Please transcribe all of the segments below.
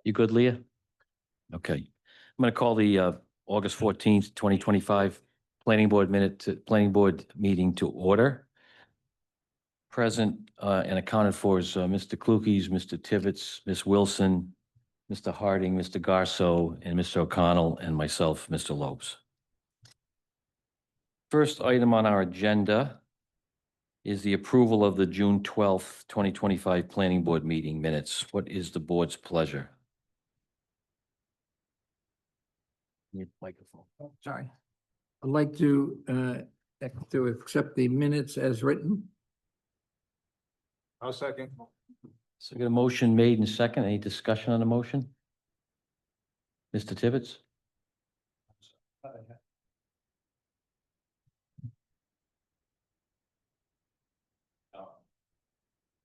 You good, Leah? Okay. I'm going to call the August 14th, 2025 Planning Board meeting to order. Present and accounted for is Mr. Kluges, Mr. Tibbetts, Ms. Wilson, Mr. Harding, Mr. Garso, and Mr. O'Connell, and myself, Mr. Lopes. First item on our agenda is the approval of the June 12th, 2025 Planning Board meeting minutes. What is the board's pleasure? Your microphone. Oh, sorry. I'd like to accept the minutes as written. I'll second. So we got a motion made and second. Any discussion on the motion? Mr. Tibbetts?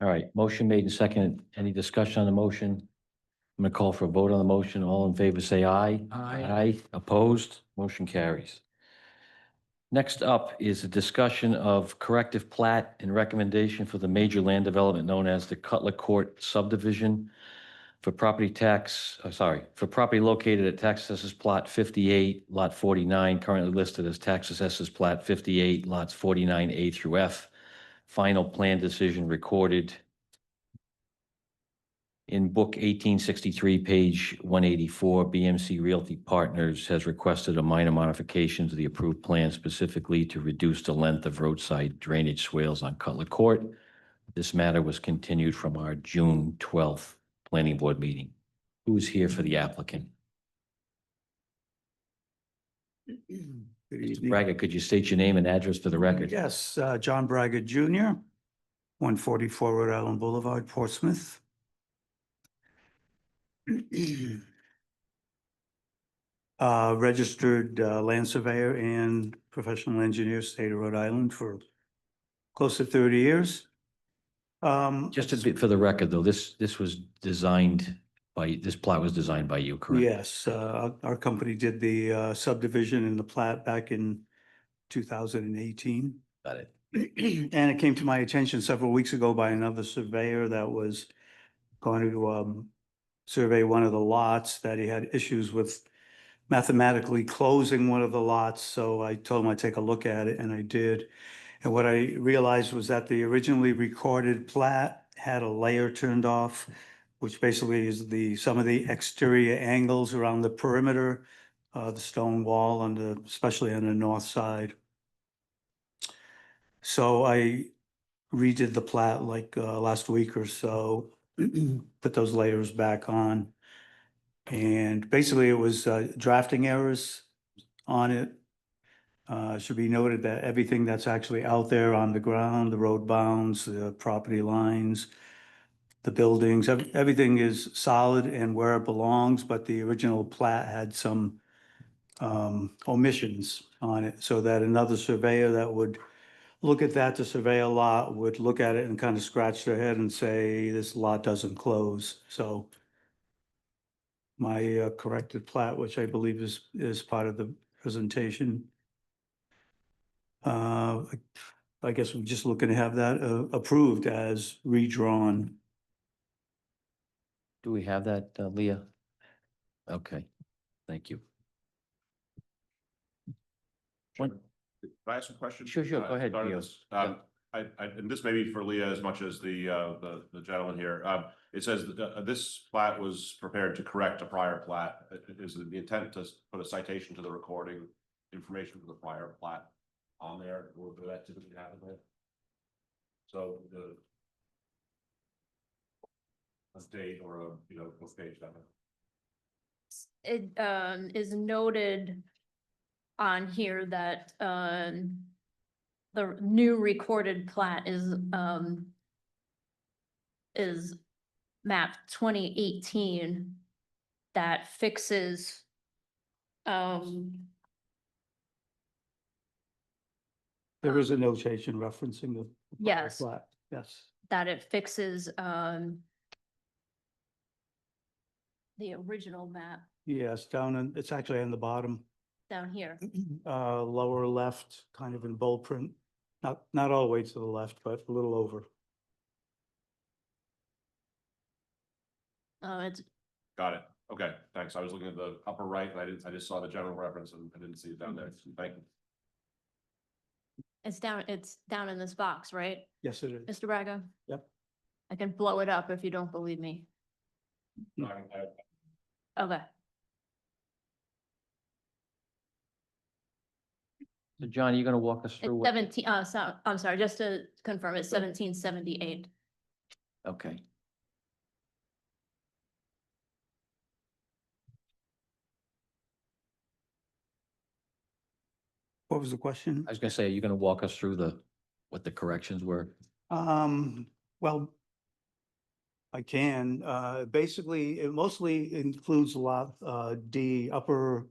All right, motion made and second. Any discussion on the motion? I'm going to call for a vote on the motion. All in favor, say aye. Aye. Aye. Opposed? Motion carries. Next up is a discussion of corrective plat and recommendation for the major land development known as the Cutler Court subdivision for property located at Tax Assessors Plot 58, Lot 49, currently listed as Tax Assessors Plat 58, Lots 49A through F. Final plan decision recorded in book 1863, page 184. BMC Realty Partners has requested a minor modification to the approved plan, specifically to reduce the length of roadside drainage swales on Cutler Court. This matter was continued from our June 12th Planning Board meeting. Who's here for the applicant? Good Mr. evening. Braga, could you state your name and address for the record? Yes, John Braga Jr., 144 Rhode Island Boulevard, Portsmouth. Registered land surveyor and professional engineer, state of Rhode Island for close to 30 years. Just for the record, though, this was designed by, this plot was designed by you, correct? Yes, our company did the subdivision and the plat back in 2018. Got it. And it came to my attention several weeks ago by another surveyor that was going to survey one of the lots, that he had issues with mathematically closing one of the lots. So I told him I'd take a look at it, and I did. And what I realized was that the originally recorded plat had a layer turned off, which basically is some of the exterior angles around the perimeter, the stone wall especially on the north side. So I redid the plat like last week or so, put those layers back on. And basically it was drafting errors on it. Should be noted that everything that's actually out there on the ground, the road bounds, the property lines, the buildings, everything is solid and where it belongs, but the original plat had some omissions on it, so that another surveyor that would look at that to survey a lot would look at it and kind of scratch their head and say, this lot doesn't close. So my corrected plat, which I believe is part of the presentation. I guess we're just looking to have that approved as redrawn. Do we have that, Leah? Okay, thank you. Can I ask a question? Sure, go ahead, Start Gio. this. And this may be for Leah as much as the gentleman here. It says that this plat was prepared to correct a prior plat. Is the intent to put a citation to the recording information for the prior plat on there? Will that typically happen there? So a date or what page that? It is noted on here that the new recorded plat is map 2018 that fixes There is a notation referencing the prior Yes. plat. Yes. that it fixes the original map Yes, it's actually on the bottom, down here. lower left, kind of in bold print. Not all the way to the left, but a little over. It's Got it. Okay, thanks. I was looking at the upper right and I just saw the general reference and I didn't see it down there. Thank you. It's down in this box, right, Yes, it is. Mr. Braga? Yep. I can blow it up if you don't believe me. Okay. So John, are you gonna walk us It's through what? 17, so, I'm sorry, just to confirm, it's 1778. Okay. What was the question? I was gonna say, are you gonna walk us through what the corrections were? Well, I can, basically, it mostly includes lot, D, upper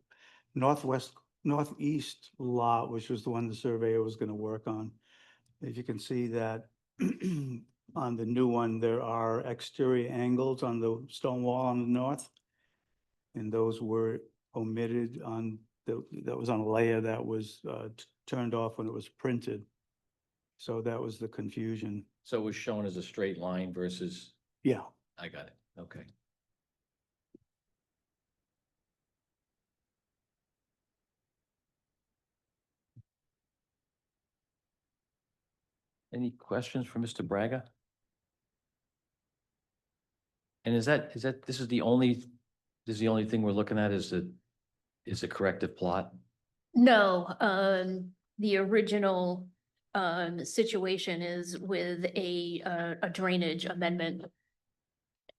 northeast lot, which was the one the surveyor was gonna work on. If you can see that on the new one, there are exterior angles on the stone wall on the north. And those were omitted on, that was on a layer that was, turned off when it was printed. So that was the confusion. So it was shown as a straight line versus, Yeah. I got it, okay. Any questions for Mr. Braga? And this is the only thing we're looking at is the corrective plot? No, the original situation is with a drainage amendment.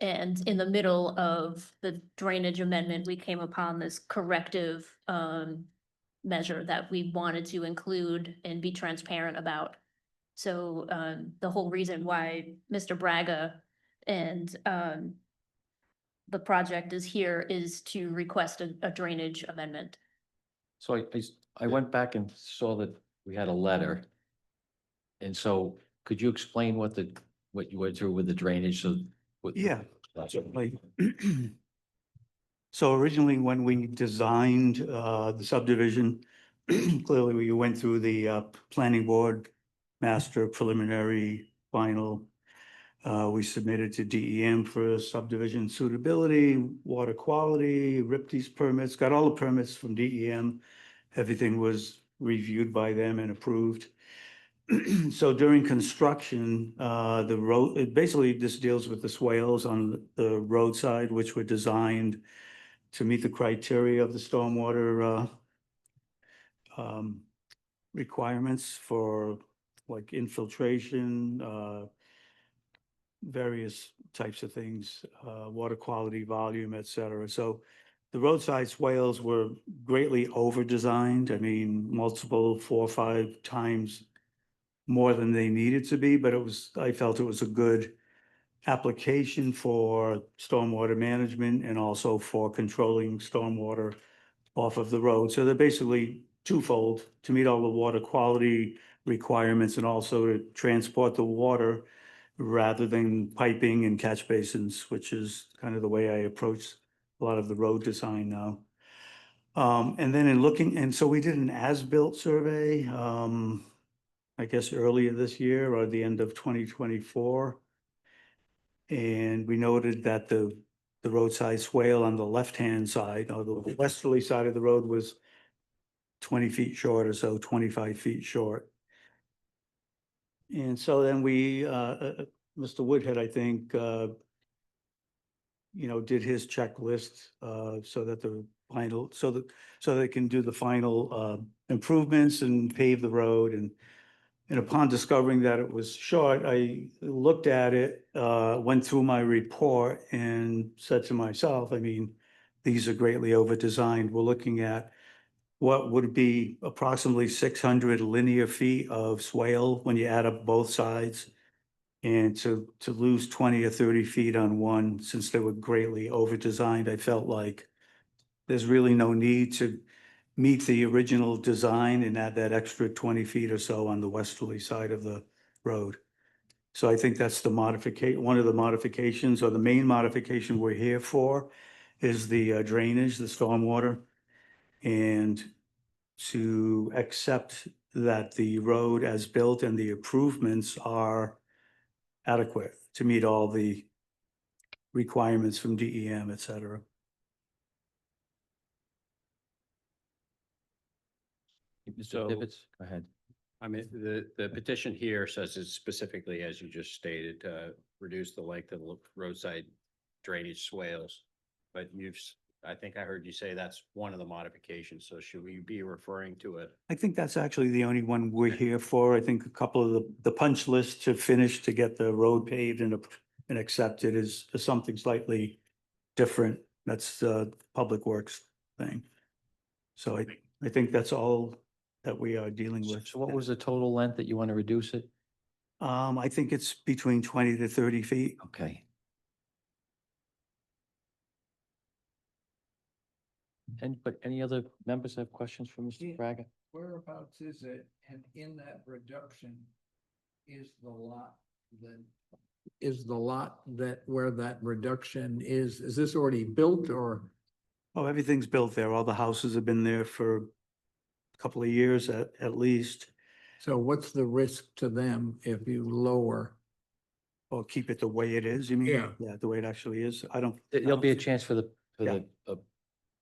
And in the middle of the drainage amendment, we came upon this corrective measure that we wanted to include and be transparent about. So the whole reason why Mr. Braga and the project is here is to request a drainage amendment. So I went back and saw that we had a letter. And so could you explain what you went through with the drainage? So Yeah. Certainly. So originally, when we designed the subdivision, clearly we went through the planning board, master preliminary, final. We submitted to DEM for subdivision suitability, water quality, RIPD's permits, got all the permits from DEM. Everything was reviewed by them and approved. So during construction, the road, basically this deals with the swales on the roadside, which were designed to meet the criteria of the stormwater requirements for like infiltration, various types of things, water quality, volume, et cetera. So the roadside swales were greatly over-designed. I mean, multiple 4 or 5 times more than they needed to be, but I felt it was a good application for stormwater management and also for controlling stormwater off of the road. So they're basically twofold, to meet all the water quality requirements and also to transport the water rather than piping and catch basins, which is kind of the way I approach a lot of the road design now. And then and so we did an as-built survey, I guess earlier this year or the end of 2024. And we noted that the roadside swale on the left-hand side, or the westerly side of the road, was 20 feet short or so, 25 feet short. And so then Mr. Woodhead, I think, did his checklist so that so they can do the final improvements and pave the road. And upon discovering that it was short, I looked at it, went through my report and said to myself, I mean, these are greatly over-designed. We're looking at what would be approximately 600 linear feet of swale when you add up both sides. And to lose 20 or 30 feet on one, since they were greatly over-designed, I felt like there's really no need to meet the original design and add that extra 20 feet or so on the westerly side of the road. So I think that's one of the modifications, or the main modification we're here for is the drainage, the stormwater. And to accept that the road as built and the improvements are adequate to meet all the requirements from DEM, et cetera. Mr. So- Tibbetts, go ahead. I mean, the petition here says it's specifically, as you just stated, reduce the length of the roadside drainage swales. But I think I heard you say that's one of the modifications. So should we be referring to it? I think that's actually the only one we're here for. I think a couple of the punch list to finish to get the road paved and accepted is something slightly different. That's the Public Works thing. So I think that's all that we are dealing with. So what was the total length that you want to reduce it? I think it's between 20 to 30 feet. Okay. But any other members have questions for Mr. Yeah. Braga? Whereabouts is it? And in that reduction, is the lot that where that reduction is this already built or? Oh, everything's built there. All the houses have been there for a couple of years at least. So what's the risk to them if you lower? Or keep it the way it is, you mean? Yeah. Yeah, the way it actually is. I don't. There'll be a see- chance for Yeah.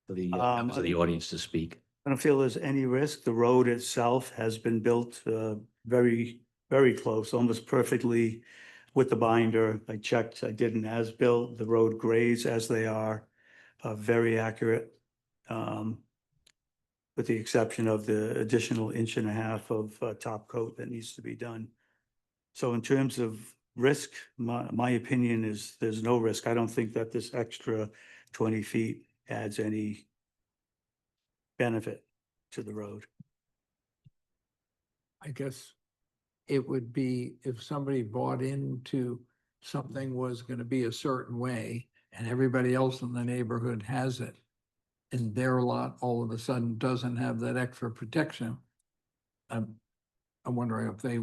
members of the audience to speak. I don't feel there's any risk. The road itself has been built very, very close, almost perfectly with the binder. I checked, I did an as-built. The road grades as they are, very accurate. With the exception of the additional 1.5 inches of top coat that needs to be done. So in terms of risk, my opinion is there's no risk. I don't think that this extra 20 feet adds any benefit to the road. I guess it would be if somebody bought into something was gonna be a certain way and everybody else in the neighborhood has it. And their lot all of a sudden doesn't have that extra protection. I'm wondering if they,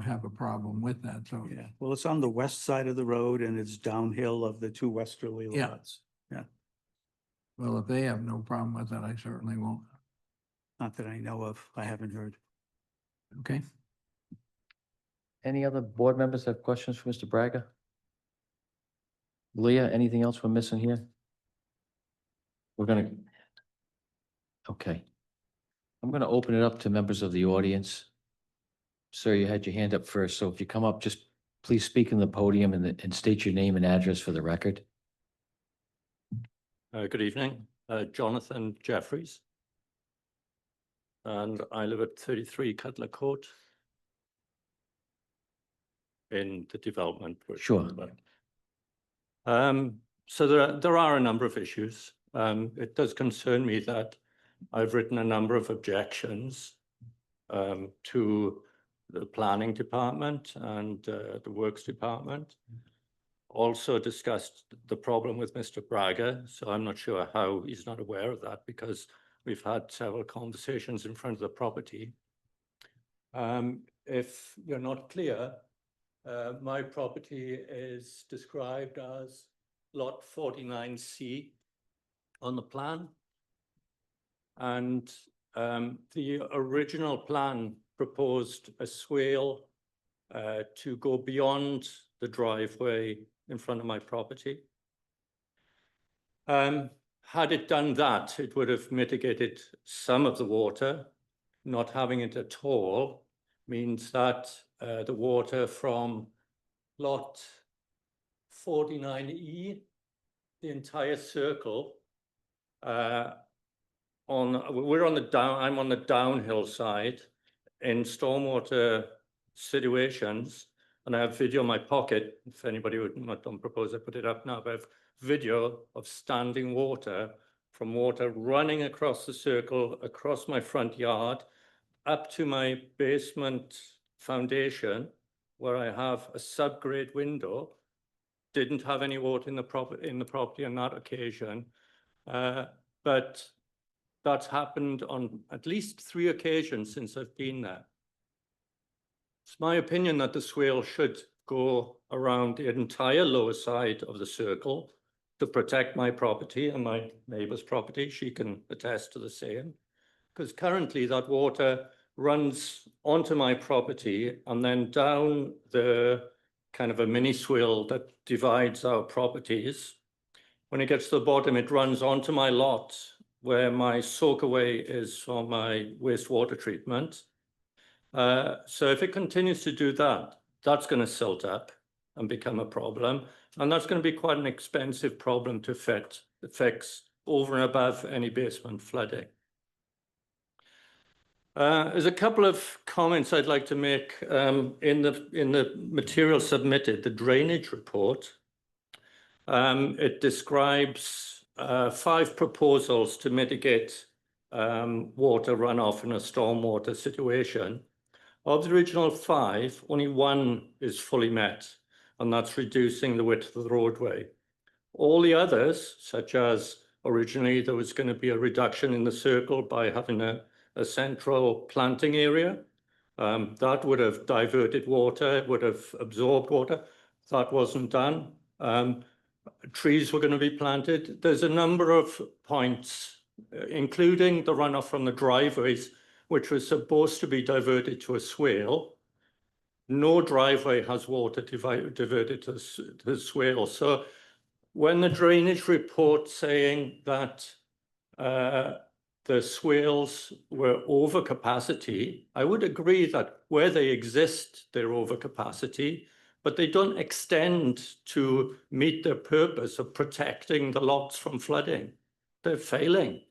have a problem with that, so. Yeah, well, it's on the west side of the road and it's downhill of the two westerly Yeah. lots. Well, if they have no problem with it, I certainly won't. Not that I know of. I haven't heard. Okay, Any other board members have questions for Mr. Braga? Leah, anything else we're missing here? Okay. I'm gonna open it up to members of the audience. Sir, you had your hand up first, so if you come up, just please speak in the podium and state your name and address for the record. Good evening, Jonathan Jeffries. And I live at 33 Cutler Court in the development. Sure. So there are a number of issues. It does concern me that I've written a number of objections to the planning department and the works department. Also discussed the problem with Mr. Braga, so I'm not sure how he's not aware of that because we've had several conversations in front of the property. If you're not clear, my property is described as lot 49C on the plan. And the original plan proposed a swale to go beyond the driveway in front of my property. Had it done that, it would have mitigated some of the water. Not having it at all means that the water from lot 49E, the entire circle, I'm on the downhill side in stormwater situations. And I have video in my pocket. If anybody would not propose, I put it up now. But I have video of standing water from water running across the circle, across my front yard, up to my basement foundation, where I have a subgrade window. Didn't have any water in the property on that occasion, but that's happened on at least 3 occasions since I've been there. It's my opinion that the swale should go around the entire lower side of the circle to protect my property and my neighbor's property. She can attest to the same. Because currently that water runs onto my property and then down the kind of a mini swale that divides our properties. When it gets to the bottom, it runs onto my lot where my soak away is for my wastewater treatment. So if it continues to do that, that's going to silt up and become a problem. And that's going to be quite an expensive problem to fix over and above any basement flooding. There's a couple of comments I'd like to make in the material submitted, the drainage report. It describes 5 proposals to mitigate water runoff in a stormwater situation. Of the original 5, only 1 is fully met, and that's reducing the width of the roadway. All the others, such as originally there was going to be a reduction in the circle by having a central planting area, that would have diverted water, would have absorbed water. That wasn't done. Trees were going to be planted. There's a number of points, including the runoff from the driveways, which was supposed to be diverted to a swale. No driveway has water diverted to the swale. So when the drainage report saying that the swales were over capacity, I would agree that where they exist, they're over capacity, but they don't extend to meet their purpose of protecting the lots from flooding. They're failing.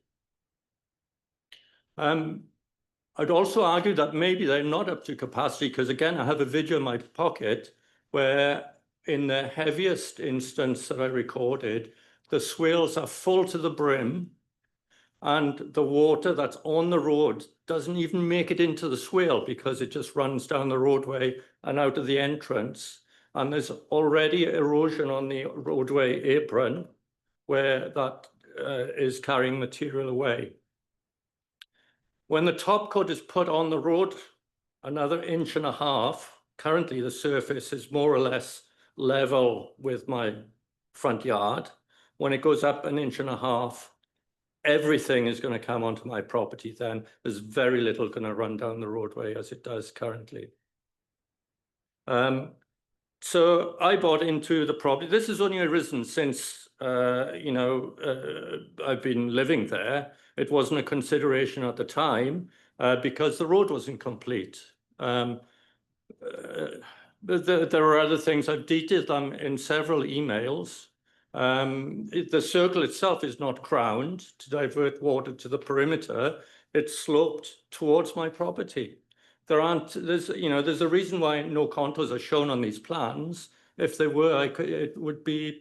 I'd also argue that maybe they're not up to capacity because, again, I have a video in my pocket where in the heaviest instance that I recorded, the swales are full to the brim and the water that's on the road doesn't even make it into the swale because it just runs down the roadway and out of the entrance. And there's already erosion on the roadway apron where that is carrying material away. When the top coat is put on the road, another 1.5 inches, currently the surface is more or less level with my front yard. When it goes up 1.5 inches, everything is going to come onto my property then. There's very little going to run down the roadway as it does currently. So I bought into the property. This has only arisen since, I've been living there. It wasn't a consideration at the time because the road wasn't complete. There are other things. I've detailed them in several emails. The circle itself is not crowned to divert water to the perimeter. It's sloped towards my property. There's a reason why no contours are shown on these plans. If they were, it would be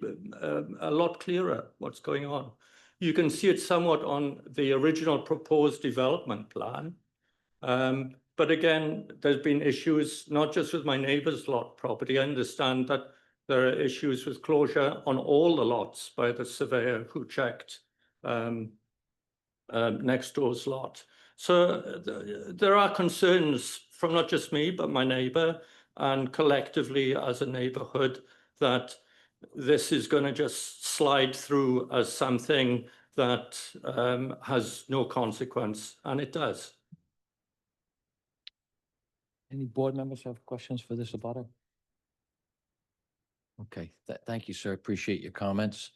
a lot clearer what's going on. You can see it somewhat on the original proposed development plan. But again, there's been issues, not just with my neighbor's lot property. I understand that there are issues with closure on all the lots by the surveyor who checked next door's lot. So there are concerns from not just me, but my neighbor and collectively as a neighborhood that this is going to just slide through as something that has no consequence, and it does. Any board members have questions for this about it? Okay, thank you, sir. Appreciate your comments.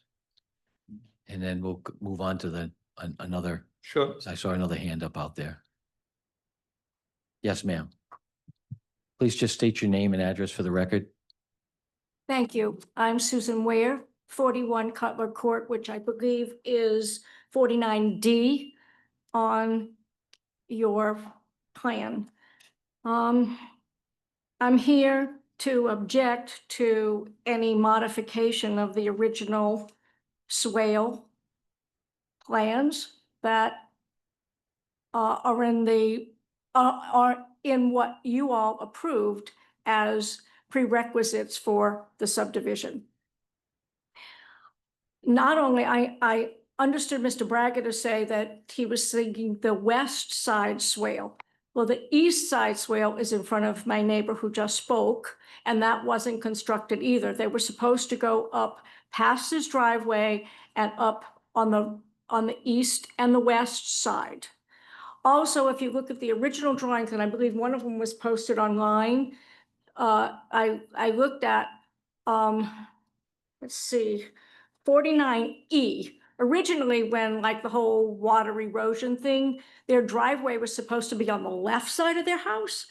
And then we'll move on to another. Sure. I saw another hand up out there. Yes, ma'am. Please just state your name and address for the record. Thank you. I'm Susan Ware, 41 Cutler Court, which I believe is 49D on your plan. I'm here to object to any modification of the original swale plans that are in what you all approved as prerequisites for the subdivision. Not only, I understood Mr. Braga to say that he was thinking the west side swale. Well, the east side swale is in front of my neighbor who just spoke, and that wasn't constructed either. They were supposed to go up past his driveway and up on the east and the west side. Also, if you look at the original drawings, and I believe one of them was posted online, I looked at, let's see, 49E, originally, when like the whole water erosion thing, their driveway was supposed to be on the left side of their house.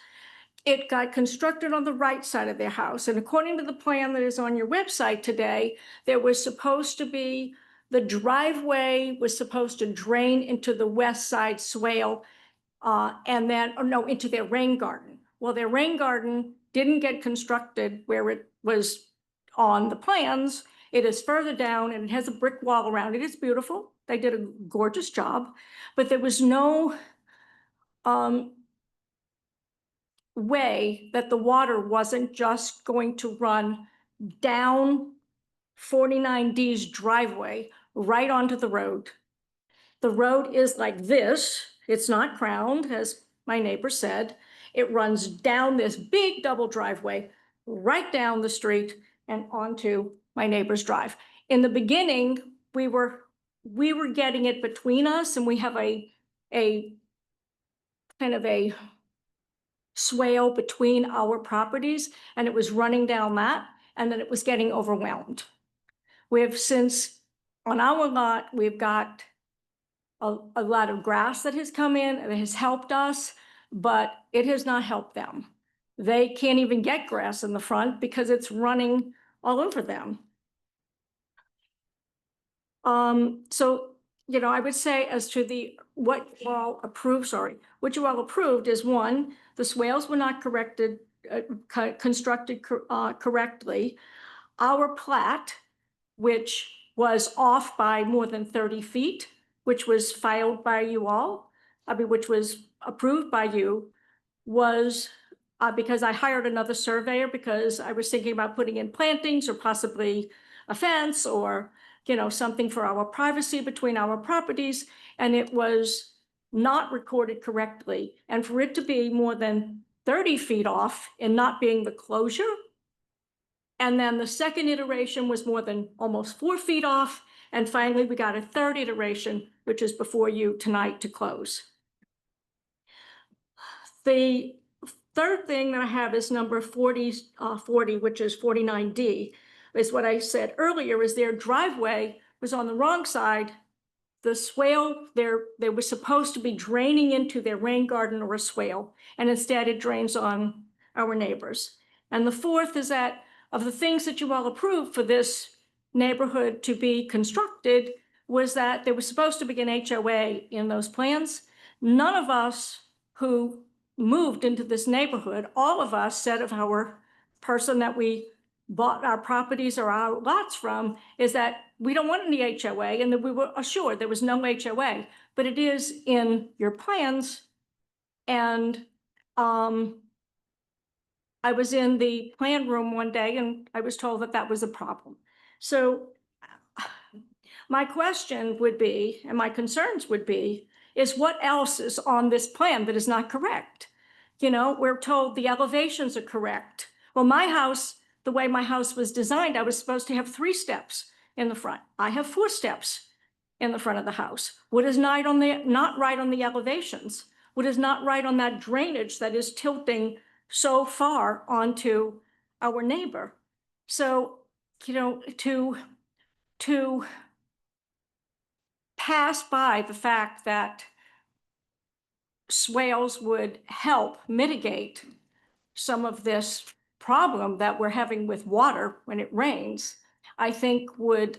It got constructed on the right side of their house. And according to the plan that is on your website today, there was supposed to be, the driveway was supposed to drain into the west side swale, and then, or no, into their rain garden. Well, their rain garden didn't get constructed where it was on the plans. It is further down and it has a brick wall around it. It's beautiful. They did a gorgeous job, but there was no way that the water wasn't just going to run down 49D's driveway right onto the road. The road is like this. It's not crowned, as my neighbor said. It runs down this big double driveway, right down the street and onto my neighbor's drive. In the beginning, we were getting it between us, and we have a kind of a swale between our properties, and it was running down that, and then it was getting overwhelmed. We have since, on our lot, we've got a lot of grass that has come in and it has helped us, but it has not helped them. They can't even get grass in the front because it's running all over them. So, you know, I would say as to what you all approved is, one, the swales were not constructed correctly. Our plat, which was off by more than 30 feet, which was filed by you all, which was approved by you, was because I hired another surveyor because I was thinking about putting in plantings or possibly a fence or, you know, something for our privacy between our properties, and it was not recorded correctly. And for it to be more than 30 feet off and not being the closure, and then the second iteration was more than almost 4 feet off. And finally, we got a third iteration, which is before you tonight to close. The third thing that I have is number 40, which is 49D, is what I said earlier, is their driveway was on the wrong side. The swale, they were supposed to be draining into their rain garden or a swale, and instead it drains on our neighbors. And the fourth is that of the things that you all approved for this neighborhood to be constructed was that there was supposed to be an HOA in those plans. None of us who moved into this neighborhood, all of us said of our person that we bought our properties or our lots from, is that we don't want any HOA, and that we were assured there was no HOA, but it is in your plans. And I was in the plan room one day and I was told that that was a problem. So my question would be, and my concerns would be, is what else is on this plan that is not correct? You know, we're told the elevations are correct. Well, my house, the way my house was designed, I was supposed to have 3 steps in the front. I have 4 steps in the front of the house. What is not right on the elevations? What is not right on that drainage that is tilting so far onto our neighbor? So, you know, to pass by the fact that swales would help mitigate some of this problem that we're having with water when it rains, I think would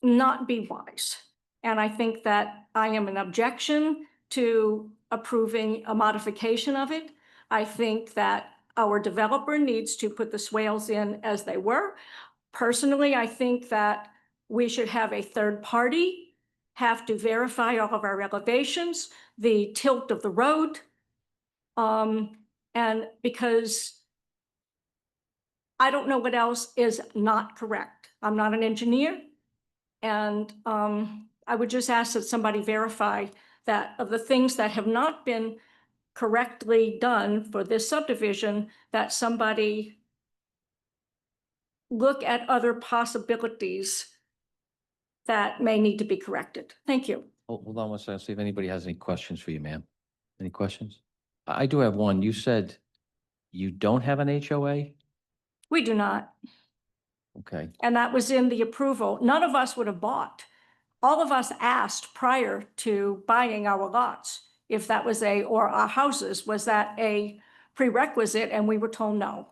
not be wise. And I think that I am an objection to approving a modification of it. I think that our developer needs to put the swales in as they were. Personally, I think that we should have a third party have to verify all of our elevations, the tilt of the road. And because I don't know what else is not correct. I'm not an engineer. And I would just ask that somebody verify that of the things that have not been correctly done for this subdivision, that somebody look at other possibilities that may need to be corrected. Thank you. Hold on one second, see if anybody has any questions for you, ma'am. Any questions? I do have one. You said you don't have an HOA? We do not. Okay, And that was in the approval. None of us would have bought. All of us asked prior to buying our lots if that was or our houses, was that a prerequisite? And we were told no.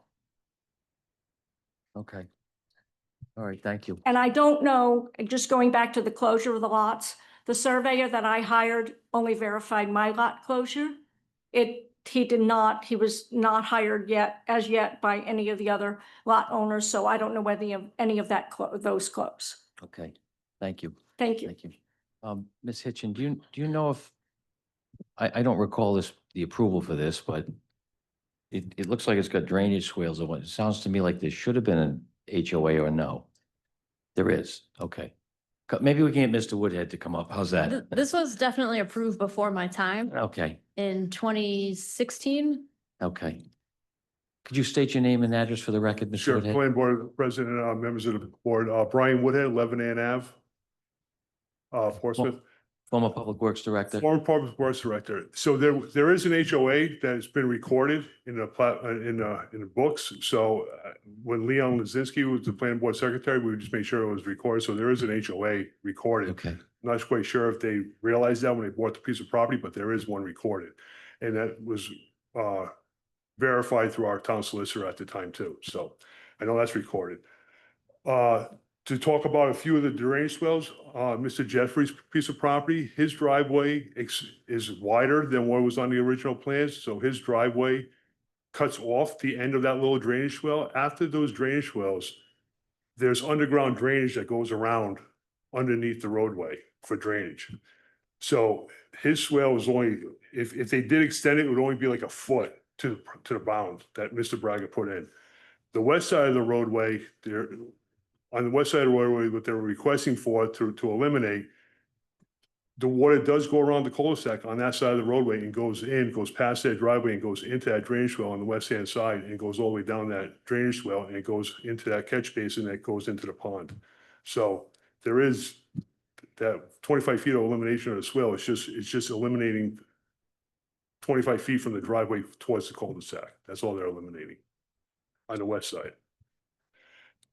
okay. All right, thank you. And I don't know, just going back to the closure of the lots, the surveyor that I hired only verified my lot closure. He was not hired as yet by any of the other lot owners, so I don't know whether any of those close. Okay, thank you. Thank you. Thank you. Ms. Hitchin, do you know if, I don't recall the approval for this, but it looks like it's got drainage swales. It sounds to me like there should have been an HOA or no? There is, okay. Maybe we can get Mr. Woodhead to come up. How's that? This was definitely approved before my time Okay, in 2016. okay. Could you state your name and address for the record, Mr. Sure, Woodhead? Plan Board President, members of the board, Brian Woodhead, 11 Ann Ave. Portsmouth, Former Public Works Director. former Public Works Director. So there is an HOA that has been recorded in the books. So when Leon Lazinski was the Plan Board Secretary, we would just make sure it was recorded. So there is an HOA recorded. Okay, Not quite sure if they realized that when they bought the piece of property, but there is one recorded. And that was verified through our town solicitor at the time too. So I know that's recorded. To talk about a few of the drainage swales, Mr. Jeffrey's piece of property, his driveway is wider than what was on the original plans. So his driveway cuts off the end of that little drainage swale. After those drainage swales, there's underground drainage that goes around underneath the roadway for drainage. So his swale was only, if they did extend it, it would only be like a foot to the bound that Mr. Braga put in. The west side of the roadway, on the west side of the roadway, what they were requesting for to eliminate, the water does go around the cul-de-sac on that side of the roadway and goes past that driveway and goes into that drainage swale on the west-hand side and goes all the way down that drainage swale and it goes into that catch basin that goes into the pond. So there is that 25 feet of elimination of the swale. It's just eliminating 25 feet from the driveway towards the cul-de-sac. That's all they're eliminating on the west side.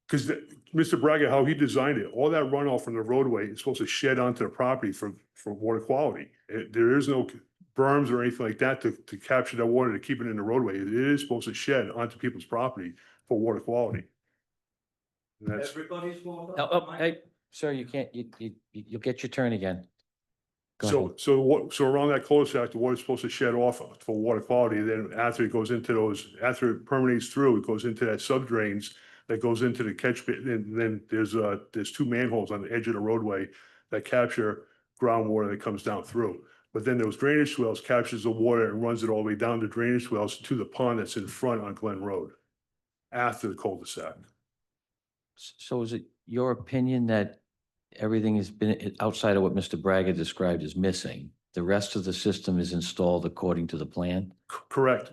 Because Mr. Braga, how he designed it, all that runoff from the roadway is supposed to shed onto the property for water quality. There is no berms or anything like that to capture that water, to keep it in the roadway. It is supposed to shed onto people's property for water quality. And that's, Everybody's water. oh, hey, sir, you can't, you'll get your turn again. Go ahead. so around that cul-de-sac, the water's supposed to shed off for water quality. Then after it goes into after it permeates through, it goes into that sub drains that goes into the catch pit. And then there's two manholes on the edge of the roadway that capture groundwater that comes down through. But then those drainage swales captures the water and runs it all the way down the drainage swales to the pond that's in front on Glen Road after the cul-de-sac. So is it your opinion that everything has been outside of what Mr. Braga described as missing? The rest of the system is installed according to the plan? Correct.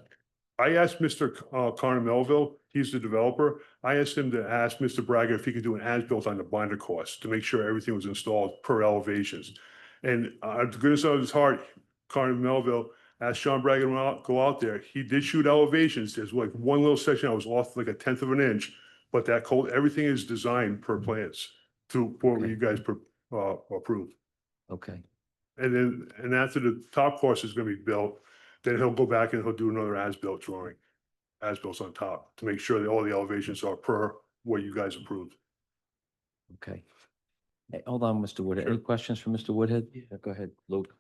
I asked Mr. Connor Melville, he's the developer. I asked him to ask Mr. Braga if he could do an as-built on the binder course to make sure everything was installed per elevations. And the goodness of his heart, Connor Melville asked Sean Braga to go out there. He did shoot elevations. There's like one little section I was off like a 1/10 of an inch, but everything is designed per plans to what Okay. you guys approved. Okay, And after the top course is gonna be built, then he'll go back and he'll do another as-built drawing, as-built on top, to make sure that all the elevations are per what you guys approved. okay. Hey, hold on, Mr. Woodhead. Any Sure. questions for Mr. Woodhead? Yeah, go ahead, Luke.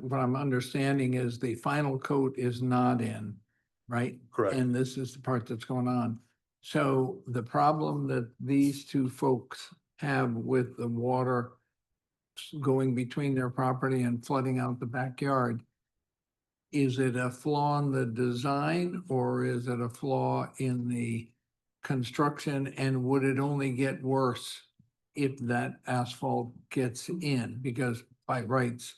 What I'm understanding is the final coat is not in, right? Correct. And this is the part that's going on. So the problem that these two folks have with the water going between their property and flooding out the backyard, is it a flaw in the design or is it a flaw in the construction? And would it only get worse if that asphalt gets in? Because by rights,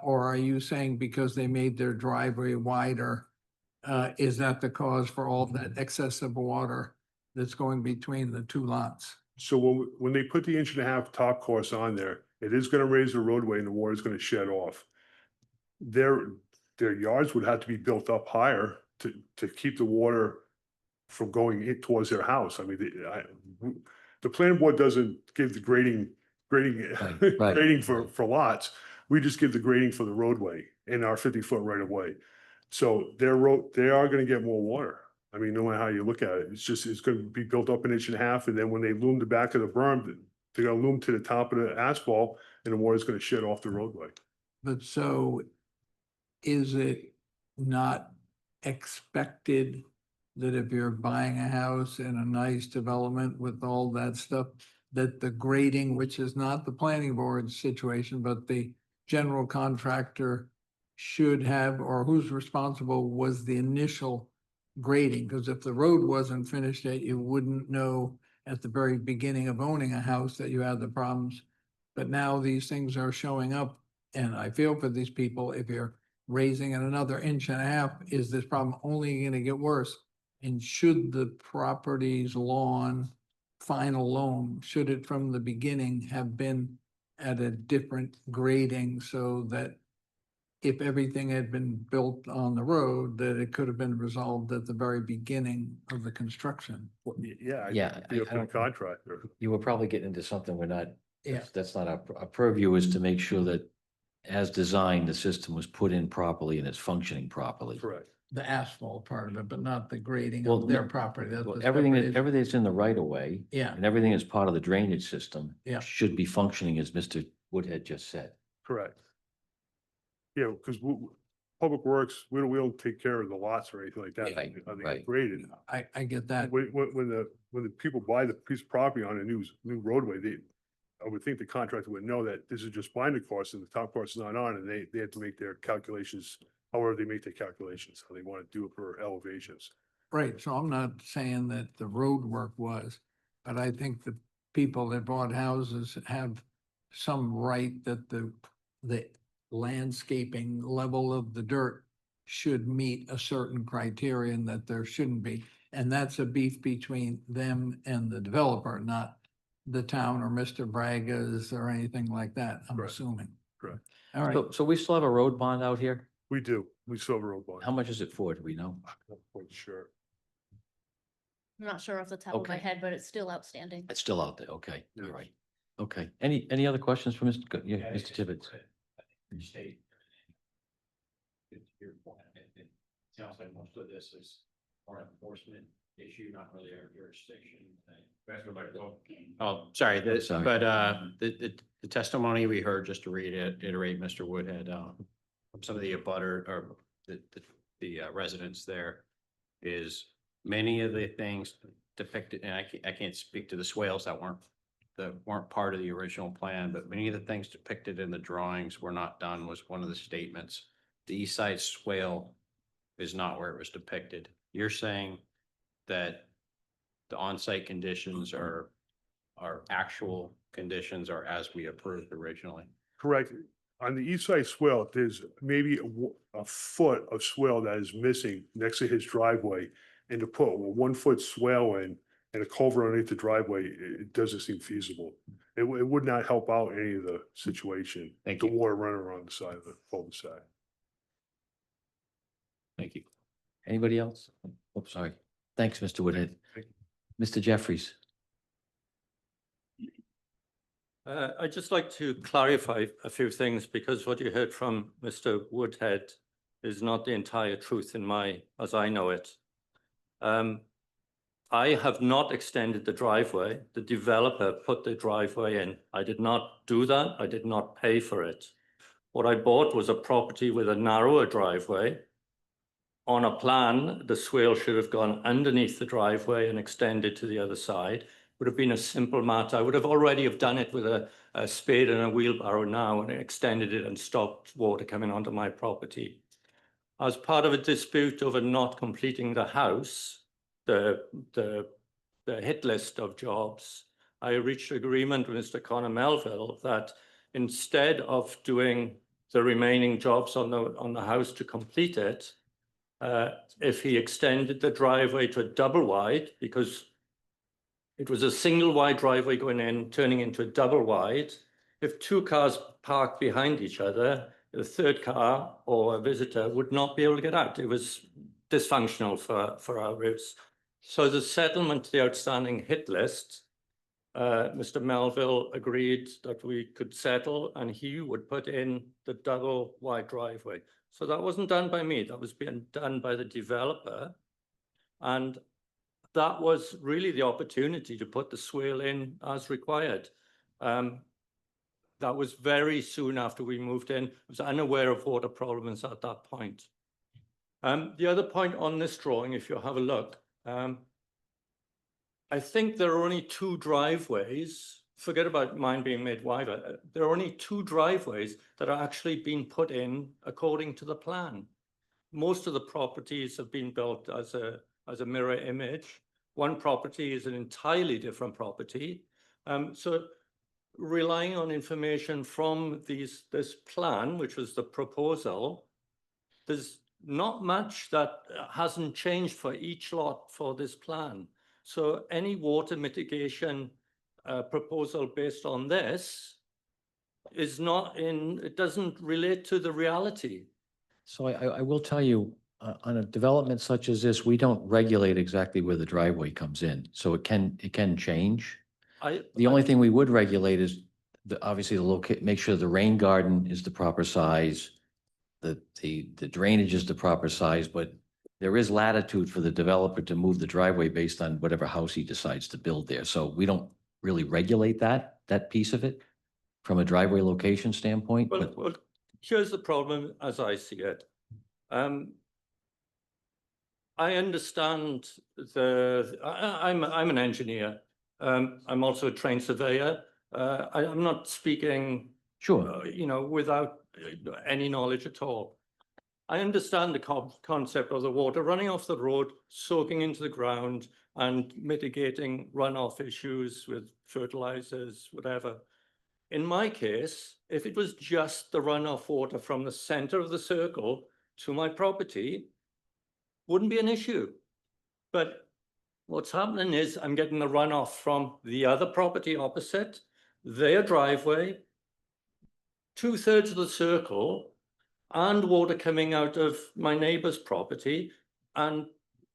or are you saying because they made their driveway wider, is that the cause for all that excess of water that's going between the two lots? So when they put the 1.5-inch top course on there, it is gonna raise the roadway and the water is gonna shed off. Their yards would have to be built up higher to keep the water from going in towards their house. I mean, the planning board doesn't give the grading, Right, right, grading right. for lots. We just give the grading for the roadway in our 50-foot right of way. So they are gonna get more water. I mean, no matter how you look at it, it's gonna be built up 1.5 inches, and then when they loom the back of the berm, they're gonna loom to the top of the asphalt, and the water's gonna shed off the roadway. But so is it not expected that if you're buying a house in a nice development with all that stuff, that the grading, which is not the planning board situation, but the general contractor should have, or who's responsible was the initial grading? Because if the road wasn't finished yet, you wouldn't know at the very beginning of owning a house that you had the problems. But now these things are showing up, and I feel for these people, if you're raising it another 1.5 inches, is this problem only gonna get worse? And should the property's lawn, final loan, should it from the beginning have been at a different grading so that if everything had been built on the road, that it could have been resolved at the very beginning of the construction? Yeah. Yeah, Be I up to the don't- contractor. You were probably getting into something we're not, Yeah. that's not our purview, is to make sure that as designed, the system was put in properly and it's functioning properly. Correct. The asphalt part of it, but not the grading Well, of their no, property. That's Well, a everything, separate issue. everything's in the right of way. Yeah. And everything is part of the drainage system. Yeah. Should be functioning as Mr. Woodhead just said. Correct. Yeah, because Public Works, we don't take care of the lots or anything like that. Right, I think right. it's graded. I get that. When the people buy the piece of property on a new roadway, I would think the contractor would know that this is just binder course and the top course is not on, and they have to make their calculations, however they make their calculations, how they want to do it for elevations. Right, so I'm not saying that the road work was, but I think the people that bought houses have some right that the landscaping level of the dirt should meet a certain criterion that there shouldn't be. And that's a beef between them and the developer, not the town or Mr. Braga's or anything like that, I'm Correct. assuming. Correct. All right, So we still have a road bond out here? We do, we still have a road bond. How much is it for? Do we know? Not quite sure. I'm not sure off the top of my Okay. head, but it's still outstanding. It's still out there. Okay, all Yes. right. Okay, any other questions for Mr. Mr. Tibbetts? State. To your point, it sounds like most of this is our enforcement issue, not really our jurisdiction. Oh, sorry, Sorry. but the testimony we heard, just to reiterate, Mr. Woodhead, from some of the abutter or the residents there, is many of the things depicted, and I can't speak to the swales that weren't part of the original plan, but many of the things depicted in the drawings were not done, was one of the statements. The east side swale is not where it was depicted. You're saying that the on-site conditions are actual conditions, or as we approved originally? Correct. On the east side swell, there's maybe a foot of swell that is missing next to his driveway. And to put a 1-foot swell in and a culvert underneath the driveway, it doesn't seem feasible. It would not help out any of the situation. Thank The you. water running around the side of the cul-de-sac. Thank you. Anybody else? Oh, sorry. Thanks, Mr. Woodhead. Mr. Jeffries. I'd just like to clarify a few things, because what you heard from Mr. Woodhead is not the entire truth as I know it. I have not extended the driveway. The developer put the driveway in. I did not do that. I did not pay for it. What I bought was a property with a narrower driveway. On a plan, the swale should have gone underneath the driveway and extended to the other side. Would have been a simple matter. I would have already have done it with a spade and a wheelbarrow now, and extended it and stopped water coming onto my property. As part of a dispute over not completing the house, the hit list of jobs, I reached agreement with Mr. Connor Melville that instead of doing the remaining jobs on the house to complete it, if he extended the driveway to a double wide, because it was a single wide driveway going in, turning into a double wide. If 2 cars parked behind each other, the third car or a visitor would not be able to get out. It was dysfunctional for our routes. So as a settlement to the outstanding hit list, Mr. Melville agreed that we could settle and he would put in the double wide driveway. So that wasn't done by me, that was being done by the developer. And that was really the opportunity to put the swale in as required. That was very soon after we moved in. I was unaware of water problems at that point. The other point on this drawing, if you have a look, I think there are only two driveways, forget about mine being made wider, there are only two driveways that are actually being put in according to the plan. Most of the properties have been built as a mirror image. One property is an entirely different property. So relying on information from this plan, which was the proposal, there's not much that hasn't changed for each lot for this plan. So any water mitigation proposal based on this is not in, it doesn't relate to the reality. So I will tell you, on a development such as this, we don't regulate exactly where the driveway comes in. So it can change. The only thing we would regulate is obviously make sure the rain garden is the proper size. The drainage is the proper size, but there is latitude for the developer to move the driveway based on whatever house he decides to build there. So we don't really regulate that piece of it from a driveway location standpoint. Well, here's the problem as I see it. I understand I'm an engineer. I'm also a trained surveyor. I'm not speaking, Sure. without any knowledge at all. I understand the concept of the water running off the road, soaking into the ground and mitigating runoff issues with fertilizers, whatever. In my case, if it was just the runoff water from the center of the circle to my property, wouldn't be an issue. But what's happening is I'm getting the runoff from the other property opposite, their driveway, 2/3 of the circle, and water coming out of my neighbor's property. And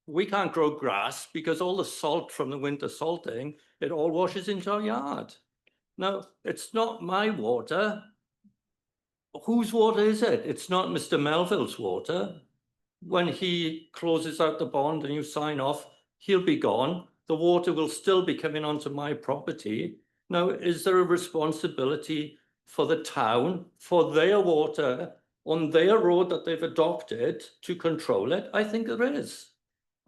we can't grow grass because all the salt from the winter salting, it all washes into our yard. Now, it's not my water. Whose water is it? It's not Mr. Melville's water. When he closes out the bond and you sign off, he'll be gone. The water will still be coming onto my property. Now, is there a responsibility for the town, for their water on their road that they've adopted to control it? I think there is.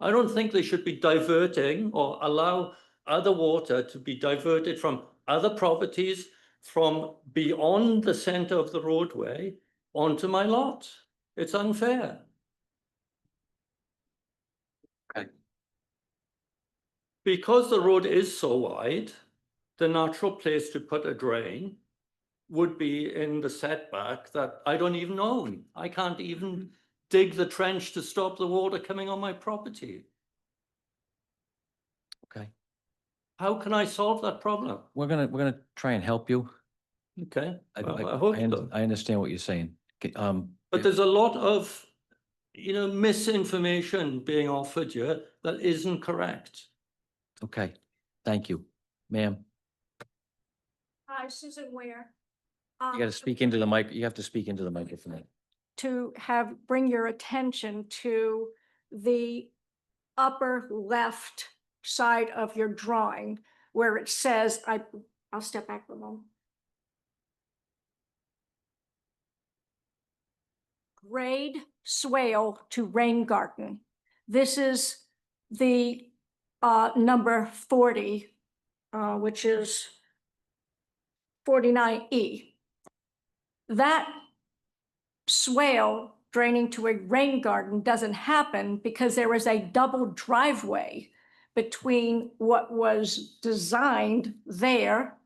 I don't think they should be diverting or allow other water to be diverted from other properties from beyond the center of the roadway onto my lot. It's unfair. Okay. Because the road is so wide, the natural place to put a drain would be in the setback that I don't even own. I can't even dig the trench to stop the water coming on my property. Okay. How can I solve that problem? We're gonna try and help you. Okay, I hope so. I understand what you're saying. Okay, But there's a lot of, misinformation being offered here that isn't correct. okay, thank you, ma'am. Hi, Susan Ware. You gotta speak into the mic, you have to speak into the microphone. To bring your attention to the upper left side of your drawing where it says, I'll step back for a moment. Grade swale to rain garden. This is the number 40, which is 49E. That swale draining to a rain garden doesn't happen because there is a double driveway between what was designed there.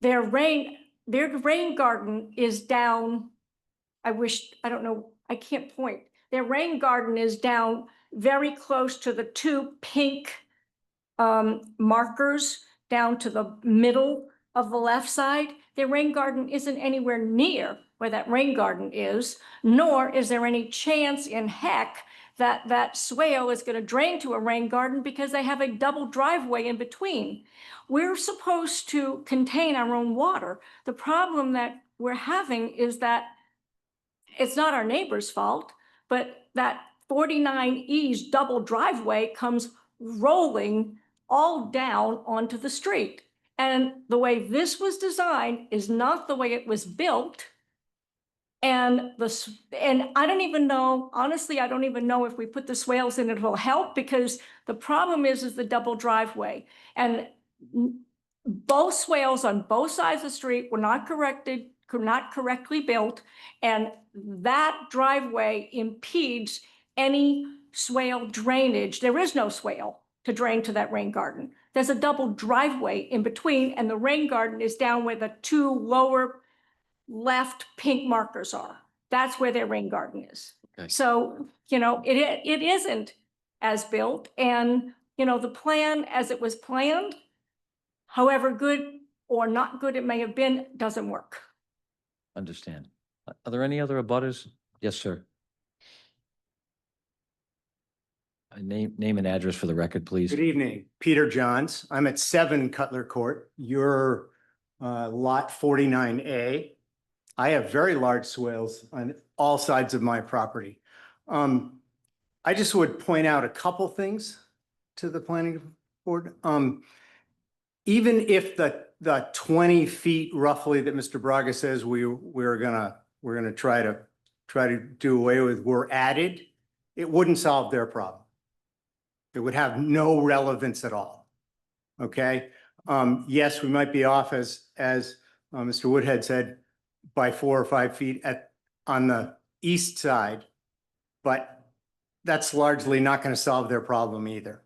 Their rain garden is down, I can't point. Their rain garden is down very close to the two pink markers down to the middle of the left side. Their rain garden isn't anywhere near where that rain garden is, nor is there any chance in heck that that swale is going to drain to a rain garden because they have a double driveway in between. We're supposed to contain our own water. The problem that we're having is that it's not our neighbor's fault, but that 49E's double driveway comes rolling all down onto the street. And the way this was designed is not the way it was built. And I don't even know, honestly, I don't even know if we put the swales in, it will help, because the problem is the double driveway. And both swales on both sides of the street were not correctly built. And that driveway impedes any swale drainage. There is no swale to drain to that rain garden. There's a double driveway in between, and the rain garden is down where the two lower left pink markers are. That's where their rain garden is. Okay. So, it isn't as built, and, the plan as it was planned, however good or not good it may have been, doesn't work. Understand. Are there any other abutters? Yes, sir. Name and address for the record, please. Good evening, Peter Johns. I'm at 7 Cutler Court. Your lot 49A. I have very large swales on all sides of my property. I just would point out a couple things to the planning board. Even if the 20 feet roughly that Mr. Braga says we're gonna try to do away with were added, it wouldn't solve their problem. It would have no relevance at all. Okay. Yes, we might be off as Mr. Woodhead said, by 4 or 5 feet on the east side, but that's largely not going to solve their problem either.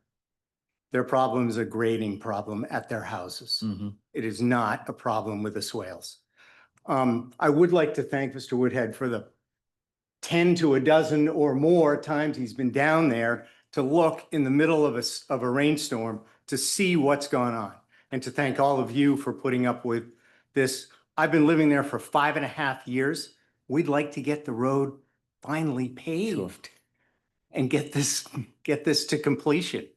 Their problem is a grading problem at their houses. Mhm. It is not a problem with the swales. I would like to thank Mr. Woodhead for the 10 to a dozen or more times he's been down there to look in the middle of a rainstorm to see what's going on, and to thank all of you for putting up with this. I've been living there for 5.5 years. We'd like to get the road finally paved and get this to completion.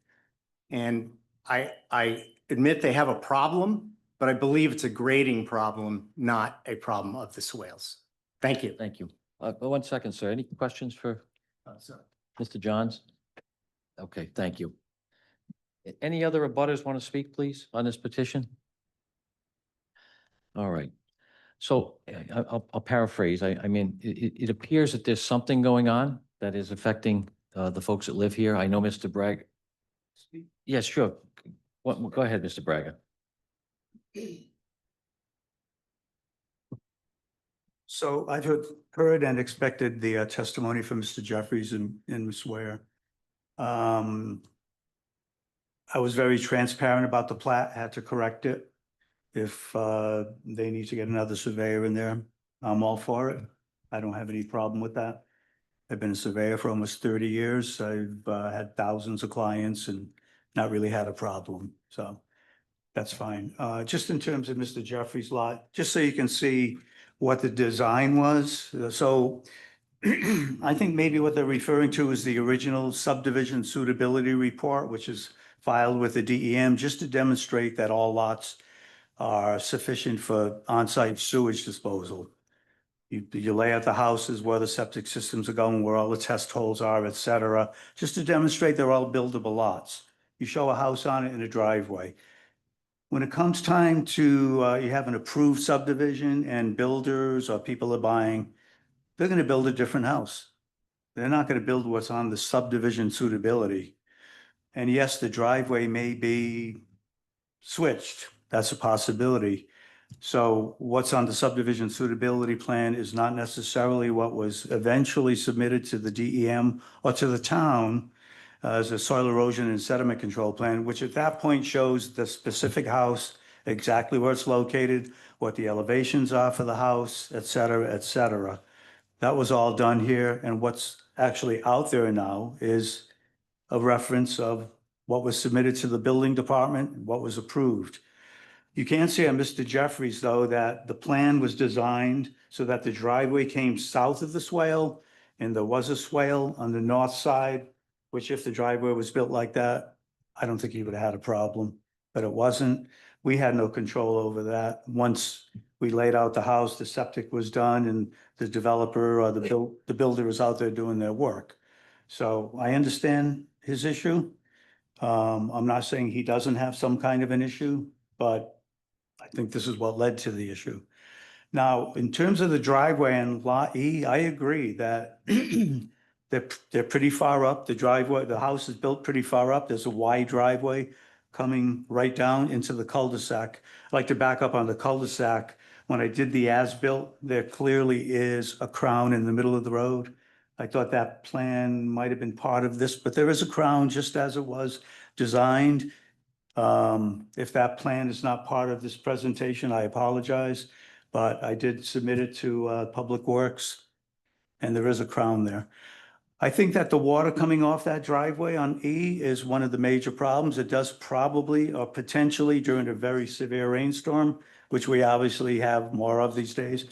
And I admit they have a problem, but I believe it's a grading problem, not a problem of the swales. Thank you. Thank you. 1 second, sir. Any questions for Mr. Johns? Okay, thank you. Any other abutters want to speak, please, on this petition? All right. So I'll paraphrase. I mean, it appears that there's something going on that is affecting the folks that live here. I know Mr. Braga. Yes, sure. Go ahead, Mr. Braga. So I've heard and expected the testimony from Mr. Jeffries and Ms. Ware. I was very transparent about the plat, had to correct it. If they need to get another surveyor in there, I'm all for it. I don't have any problem with that. I've been a surveyor for almost 30 years. I've had thousands of clients and not really had a problem. So that's fine. Just in terms of Mr. Jeffrey's lot, just so you can see what the design was. So I think maybe what they're referring to is the original subdivision suitability report, which is filed with the DEM, just to demonstrate that all lots are sufficient for on-site sewage disposal. You lay out the houses, where the septic systems are going, where all the test holes are, et cetera, just to demonstrate they're all buildable lots. You show a house on it in a driveway. When it comes time to, you have an approved subdivision and builders or people are buying, they're gonna build a different house. They're not gonna build what's on the subdivision suitability. And yes, the driveway may be switched. That's a possibility. So what's on the subdivision suitability plan is not necessarily what was eventually submitted to the DEM or to the town as a soil erosion and sediment control plan, which at that point shows the specific house, exactly where it's located, what the elevations are for the house, et cetera, et cetera. That was all done here. And what's actually out there now is a reference of what was submitted to the building department, and what was approved. You can see on Mr. Jeffries, though, that the plan was designed so that the driveway came south of the swale and there was a swale on the north side, which if the driveway was built like that, I don't think he would have had a problem, but it wasn't. We had no control over that. Once we laid out the house, the septic was done and the developer or the builder was out there doing their work. So I understand his issue. I'm not saying he doesn't have some kind of an issue, but I think this is what led to the issue. Now, in terms of the driveway and Lot E, I agree that they're pretty far up. The driveway, the house is built pretty far up. There's a wide driveway coming right down into the cul-de-sac. I'd like to back up on the cul-de-sac. When I did the as-built, there clearly is a crown in the middle of the road. I thought that plan might have been part of this, but there is a crown just as it was designed. If that plan is not part of this presentation, I apologize, but I did submit it to Public Works, and there is a crown there. I think that the water coming off that driveway on E is one of the major problems. It does probably or potentially during a very severe rainstorm, which we obviously have more of these days,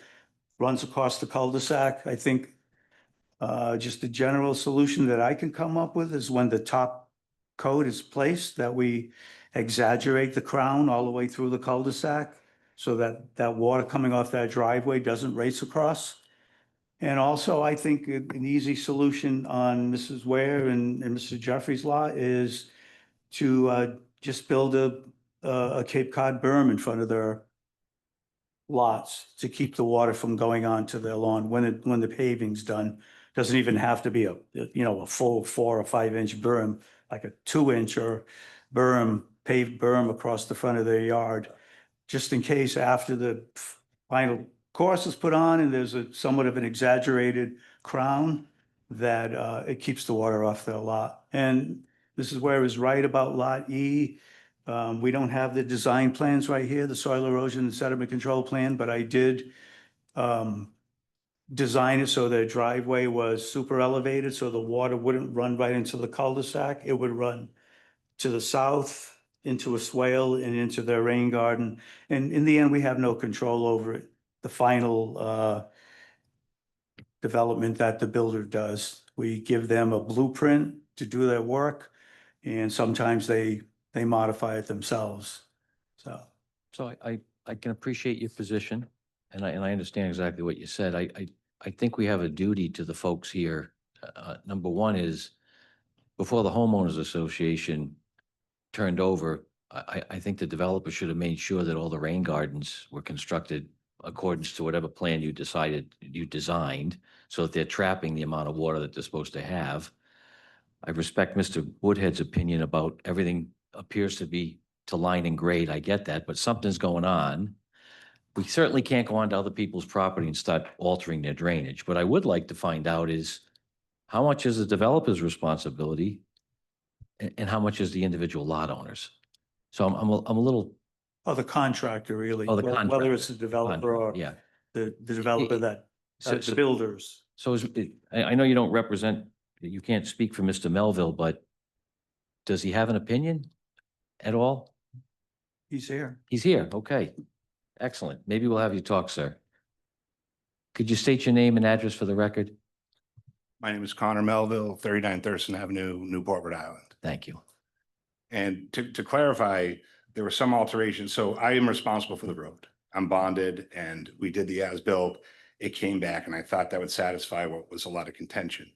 runs across the cul-de-sac. I think just a general solution that I can come up with is when the top coat is placed, that we exaggerate the crown all the way through the cul-de-sac so that that water coming off that driveway doesn't race across. And also, I think an easy solution on Mrs. Ware and Mr. Jeffrey's lot is to just build a Cape Cod berm in front of their lots to keep the water from going onto their lawn when the paving's done. Doesn't even have to be a full 4 or 5 inch berm, like a 2 inch or paved berm across the front of their yard. Just in case after the final course is put on and there's somewhat of an exaggerated crown, that it keeps the water off their lot. And this is where is right about Lot E. We don't have the design plans right here, the soil erosion and sediment control plan, but I did design it so their driveway was super elevated, so the water wouldn't run right into the cul-de-sac. It would run to the south into a swale and into their rain garden. And in the end, we have no control over it. The final development that the builder does, we give them a blueprint to do their work, and sometimes they modify it themselves. So I can appreciate your position, and I understand exactly what you said. I think we have a duty to the folks here. Number one is, before the homeowners association turned over, I think the developer should have made sure that all the rain gardens were constructed accordance to whatever plan you designed, so that they're trapping the amount of water that they're supposed to have. I respect Mr. Woodhead's opinion about everything appears to be to line and grade. I get that, but something's going on. We certainly can't go onto other people's property and start altering their drainage. What I would like to find out is how much is the developer's responsibility and how much is the individual lot owners? So I'm a little, Or the contractor, really. Oh, the Whether it's the developer or yeah. the developer that, So- the builders. So I know you don't represent, you can't speak for Mr. Melville, but does he have an opinion at all? He's here. He's here. Okay. Excellent. Maybe we'll have you talk, sir. Could you state your name and address for the record? My name is Connor Melville, 39 Thurston Avenue, Newport, Rhode Island. Thank you. And to clarify, there were some alterations. So I am responsible for the road. I'm bonded and we did the as-built. It came back and I thought that would satisfy what was a lot of contention.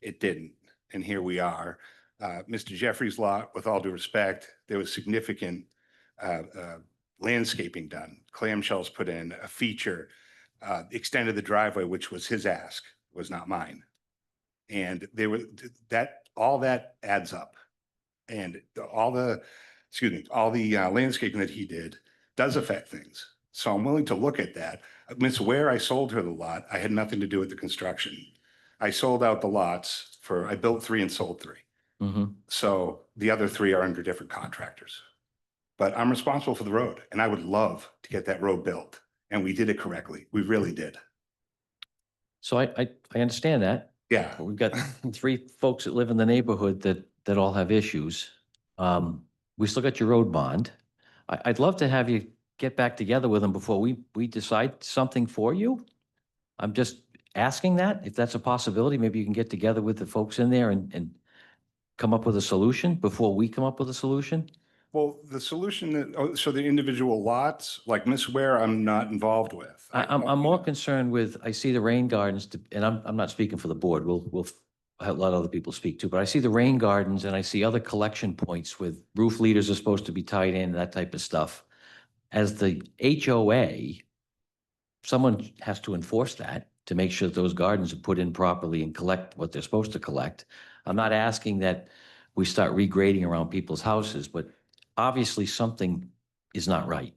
It didn't. And here we are. Mr. Jeffrey's lot, with all due respect, there was significant landscaping done, clamshells put in, a feature, extended the driveway, which was his ask, was not mine. And they were all that adds up. And all the landscaping that he did does affect things. So I'm willing to look at that. Miss Ware, I sold her the lot. I had nothing to do with the construction. I sold out the lots I built 3 and sold 3. Mm-hmm. So the other 3 are under different contractors. But I'm responsible for the road and I would love to get that road built. And we did it correctly. We really did. So I understand that. Yeah. We've got 3 folks that live in the neighborhood that all have issues. We still got your road bond. I'd love to have you get back together with them before we decide something for you. asking that, if that's a possibility, maybe you can get together with the folks in there and come up with a solution before we come up with a solution? Well, the solution that, so the individual lots, like Miss Ware, I'm not involved with. I'm more concerned with, I see the rain gardens, and I'm not speaking for the board, we'll let other people speak too, but I see the rain gardens and I see other collection points with roof leaders are supposed to be tied in, that type of stuff. As the HOA, someone has to enforce that to make sure that those gardens are put in properly and collect what they're supposed to collect. I'm not asking that we start regrading around people's houses, but obviously something is not right.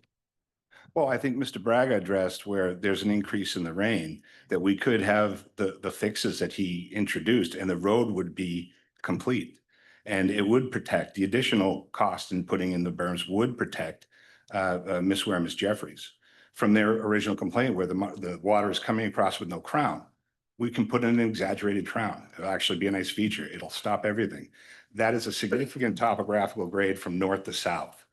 Well, I think Mr. Braga addressed where there's an increase in the rain, that we could have the fixes that he introduced and the road would be complete. And it would protect, the additional cost in putting in the berms would protect Miss Ware, Miss Jeffries from their original complaint where the water is coming across with no crown. We can put in an exaggerated crown. It'll actually be a nice feature. It'll stop everything. That is a significant topographical grade from north to south.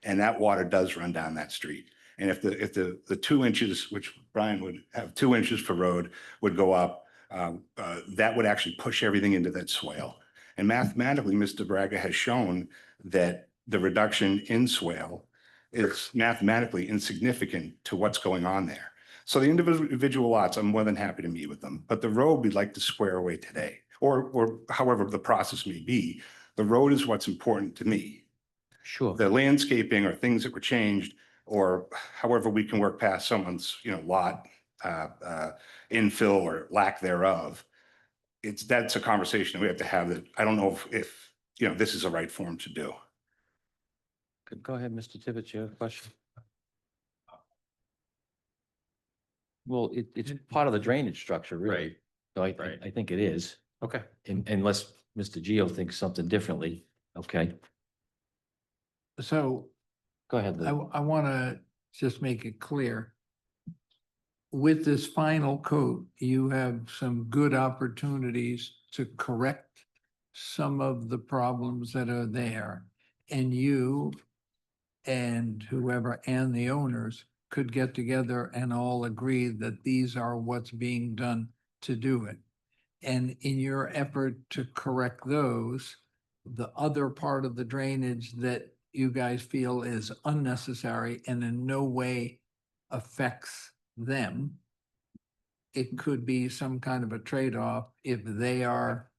And that water does run down that street. And if the 2 inches, which Brian would have 2 inches per road, would go up, that would actually push everything into that swale. And mathematically, Mr. Braga has shown that the reduction in swale is mathematically insignificant to what's going on there. So the individual lots, I'm more than happy to meet with them, but the road we'd like to square away today, or however the process may be. The road is what's important to me. Sure. The landscaping or things that were changed, or however we can work past someone's, lot infill or lack thereof. That's a conversation we have to have that I don't know if this is the right form to do. Go ahead, Mr. Tibbetts, you have a question? Well, it's part of the drainage structure, really. Right. So Right. I think it is, Okay. unless Mr. Geo thinks something differently. Okay, So go ahead, I, Lou. I want to just make it clear. With this final coat, you have some good opportunities to correct some of the problems that are there. And you and whoever and the owners could get together and all agree that these are what's being done to do it. And in your effort to correct those, the other part of the drainage that you guys feel is unnecessary and in no way affects them, it could be some kind of a trade-off if they are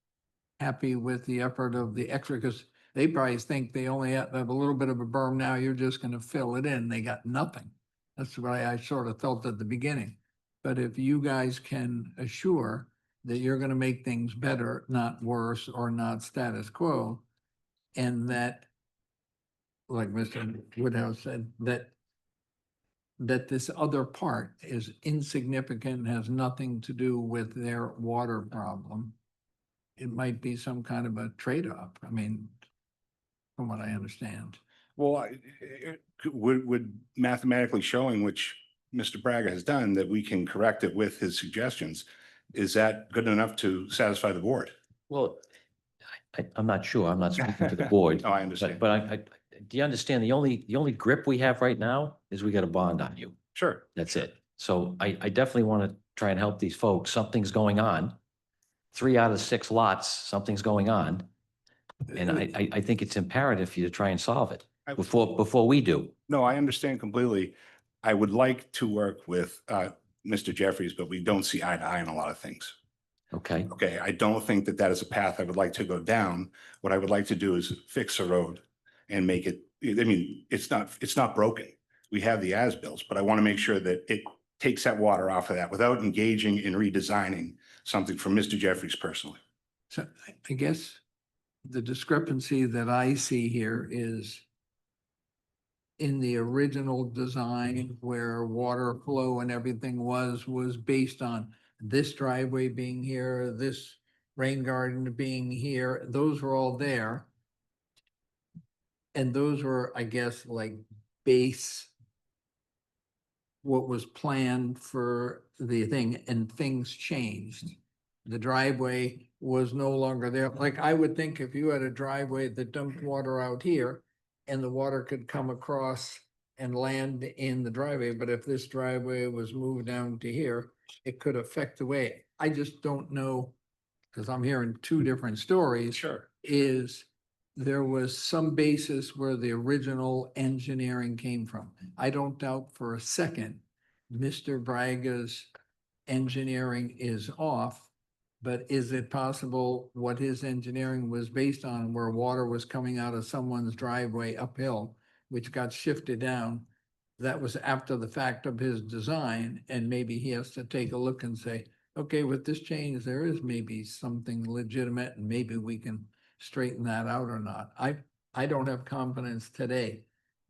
happy with the effort of the extra, because they probably think they only have a little bit of a berm now, you're just gonna fill it in, they got nothing. That's what I sort of felt at the beginning. But if you guys can assure that you're gonna make things better, not worse, or not status quo, and that, like Mr. Woodhouse said, that this other part is insignificant, has nothing to do with their water problem, it might be some kind of a trade-off. I mean, from what I understand. Well, would mathematically showing, which Mr. Braga has done, that we can correct it with his suggestions, is that good enough to satisfy the board? Well, I'm not sure. I'm not speaking for the board. Oh, I understand. But do you understand the only grip we have right now is we got a bond on you. Sure. That's it. So I definitely want to try and help these folks. Something's going on. 3 out of 6 lots, something's going on. And I think it's imperative for you to try and solve it before we do. No, I understand completely. I would like to work with Mr. Jeffries, but we don't see eye to eye on a lot of things. Okay, Okay, I don't think that that is a path I would like to go down. What I would like to do is fix a road and make it, I mean, it's not broken. We have the as-bills, but I want to make sure that it takes that water off of that without engaging in redesigning something for Mr. Jeffries personally. So I guess the discrepancy that I see here is in the original design where water flow and everything was based on this driveway being here, this rain garden being here, those were all there. And those were, I guess, like base what was planned for the thing, and things changed. The driveway was no longer there. Like I would think if you had a driveway that dumped water out here and the water could come across and land in the driveway, but if this driveway was moved down to here, it could affect the way. I just don't know, because I'm hearing two different stories. Sure. Is there was some basis where the original engineering came from. I don't doubt for a second, Mr. Braga's engineering is off. But is it possible what his engineering was based on, where water was coming out of someone's driveway uphill, which got shifted down? That was after the fact of his design, and maybe he has to take a look and say, okay, with this change, there is maybe something legitimate, and maybe we can straighten that out or not. I don't have confidence today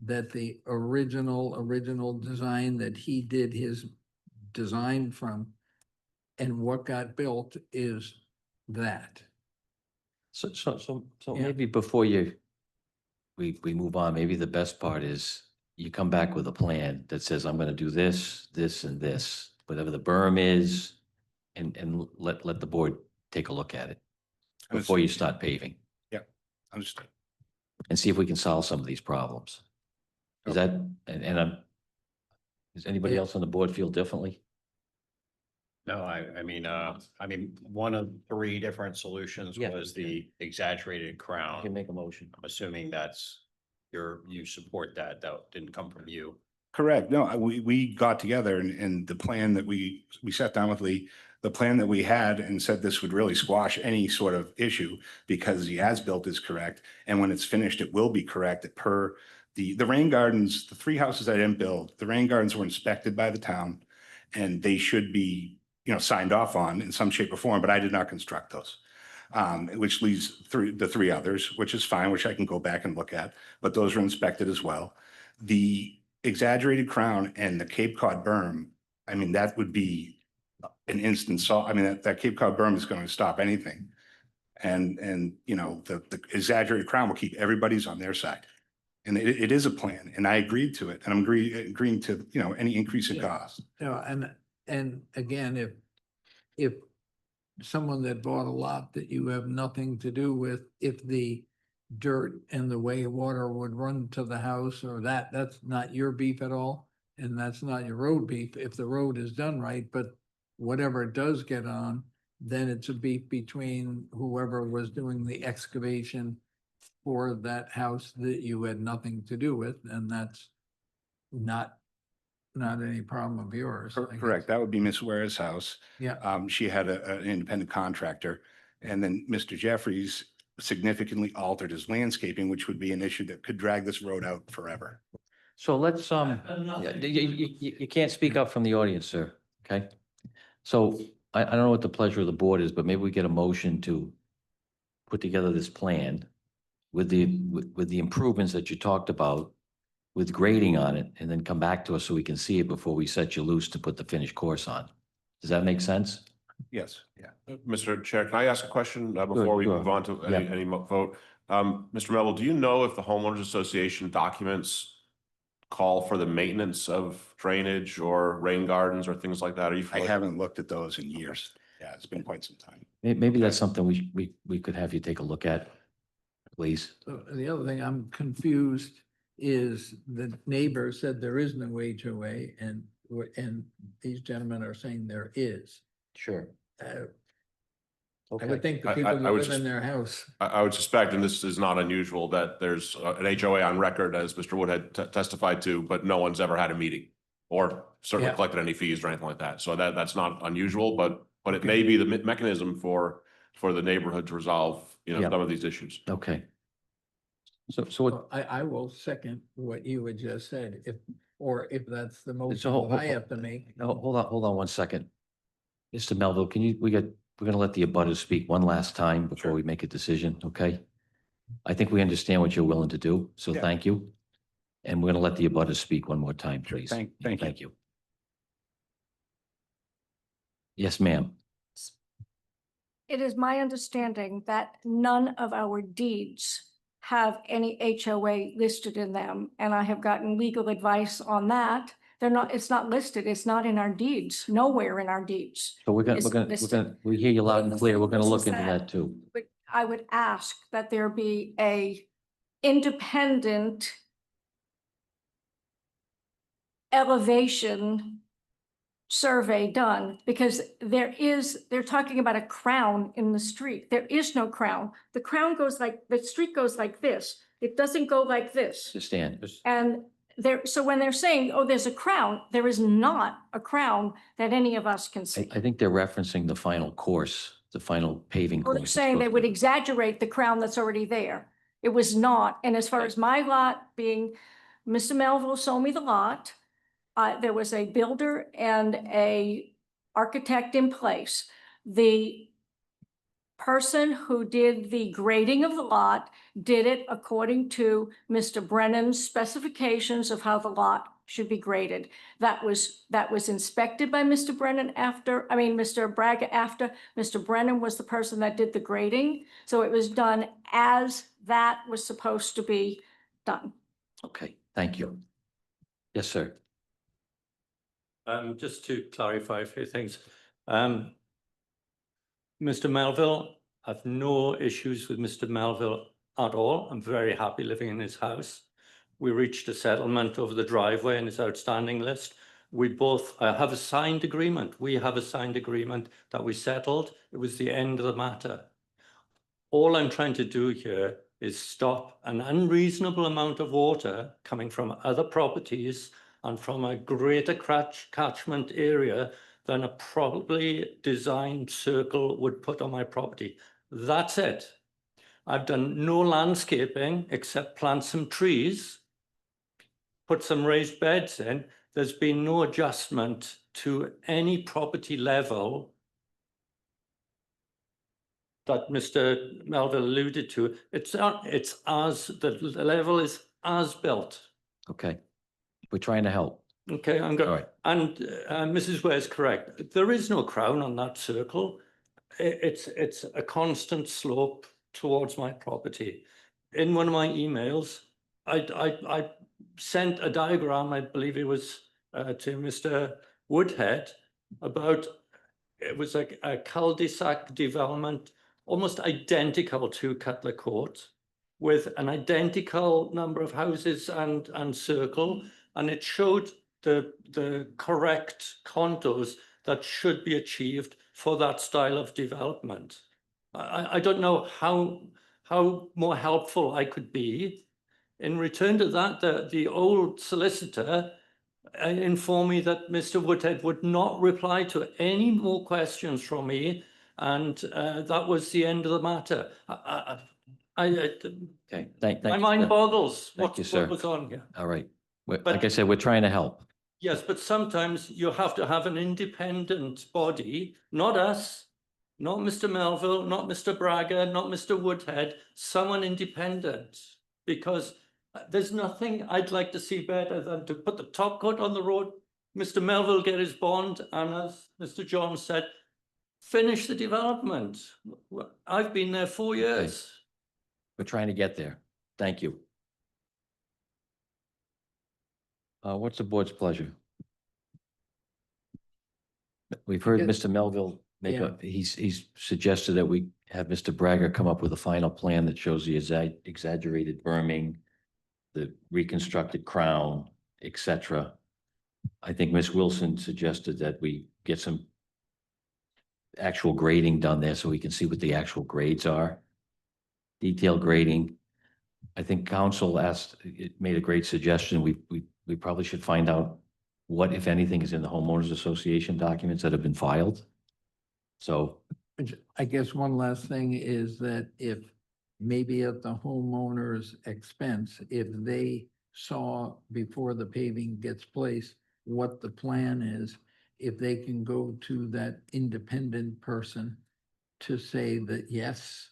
that the original design that he did his design from and what got built is that. So Yeah. maybe before we move on, maybe the best part is you come back with a plan that says, I'm gonna do this, this, and this, whatever the berm is, and let the board take a look at it before you start paving, Understood. and see if we can solve some of these problems. Is that, and I'm, does anybody Yeah. else on the board feel differently? No, I mean, one of three different solutions Yeah. was the exaggerated I can crown. make a motion. I'm assuming that's you support that. That didn't come from you. Correct. No, we got together and the plan that we sat down with Lee, the plan that we had and said this would really squash any sort of issue because the as-built is correct. And when it's finished, it will be correct per the rain gardens, the three houses I didn't build, the rain gardens were inspected by the town and they should be, signed off on in some shape or form, but I did not construct those. Which leaves the three others, which is fine, which I can go back and look at, but those are inspected as well. The exaggerated crown and the Cape Cod berm, I mean, that would be an instant I mean, that Cape Cod berm is going to stop anything. And the exaggerated crown will keep everybody's on their side. And it is a plan and I agreed to it and I'm agreeing to, any increase in Yeah. cost. And again, if someone that bought a lot that you have nothing to do with, if the dirt and the way water would run to the house or that's not your beef at all. And that's not your road beef if the road is done right, but whatever it does get on, then it's a beef between whoever was doing the excavation for that house that you had nothing to do with, and that's not any problem of yours. I guess. Correct. That would be Miss Ware's house. Yeah. She had an independent contractor. And then Mr. Jeffries significantly altered his landscaping, which would be an issue that could drag this road out forever. So let's, yeah, you can't speak up from the audience, sir, okay? So I don't know what the pleasure of the board is, but maybe we get a motion to put together this plan with the improvements that you talked about, with grading on it, and then come back to us so we can see it before we set you loose to put the finished course on. Does that make sense? Yes, yeah. Mr. Chair, can I ask a question before we sure. move on to Yeah. any vote? Mr. Melville, do you know if the homeowners association documents call for the maintenance of drainage or rain gardens or things like that? Are you I familiar? haven't looked at those in years. Yeah, it's been quite some time. Maybe that's something we could have you take a look at, please. So the other thing I'm confused is the neighbor said there is no HOA and these gentlemen are saying there is. Sure. I would think the I- people I that would live just- in their house. I would suspect, and this is not unusual, that there's an HOA on record, as Mr. Wood had testified to, but no one's ever had a meeting or certainly Yeah. collected any fees or anything like that. So that's not unusual, but it Okay. may be the mechanism for the neighborhood to resolve, Yeah. some of these issues. Okay. So what, I will second what you had just said, if that's the motion hold- that I have to make. no, hold on 1 second. Mr. Melville, we're gonna let the abutters speak one last time before Sure. we make a decision, okay? I think we understand what you're willing to do, so Yeah. thank you. And we're gonna let the abutters speak one more time, Sure. please. Thank you. Thank you. Yes, ma'am. It is my understanding that none of our deeds have any HOA listed in them, and I have gotten legal advice on that. It's not listed, it's not in our deeds, nowhere in our deeds. So Is listed. we hear you loud and clear. We're gonna This look is into that- that too. But I would ask that there be a independent elevation survey done, because they're talking about a crown in the street. There is no crown. The crown goes like, the street goes like this. It doesn't go like this. Understand? And so when they're saying, oh, there's a crown, there is not a crown that any of us can see. I think they're referencing the final course, the final paving Well, course. they're it's saying they supposed would to- exaggerate the crown that's already there. It was not. And as far as my lot being, Mr. Melville sold me the lot. There was a builder and a architect in place. The person who did the grading of the lot did it according to Mr. Brennan's specifications of how the lot should be graded. That was inspected by Mr. Brennan Mr. Braga after. Mr. Brennan was the person that did the grading. So it was done as that was supposed to be done. Okay, thank you. Yes, sir. Just to clarify a few things. Mr. Melville, I've no issues with Mr. Melville at all. I'm very happy living in his house. We reached a settlement over the driveway and his outstanding list. We both have a signed agreement. We have a signed agreement that we settled. It was the end of the matter. All I'm trying to do here is stop an unreasonable amount of water coming from other properties and from a greater catchment area than a probably designed circle would put on my property. That's it. I've done no landscaping except plant some trees, put some raised beds in. There's been no adjustment to any property level that Mr. Melville alluded to. It's as the level is as built. Okay, we're trying to help. Okay, I'm All good. right. And Mrs. Ware is correct. There is no crown on that circle. It's a constant slope towards my property. In one of my emails, I sent a diagram, I believe it was to Mr. Woodhead, about it was like a cul-de-sac development, almost identical to Cutler Court, with an identical number of houses and circle, and it showed the correct contours that should be achieved for that style of development. I don't know how more helpful I could be. In return to that, the old solicitor informed me that Mr. Woodhead would not reply to any more questions from me, and that was the end of the matter. Okay, thank My you, mind sir. boggles Thank you, what sir. was on here. All right. Like But- I said, we're trying to help. Yes, but sometimes you have to have an independent body, not us, not Mr. Melville, not Mr. Braga, not Mr. Woodhead, someone independent. Because there's nothing I'd like to see better than to put the top coat on the road, Mr. Melville get his bond, and as Mr. John said, finish the development. I've been there 4 years. We're trying to get there. Thank you. What's the board's pleasure? We've heard guess- Mr. Melville make he's suggested that we have Mr. Braga come up with a final plan that shows the exaggerated berming, the reconstructed crown, etc. I think Ms. Wilson suggested that we get some actual grading done there so we can see what the actual grades are. Detailed grading. I think council made a great suggestion. We probably should find out what, if anything, is in the homeowners association documents that have been filed. So, I guess one last thing is that if maybe at the homeowner's expense, if they saw before the paving gets placed, what the plan is, if they can go to that independent person to say that, yes,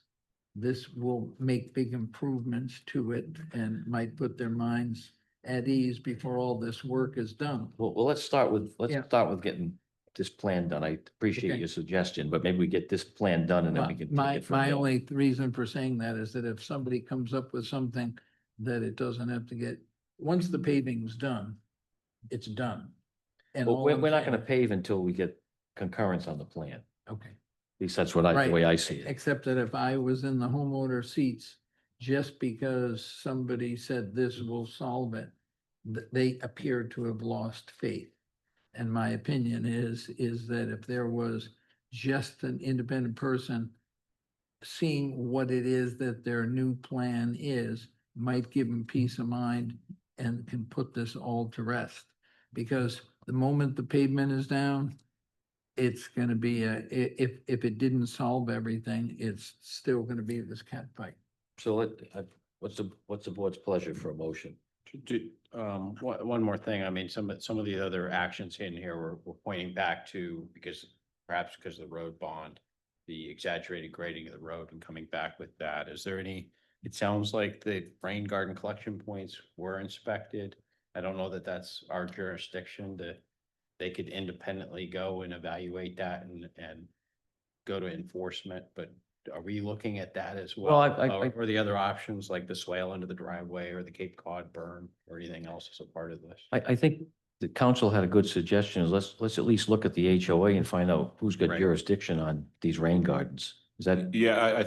this will make big improvements to it and might put their minds at ease before all this work is done. well, let's start with Yeah. getting this plan done. I appreciate Okay. your suggestion, but maybe we get this plan done and then we can. take My it from there. only reason for saying that is that if somebody comes up with something that it doesn't have to get, once the paving's done, it's done. And Well, all we're I'm not gonna saying- pave until we get concurrence on the plan. Okay. At least that's the Right. way I see it. Except that if I was in the homeowner seats, just because somebody said this will solve it, they appeared to have lost faith. and my opinion is that if there was just an independent person seeing what it is that their new plan is, might give them peace of mind and can put this all to rest. Because the moment the pavement is down, it's gonna be if it didn't solve everything, it's still gonna be this cat fight. So what's the board's pleasure for a motion? One more thing, I mean, some of the other actions in here we're pointing back to, perhaps because of the road bond, the exaggerated grading of the road and coming back with that. Is there any, it sounds like the rain garden collection points were inspected. I don't know that that's our jurisdiction, that they could independently go and evaluate that and go to enforcement, but are we looking at that as well? Well, Or the other options like the swale under the driveway or the Cape Cod burn or anything else as a part of this? I think the council had a good suggestion. Is let's at least look at the HOA and find out who's got Right. jurisdiction on these rain gardens. Is that, Yeah,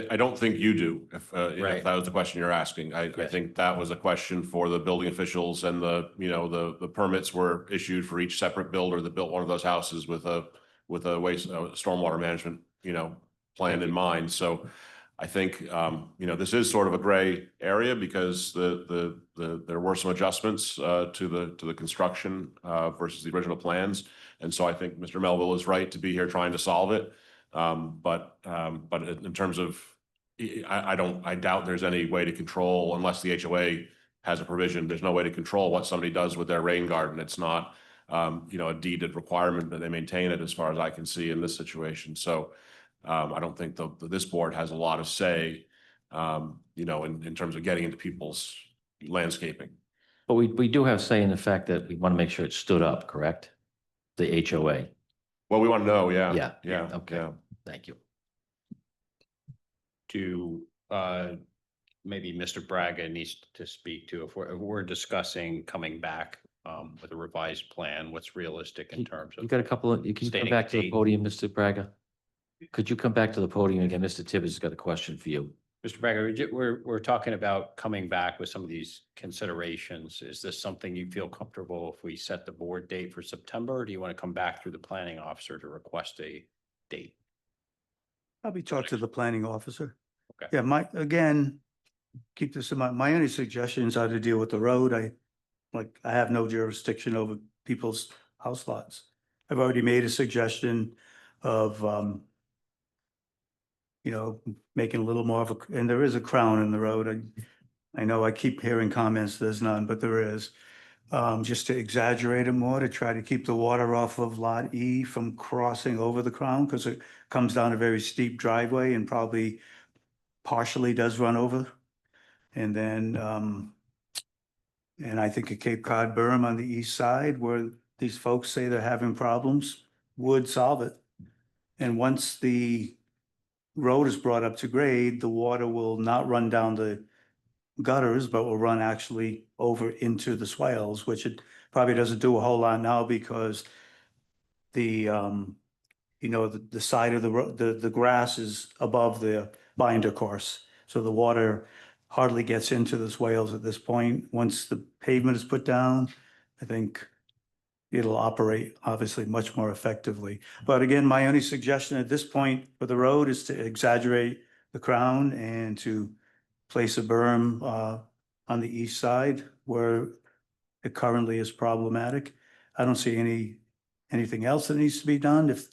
I don't think you do, if Right. that was the question you're asking. I Yes. think that was a question for the building officials, and the permits were issued for each separate builder that built one of those houses with a waste, stormwater management, plan in mind. So I think, this is sort of a gray area because there were some adjustments to the construction versus the original plans. And so I think Mr. Melville is right to be here trying to solve it. But in terms of, I doubt there's any way to control, unless the HOA has a provision, there's no way to control what somebody does with their rain garden. It's not, a deeded requirement that they maintain it, as far as I can see in this situation. So I don't think this board has a lot of say, in terms of getting into people's landscaping. but we do have say in the fact that we want to make sure it stood up, correct? The HOA. Well, we want to know, yeah. Yeah, Yeah, okay. yeah. Thank you. Maybe Mr. Braga needs to speak to, if we're discussing coming back with a revised plan, what's realistic in terms You of. got a couple of, you can come stating back a to the date. podium, Mr. Braga? Could you come back to the podium again? Mr. Tibbetts has got a question for you. Mr. Braga, we're talking about coming back with some of these considerations. Is this something you feel comfortable if we set the board date for September? Or do you want to come back through the planning officer to request a date? Probably talk to the planning officer. Okay. Yeah, again, keep this in mind. My only suggestion is how to deal with the road. I have no jurisdiction over people's house lots. I've already made a suggestion of, making a little more of a, and there is a crown in the road. I know I keep hearing comments, there's none, but there is. Just to exaggerate it more, to try to keep the water off of Lot E from crossing over the crown, because it comes down a very steep driveway and probably partially does run over. And then, and I think a Cape Cod berm on the east side where these folks say they're having problems would solve it. And once the road is brought up to grade, the water will not run down the gutters, but will run actually over into the swales, which it probably doesn't do a whole lot now because the, the side of the road, the grass is above the binder course. So the water hardly gets into the swales at this point. Once the pavement is put down, I think it'll operate obviously much more effectively. But again, my only suggestion at this point for the road is to exaggerate the crown and to place a berm on the east side where it currently is problematic. I don't see anything else that needs to be done. If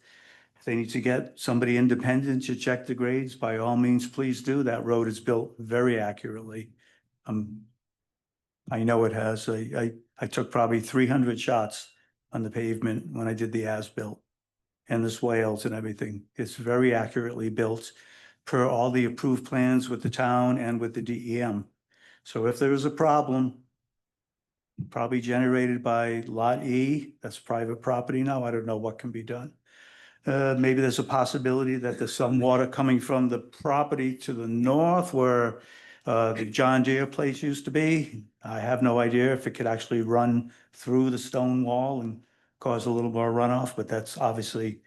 they need to get somebody independent to check the grades, by all means, please do. That road is built very accurately. I know it has. I took probably 300 shots on the pavement when I did the as-built and the swales and everything. It's very accurately built per all the approved plans with the town and with the DEM. So if there is a problem, probably generated by Lot E, that's private property now, I don't know what can be done. Maybe there's a possibility that there's some water coming from the property to the north where the John Deere place used to be. I have no idea if it could actually run through the stone wall and cause a little more runoff, but that's obviously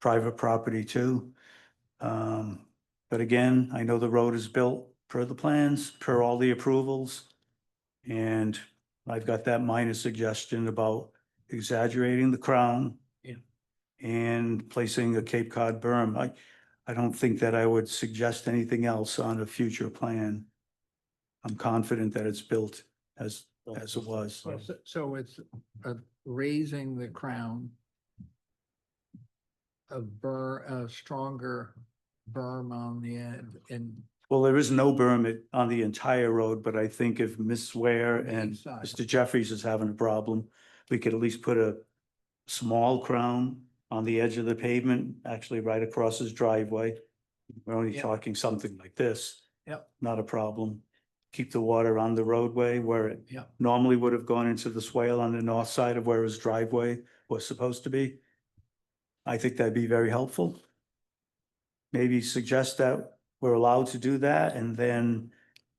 private property too. But again, I know the road is built per the plans, per all the approvals. And I've got that minor suggestion about exaggerating the crown. Yeah. And placing a Cape Cod berm. I don't think that I would suggest anything else on a future plan. I'm confident that it's built as it was. So it's raising the crown, a stronger berm on the end and Well, there is no berm on the entire road, but I think if Ms. Ware and Side. Mr. Jeffries is having a problem, we could at least put a small crown on the edge of the pavement, actually right across his driveway. We're only Yeah. talking something like this. Yep. Not a problem. Keep the water on the roadway where it Yep. normally would have gone into the swale on the north side of where his driveway was supposed to be. I think that'd be very helpful. Maybe suggest that we're allowed to do that, and then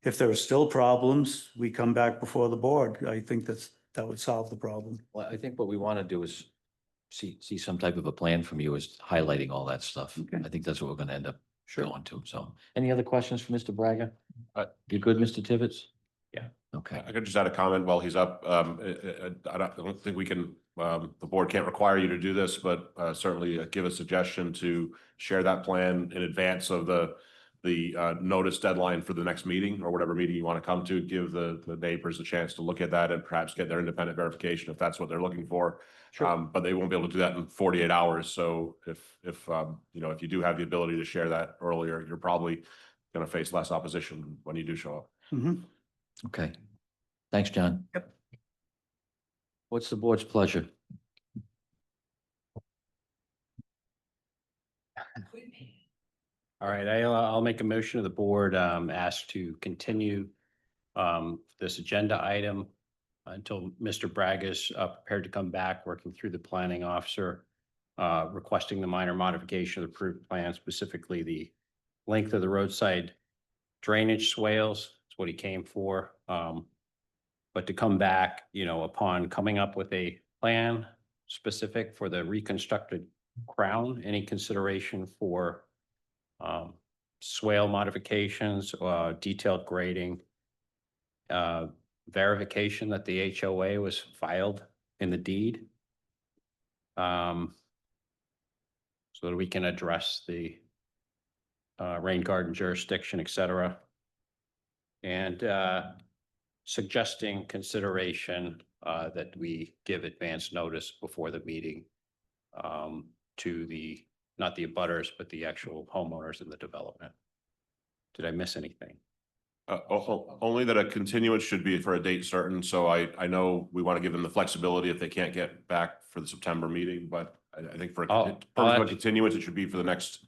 if there are still problems, we come back before the board. I think that would solve the problem. Well, I think what we want to do is see some type of a plan from you is highlighting all that stuff. Okay. I think that's what we're going to end up Sure. going to. So any other questions for Mr. Braga? Uh, You good, Mr. Tibbetts? Yeah. Okay. I could just add a comment while he's up. I don't think we can, the board can't require you to do this, but certainly give a suggestion to share that plan in advance of the notice deadline for the next meeting or whatever meeting you want to come to. Give the neighbors a chance to look at that and perhaps get their independent verification if that's what they're looking for. But they won't be able to do that in 48 hours. So if if you do have the ability to share that earlier, you're probably going to face less opposition when you do show up. Mhm. Okay. Thanks, John. Yep. What's the board's pleasure? All right, I'll make a motion of the board, asked to continue this agenda item until Mr. Braga is prepared to come back, working through the planning officer, requesting the minor modification of the approved plan, specifically the length of the roadside drainage swales. That's what he came for. But to come back, upon coming up with a plan specific for the reconstructed crown, any consideration for swale modifications, detailed grading, verification that the HOA was filed in the deed. So that we can address the rain garden jurisdiction, et cetera. And suggesting consideration that we give advance notice before the meeting to not the abutters, but the actual homeowners in the development. Did I miss anything? Only that a continuance should be for a date certain. So I know we want to give them the flexibility if they can't get back for the September meeting, but I think for a continuance, it should be for the next.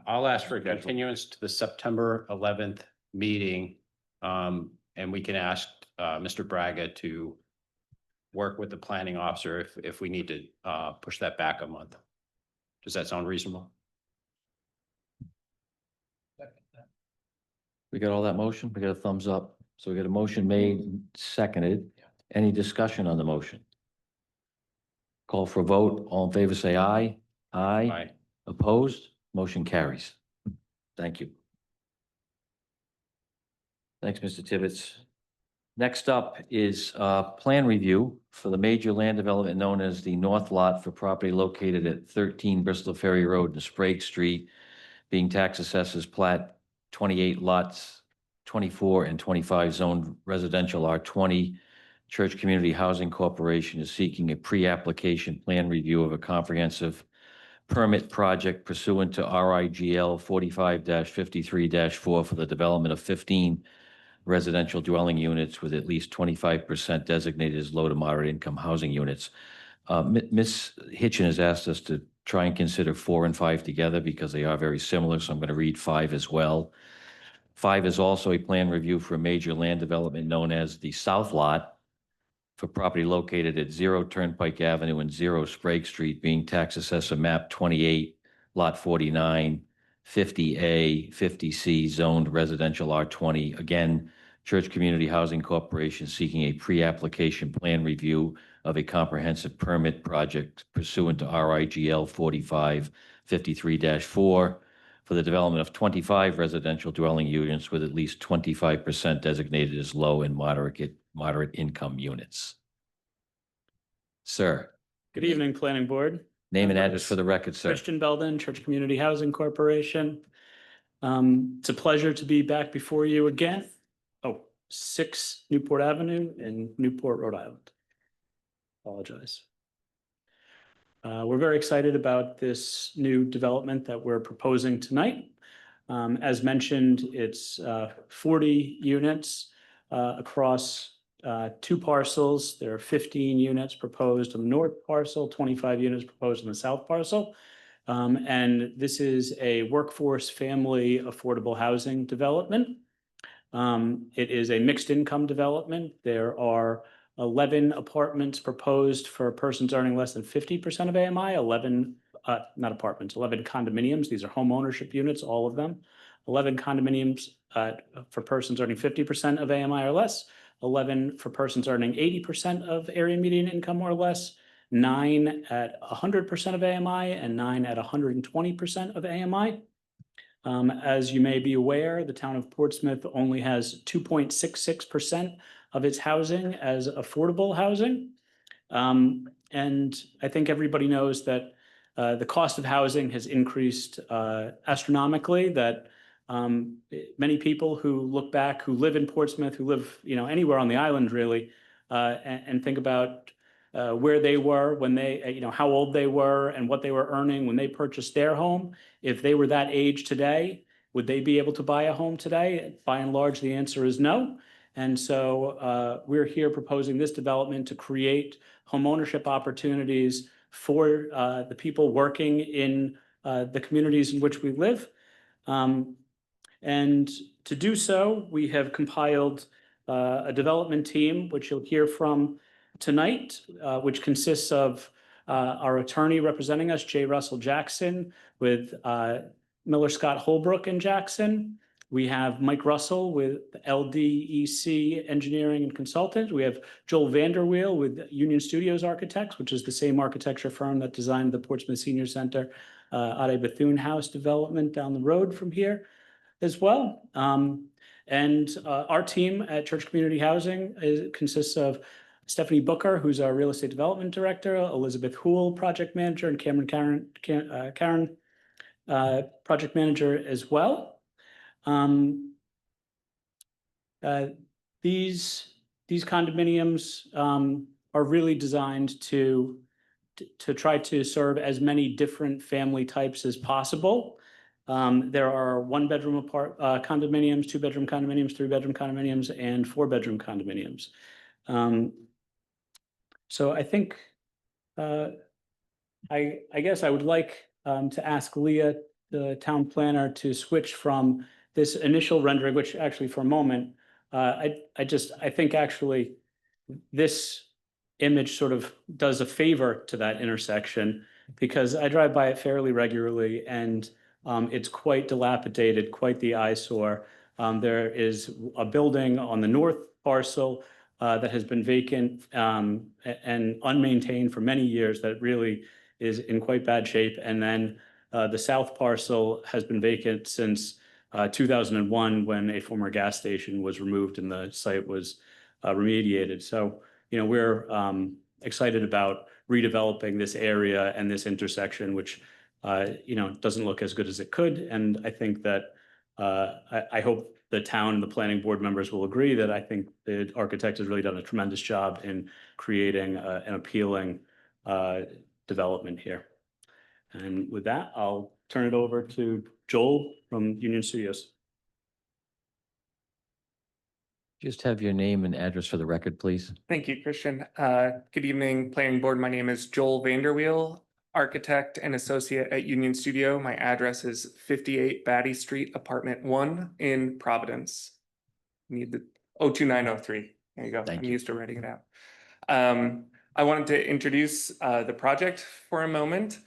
I'll ask for a Schedule. continuance to the September 11th meeting. And we can ask Mr. Braga to work with the planning officer if we need to push that back a month. Does that sound reasonable? We got all that motion? We got a thumbs up. So we got a motion made, seconded. Any discussion on the motion? Call for a vote. All in favor, say aye. Aye. Aye. Opposed? Motion carries. Thank you. Thanks, Mr. Tibbetts. Next up is plan review for the major land development known as the North Lot for property located at 13 Bristol Ferry Road and Sprague Street, being tax assessors plat 28 lots, 24 and 25 zoned residential R20. Church Community Housing Corporation is seeking a pre-application plan review of a comprehensive permit project pursuant to RIGL 45-53-4 for the development of 15 residential dwelling units with at least 25% designated as low to moderate income housing units. Ms. Hitchin has asked us to try and consider 4 and 5 together because they are very similar, so I'm going to read 5 as well. 5 is also a plan review for a major land development known as the South Lot for property located at 0 Turnpike Avenue and 0 Sprague Street, being tax assessor map 28, lot 49, 50A, 50C, zoned residential R20. Again, Church Community Housing Corporation seeking a pre-application plan review of a comprehensive permit project pursuant to RIGL 45-53-4 for the development of 25 residential dwelling units with at least 25% designated as low and moderate income units. Sir, Good evening, Planning Board. name and address for the record, sir. Christian Belden, Church Community Housing Corporation. It's a pleasure to be back before you again. 6 Newport Avenue in Newport, Rhode Island. Apologize. We're very excited about this new development that we're proposing tonight. As mentioned, it's 40 units across 2 parcels. There are 15 units proposed on the north parcel, 25 units proposed on the south parcel. And this is a workforce family affordable housing development. It is a mixed income development. There are 11 apartments proposed for persons earning less than 50% of AMI, 11, not apartments, 11 condominiums. These are home ownership units, all of them. 11 condominiums for persons earning 50% of AMI or less, 11 for persons earning 80% of area median income or less, 9 at 100% of AMI, and 9 at 120% of AMI. As you may be aware, the town of Portsmouth only has 2.66% of its housing as affordable housing. And I think everybody knows that the cost of housing has increased astronomically, that many people who look back, who live in Portsmouth, who live, anywhere on the island really, and think about where they were when they, how old they were and what they were earning when they purchased their home. If they were that age today, would they be able to buy a home today? By and large, the answer is no. And so we're here proposing this development to create homeownership opportunities for the people working in the communities in which we live. And to do so, we have compiled a development team, which you'll hear from tonight, which consists of our attorney representing us, J. Russell Jackson, with Miller Scott Holbrook and Jackson. We have Mike Russell with LDEC Engineering and Consultant. We have Joel Vanderweel with Union Studios Architects, which is the same architecture firm that designed the Portsmouth Senior Center Ade Bethune House development down the road from here as well. And our team at Church Community Housing consists of Stephanie Booker, who's our Real Estate Development Director, Elizabeth Houle, Project Manager, and Karen Project Manager as well. These condominiums are really designed to try to serve as many different family types as possible. There are 1-bedroom condominiums, 2-bedroom condominiums, 3-bedroom condominiums, and 4-bedroom condominiums. So I think I guess I would like to ask Leah, the town planner, to switch from this initial rendering, which actually for a moment, I think actually this image sort of does a favor to that intersection, because I drive by it fairly regularly and it's quite dilapidated, quite the eyesore. There is a building on the north parcel that has been vacant and unmaintained for many years that really is in quite bad shape. And then the south parcel has been vacant since 2001, when a former gas station was removed and the site was remediated. So, we're excited about redeveloping this area and this intersection, which, doesn't look as good as it could. And I think that I hope the town and the planning board members will agree that I think the architect has really done a tremendous job in creating an appealing development here. And with that, I'll turn it over to Joel from Union Studios. Just have your name and address for the record, please. Thank you, Christian. Good evening, planning board. My name is Joel Vanderweel, architect and associate at Union Studio. My address is 58 Batty Street, apartment 1 in Providence. Need the 02903. There you go. I'm used to writing it out. I wanted to introduce the project for a moment.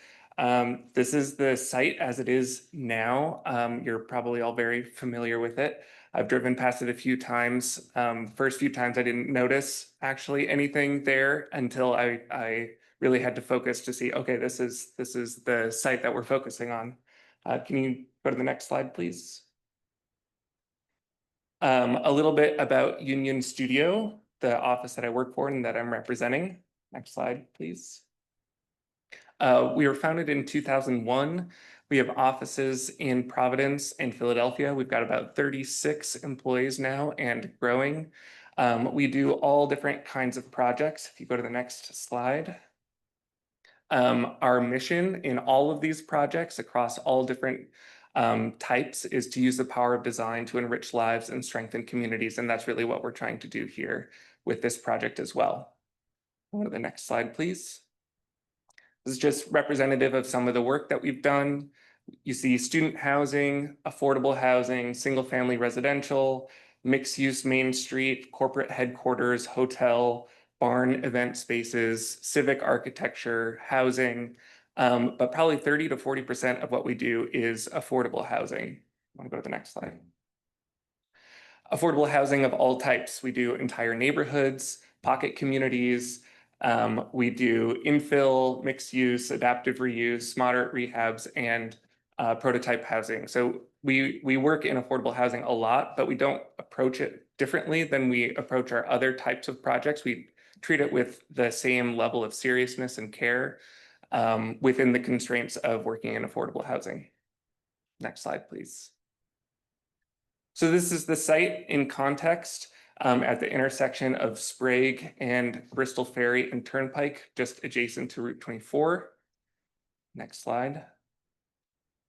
This is the site as it is now. You're probably all very familiar with it. I've driven past it a few times. First few times I didn't notice actually anything there until I really had to focus to see, okay, this is the site that we're focusing on. Can you go to the next slide, please? A little bit about Union Studio, the office that I work for and that I'm representing. Next slide, please. We were founded in 2001. We have offices in Providence and Philadelphia. We've got about 36 employees now and growing. We do all different kinds of projects. If you go to the next slide. Our mission in all of these projects across all different types is to use the power of design to enrich lives and strengthen communities. And that's really what we're trying to do here with this project as well. Go to the next slide, please. This is just representative of some of the work that we've done. You see student housing, affordable housing, single family residential, mixed use Main Street, corporate headquarters, hotel, barn event spaces, civic architecture, housing. But probably 30 to 40% of what we do is affordable housing. I want to go to the next slide. Affordable housing of all types. We do entire neighborhoods, pocket communities. We do infill, mixed use, adaptive reuse, moderate rehabs, and prototype housing. So we work in affordable housing a lot, but we don't approach it differently than we approach our other types of projects. We treat it with the same level of seriousness and care within the constraints of working in affordable housing. Next slide, please. So this is the site in context. At the intersection of Sprague and Bristol Ferry and Turnpike, just adjacent to Route 24. Next slide.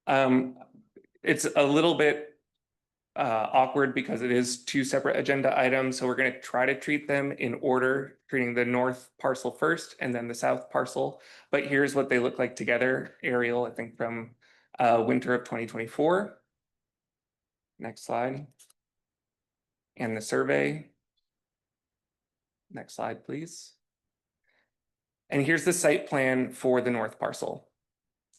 It's a little bit awkward because it is two separate agenda items. So we're going to try to treat them in order, treating the north parcel first and then the south parcel. But here's what they look like together. Aerial, I think from winter of 2024. Next slide. And the survey. Next slide, please. And here's the site plan for the north parcel.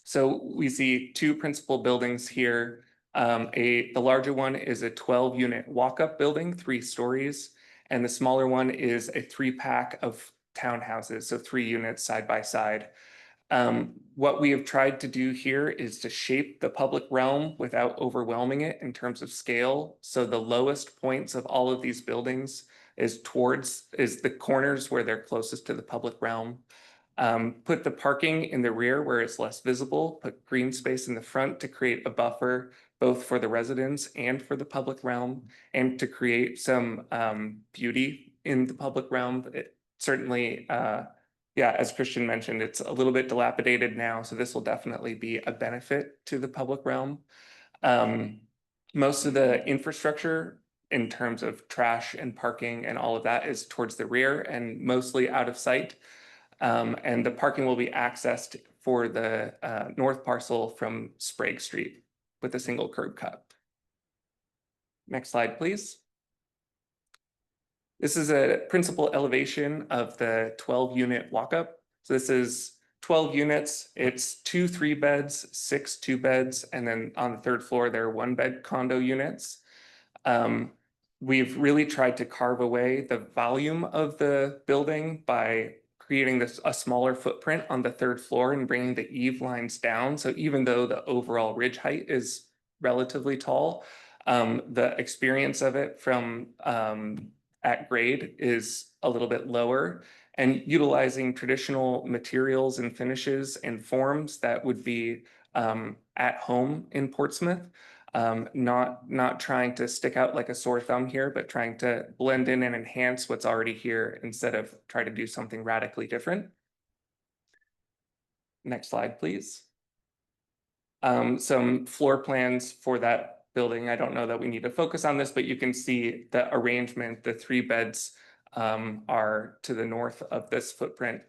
So we see two principal buildings here. The larger one is a 12-unit walk-up building, 3 stories, and the smaller one is a 3-pack of townhouses, so 3 units side by side. What we have tried to do here is to shape the public realm without overwhelming it in terms of scale. So the lowest points of all of these buildings is the corners where they're closest to the public realm. Put the parking in the rear where it's less visible, put green space in the front to create a buffer both for the residents and for the public realm, and to create some beauty in the public realm. It certainly, yeah, as Christian mentioned, it's a little bit dilapidated now, so this will definitely be a benefit to the public realm. Most of the infrastructure in terms of trash and parking and all of that is towards the rear and mostly out of sight. And the parking will be accessed for the north parcel from Sprague Street with a single curb cut. Next slide, please. This is a principal elevation of the 12-unit walk-up. So this is 12 units. It's 2 3-beds, 6 2-beds, and then on the 3rd floor, there are 1-bed condo units. We've really tried to carve away the volume of the building by creating a smaller footprint on the 3rd floor and bringing the eave lines down. So even though the overall ridge height is relatively tall, the experience of it from at grade is a little bit lower, and utilizing traditional materials and finishes and forms that would be at home in Portsmouth. Not trying to stick out like a sore thumb here, but trying to blend in and enhance what's already here instead of try to do something radically different. Next slide, please. Some floor plans for that building. I don't know that we need to focus on this, but you can see the arrangement. The 3 beds are to the north of this footprint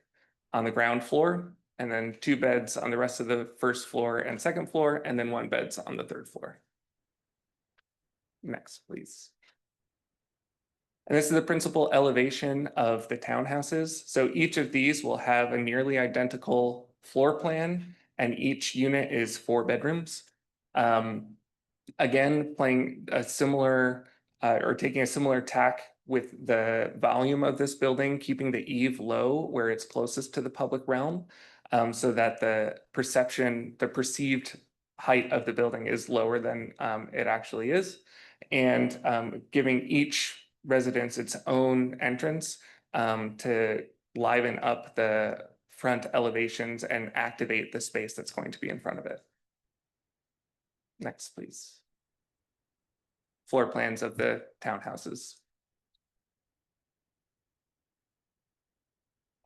on the ground floor, and then 2 beds on the rest of the 1st floor and 2nd floor, and then 1 beds on the 3rd floor. Next, please. And this is the principal elevation of the townhouses. So each of these will have a nearly identical floor plan, and each unit is 4 bedrooms. Again, playing a similar or taking a similar tack with the volume of this building, keeping the eave low where it's closest to the public realm, so that the perceived height of the building is lower than it actually is. And giving each residence its own entrance to liven up the front elevations and activate the space that's going to be in front of it. Next, please. Floor plans of the townhouses.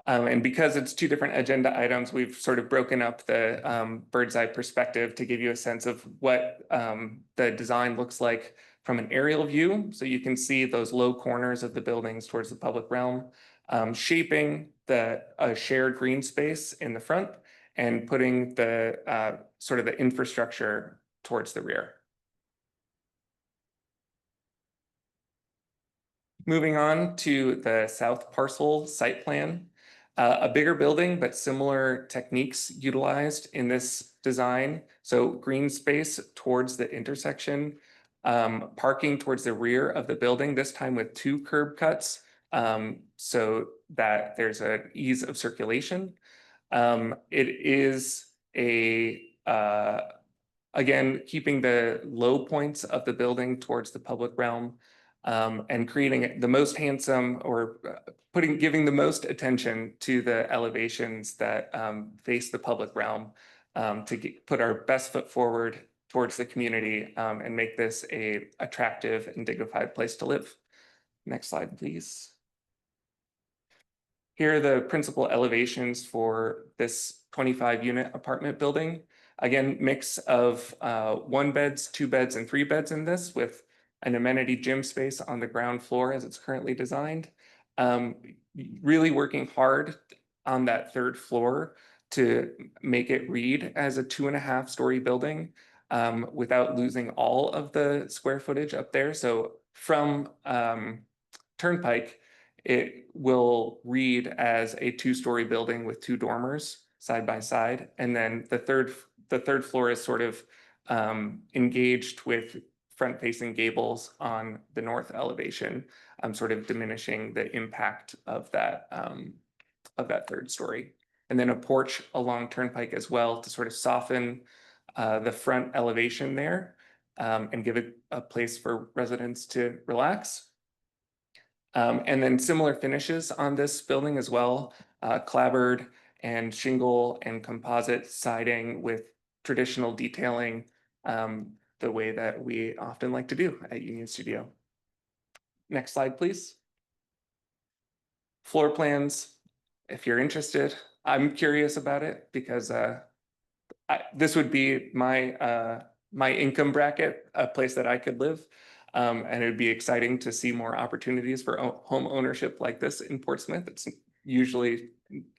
And because it's two different agenda items, we've sort of broken up the bird's eye perspective to give you a sense of what the design looks like from an aerial view. So you can see those low corners of the buildings towards the public realm, shaping the shared green space in the front and putting the sort of the infrastructure towards the rear. Moving on to the south parcel site plan. A bigger building, but similar techniques utilized in this design. So green space towards the intersection, parking towards the rear of the building, this time with 2 curb cuts, so that there's an ease of circulation. It is again, keeping the low points of the building towards the public realm, and creating the most handsome or giving the most attention to the elevations that face the public realm, to put our best foot forward towards the community, and make this a attractive and dignified place to live. Next slide, please. Here are the principal elevations for this 25-unit apartment building. Again, mix of 1 beds, 2 beds, and 3 beds in this, with an amenity gym space on the ground floor as it's currently designed. Really working hard on that 3rd floor to make it read as a 2.5-story building, without losing all of the square footage up there. So from Turnpike, it will read as a 2-story building with 2 dormers side by side. And then the third floor is sort of engaged with front-facing gables on the north elevation, sort of diminishing the impact of that 3rd story. And then a porch along Turnpike as well to sort of soften the front elevation there, and give it a place for residents to relax. And then similar finishes on this building as well, clapboard and shingle and composite siding with traditional detailing, the way that we often like to do at Union Studio. Next slide, please. Floor plans, if you're interested. I'm curious about it because this would be my my income bracket, a place that I could live. And it would be exciting to see more opportunities for home ownership like this in Portsmouth. It's usually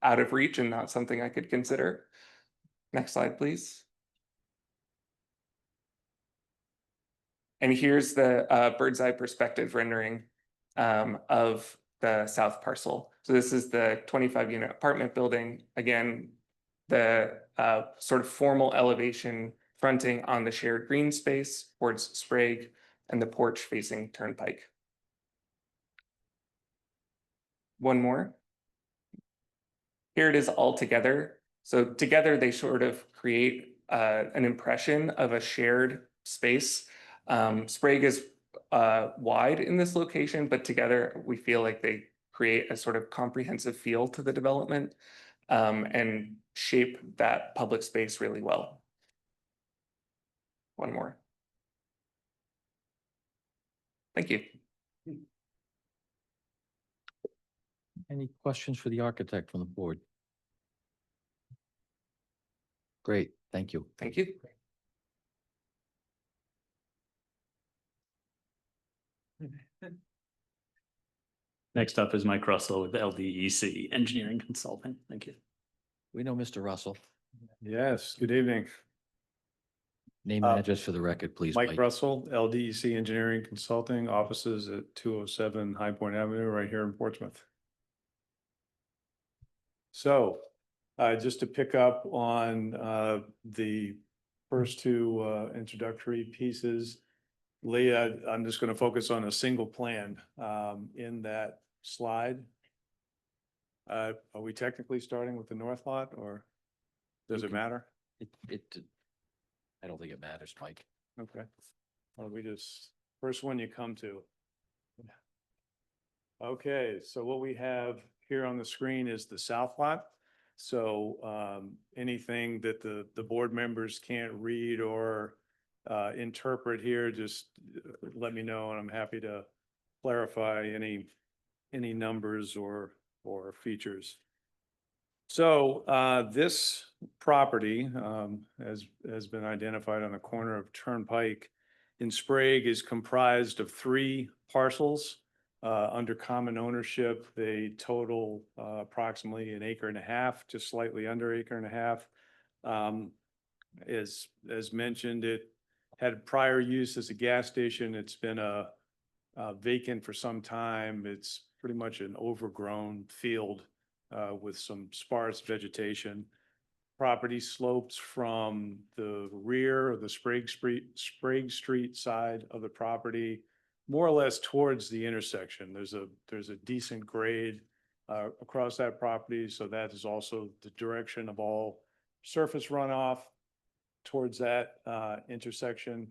out of reach and not something I could consider. Next slide, please. And here's the bird's eye perspective rendering of the south parcel. So this is the 25-unit apartment building. Again, the sort of formal elevation fronting on the shared green space towards Sprague, and the porch facing Turnpike. One more. Here it is all together. So together they sort of create an impression of a shared space. Sprague is wide in this location, but together we feel like they create a sort of comprehensive feel to the development, and shape that public space really well. One more. Thank you. Any questions for the architect from the board? Great, thank you. Thank you. Next up is Mike Russell with LDEC Engineering Consulting. Thank you. We know Mr. Russell. Yes, good evening. Name and address for the record, please. Mike Russell, LDEC Engineering Consulting, offices at 207 High Point Avenue, right here in Portsmouth. So, just to pick up on the first 2 introductory pieces, Leah, I'm just going to focus on a single plan in that slide. Are we technically starting with the north lot, or does it matter? I don't think it matters, Mike. Okay. Well, we just, first one you come to. Okay, so what we have here on the screen is the south lot. So anything that the board members can't read or interpret here, just let me know and I'm happy to clarify any numbers or features. So this property has been identified on the corner of Turnpike in Sprague is comprised of 3 parcels under common ownership. They total approximately 1.5 acres, just slightly under 1.5 acres. As mentioned, it had prior use as a gas station. It's been vacant for some time. It's pretty much an overgrown field with some sparse vegetation. Property slopes from the rear of the Sprague Street side of the property, more or less towards the intersection. There's a decent grade across that property, so that is also the direction of all surface runoff towards that intersection.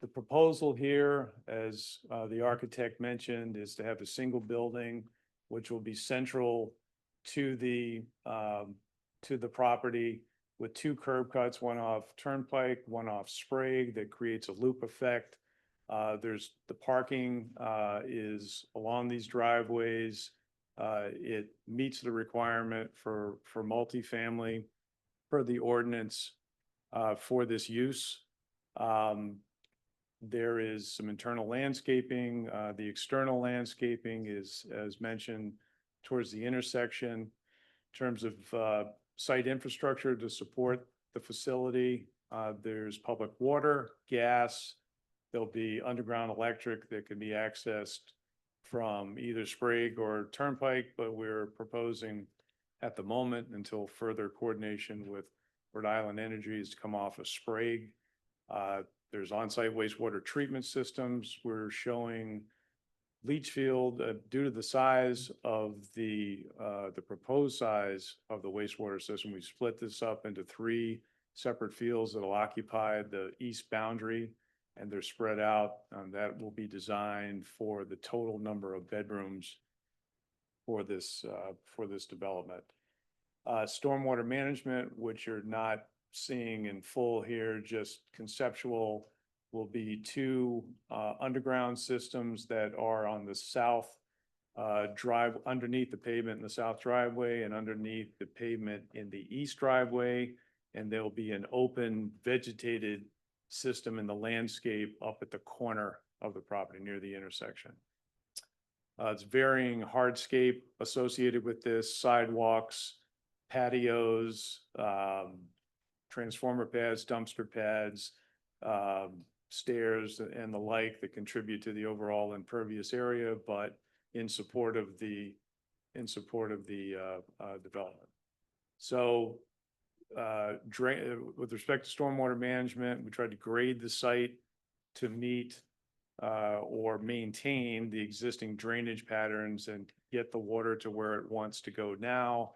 The proposal here, as the architect mentioned, is to have a single building, which will be central to the property with 2 curb cuts, one off Turnpike, one off Sprague, that creates a loop effect. There's the parking is along these driveways. It meets the requirement for multifamily per the ordinance for this use. There is some internal landscaping. The external landscaping is, as mentioned, towards the intersection. In terms of site infrastructure to support the facility, there's public water, gas. There'll be underground electric that can be accessed from either Sprague or Turnpike, but we're proposing at the moment, until further coordination with Rhode Island Energy, is to come off of Sprague. There's on-site wastewater treatment systems. We're showing leach field, due to the size of the proposed size of the wastewater system, we split this up into 3 separate fields that'll occupy the east boundary, and they're spread out. That will be designed for the total number of bedrooms for this development. Stormwater management, which you're not seeing in full here, just conceptual, will be 2 underground systems that are on the south drive, underneath the pavement in the south driveway and underneath the pavement in the east driveway. And there'll be an open vegetated system in the landscape up at the corner of the property near the intersection. It's varying hardscape associated with this: sidewalks, patios, transformer pads, dumpster pads, stairs and the like, that contribute to the overall impervious area, but in support of the development. So with respect to stormwater management, we tried to grade the site to meet or maintain the existing drainage patterns and get the water to where it wants to go now.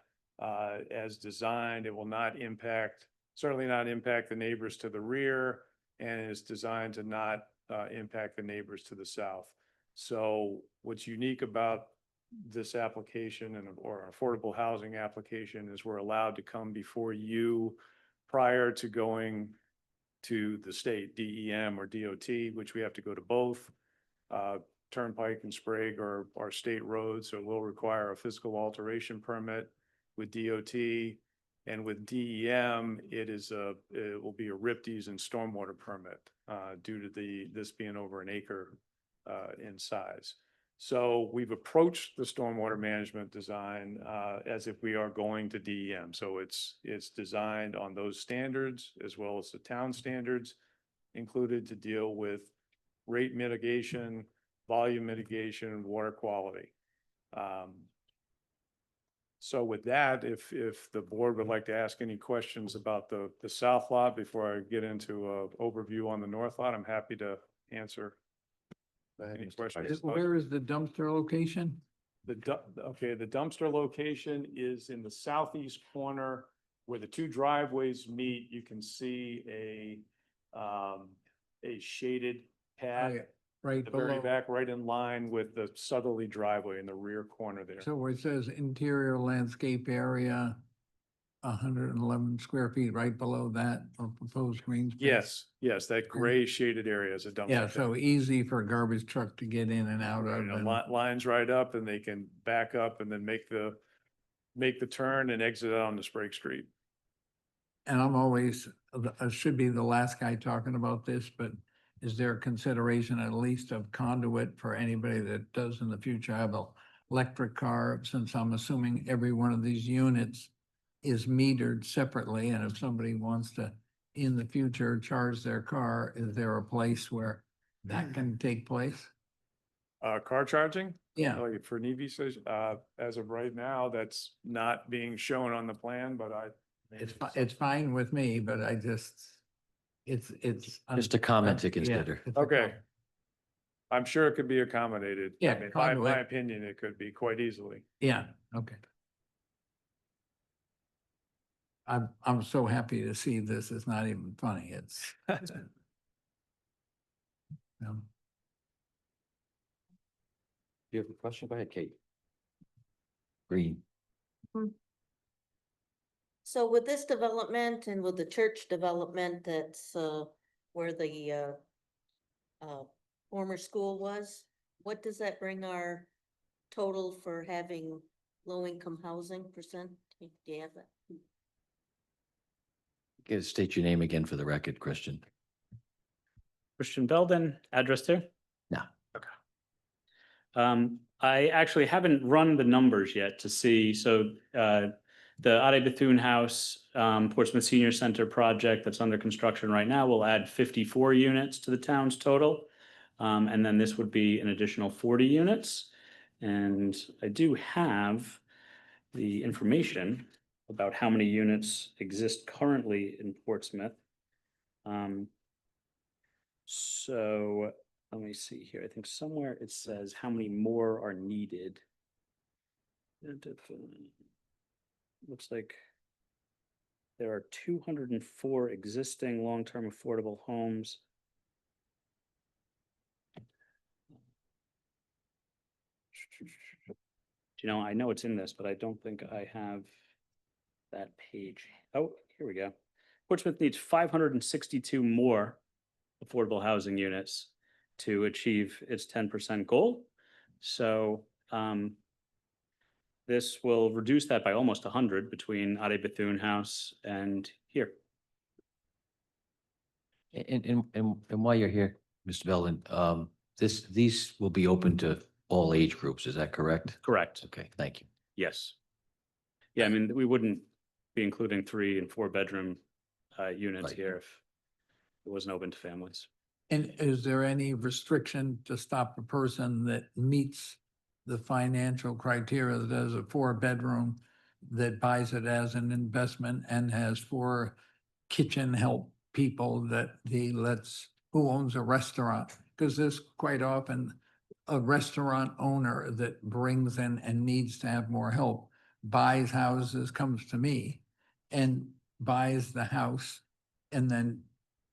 As designed, it will not impact, certainly not impact the neighbors to the rear, and is designed to not impact the neighbors to the south. So what's unique about this application or affordable housing application is we're allowed to come before you prior to going to the state DEM or DOT, which we have to go to both. Turnpike and Sprague are state roads, so we'll require a physical alteration permit with DOT. And with DEM, it will be a RIPDs and stormwater permit due to this being over 1 acre in size. So we've approached the stormwater management design as if we are going to DEM. So it's designed on those standards as well as the town standards included to deal with rate mitigation, volume mitigation, and water quality. So with that, if the board would like to ask any questions about the south lot before I get into an overview on the north lot, I'm happy to answer any questions. Where is the dumpster location? The dumpster location is in the southeast corner where the 2 driveways meet. You can see a shaded pad. right The very below. back, right in line with the southerly driveway in the rear corner there. So where it says interior landscape area, 111 square feet, right below that, or proposed green space. Yes, yes, that gray shaded area is a dumpster. Yeah, pit. so easy for a garbage truck to get in and out Right, of. and and- lines right up and they can back up and then make the turn and exit out onto Sprague Street. And I'm always, I should be the last guy talking about this, but is there consideration at least of conduit for anybody that does in the future have a electric car, since I'm assuming every one of these units is metered separately, and if somebody wants to, in the future, charge their car, is there a place where that can take place? Car charging? Yeah, Like for an EV station, as of right now, that's not being shown on the plan, but it's fine with me, but I just, it's. Just a comment to Yeah, consider. it's a Okay. comment. I'm sure it could be accommodated. I Yeah, mean, conduit. my opinion, it could be quite easily. Yeah, okay. I'm so happy to see this. It's not even funny. It's. um, You have a question? Go ahead, Kate. Green. So with this development and with the church development, that's where the former school was, what does that bring our total for having low-income housing percent? Do you have that? State your name again for the record, Christian. Christian Belden, address too? No. I actually haven't run the numbers yet to see, so, the Ade Bethune House, Portsmouth Senior Center project that's under construction right now will add 54 units to the town's total. And then this would be an additional 40 units. And I do have the information about how many units exist currently in Portsmouth. So let me see here. I think somewhere it says how many more are needed. Looks like there are 204 existing long-term affordable homes. You know, I know it's in this, but I don't think I have that page. Oh, here we go. Portsmouth needs 562 more affordable housing units to achieve its 10% goal. So this will reduce that by almost 100 between Ade Bethune House and here. And while you're here, Mr. Belden, these will be open to all age groups, is that correct? Correct. Okay, thank you. Yes. Yeah, I mean, we wouldn't be including 3 and 4 bedroom units Right. here if it wasn't open to families. And is there any restriction to stop a person that meets the financial criteria that has a 4-bedroom that buys it as an investment and has 4 kitchen help people that who owns a restaurant? Because there's quite often a restaurant owner that brings in and needs to have more help, buys houses, comes to me and buys the house and then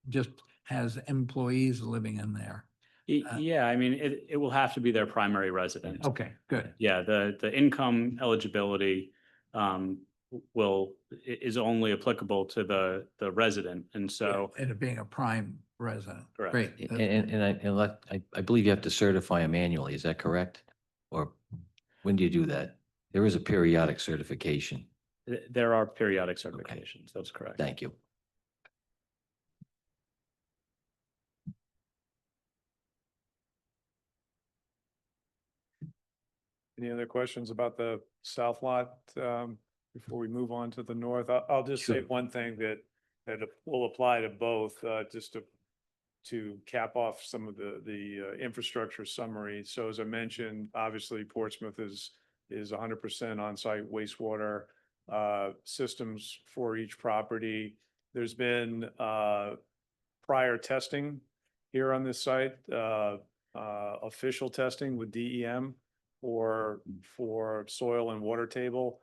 just has employees living in there. Yeah, I mean, it will have to be their primary residence. Okay, good. Yeah, the income eligibility is only applicable to the resident, and so. And it being a prime resident. Correct. Great. I believe you have to certify them annually, is that correct? Or when do you do that? There is a periodic certification. There are periodic certifications, that's correct. Thank you. Any other questions about the south lot, before we move on to the north? I'll just say Sure. one thing that will apply to both, just to cap off some of the infrastructure summary. So as I mentioned, obviously Portsmouth is 100% on-site wastewater systems for each property. There's been prior testing here on this site, official testing with DEM for soil and water table.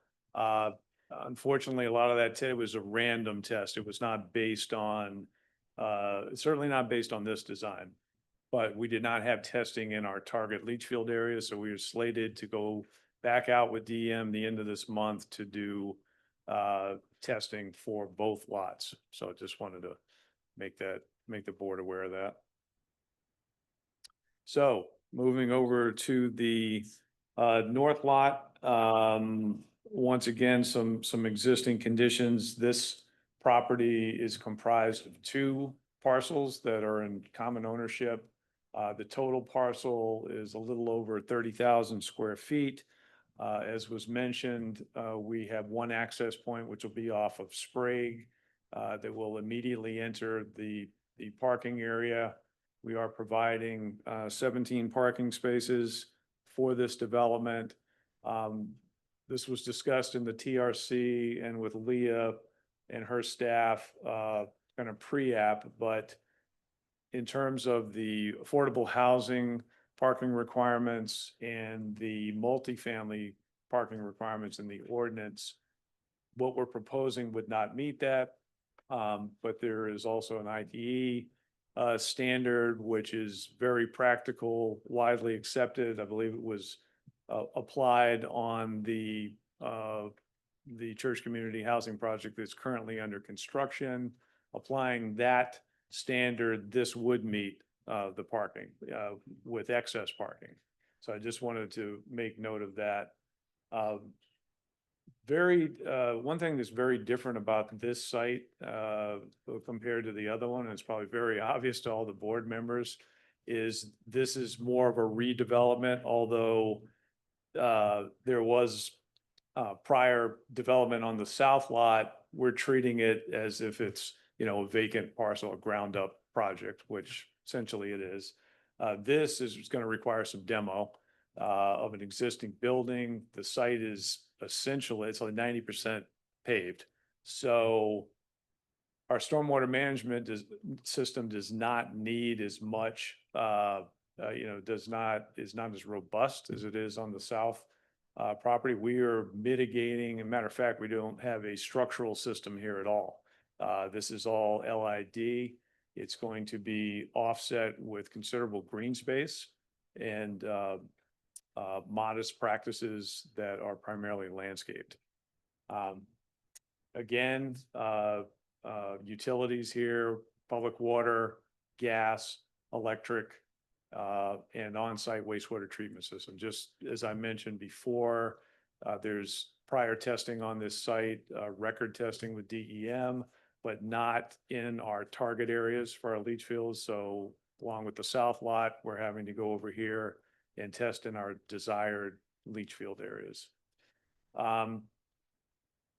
Unfortunately, a lot of that was a random test. It was not based on, certainly not based on this design. but we did not have testing in our target leach field area, so we are slated to go back out with DEM the end of this month to do testing for both lots. So I just wanted to make the board aware of that. So moving over to the north lot, once again, some existing conditions. This property is comprised of two parcels that are in common ownership. The total parcel is a little over 30,000 square feet. As was mentioned, we have one access point, which will be off of Sprague, that will immediately enter the parking area. We are providing 17 parking spaces for this development. This was discussed in the TRC and with Leah and her staff kind of pre-app, but in terms of the affordable housing parking requirements and the multifamily parking requirements in the ordinance, what we're proposing would not meet that. But there is also an IDE standard, which is very practical, widely accepted. I believe it was applied on the church community housing project that's currently under construction. Applying that standard, this would meet the parking with excess parking. So I just wanted to make note of that. One thing that's very different about this site compared to the other one, and it's probably very obvious to all the board members, is this is more of a redevelopment, although there was prior development on the south lot. We're treating it as if it's, a vacant parcel, a ground up project, which essentially it is. This is going to require some demo of an existing building. The site is essentially, it's like 90% paved. So our stormwater management system does not need as much, is not as robust as it is on the south property. We are mitigating. As a matter of fact, we don't have a structural system here at all. This is all LID. It's going to be offset with considerable green space and modest practices that are primarily landscaped. Again, utilities here, public water, gas, electric, and on-site wastewater treatment system. Just as I mentioned before, there's prior testing on this site, record testing with DEM, but not in our target areas for our leach fields. So along with the south lot, we're having to go over here and test in our desired leach field areas.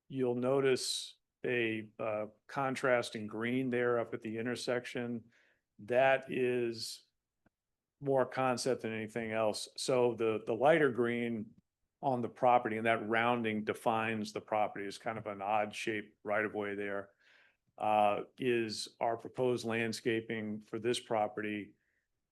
You'll notice a contrasting green there up at the intersection. That is more concept than anything else. So the lighter green on the property, and that rounding defines the property, is kind of an odd shaped right of way there, is our proposed landscaping for this property.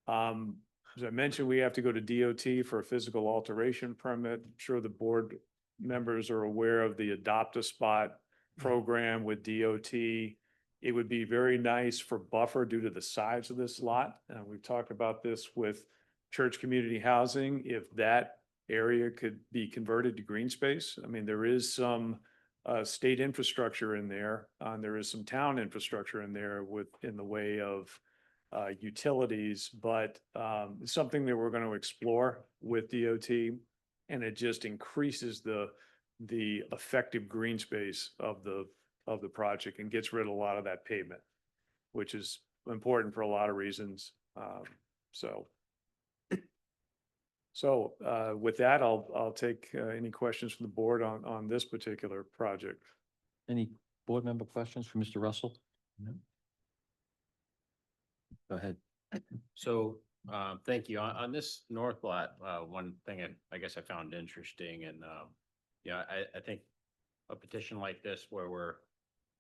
As I mentioned, we have to go to DOT for a physical alteration permit. I'm sure the board members are aware of the Adopt a Spot program with DOT. It would be very nice for buffer due to the size of this lot. We've talked about this with church community housing. If that area could be converted to green space, I mean, there is some state infrastructure in there. There is some town infrastructure in there in the way of utilities, but it's something that we're going to explore with DOT, and it just increases the effective green space of the project and gets rid of a lot of that pavement, which is important for a lot of reasons. So with that, I'll take any questions from the board on this particular project. Any board member questions for Mr. Russell? No. Go ahead. So, thank you. On this north lot, one thing I guess I found interesting, and, I think a petition like this where we're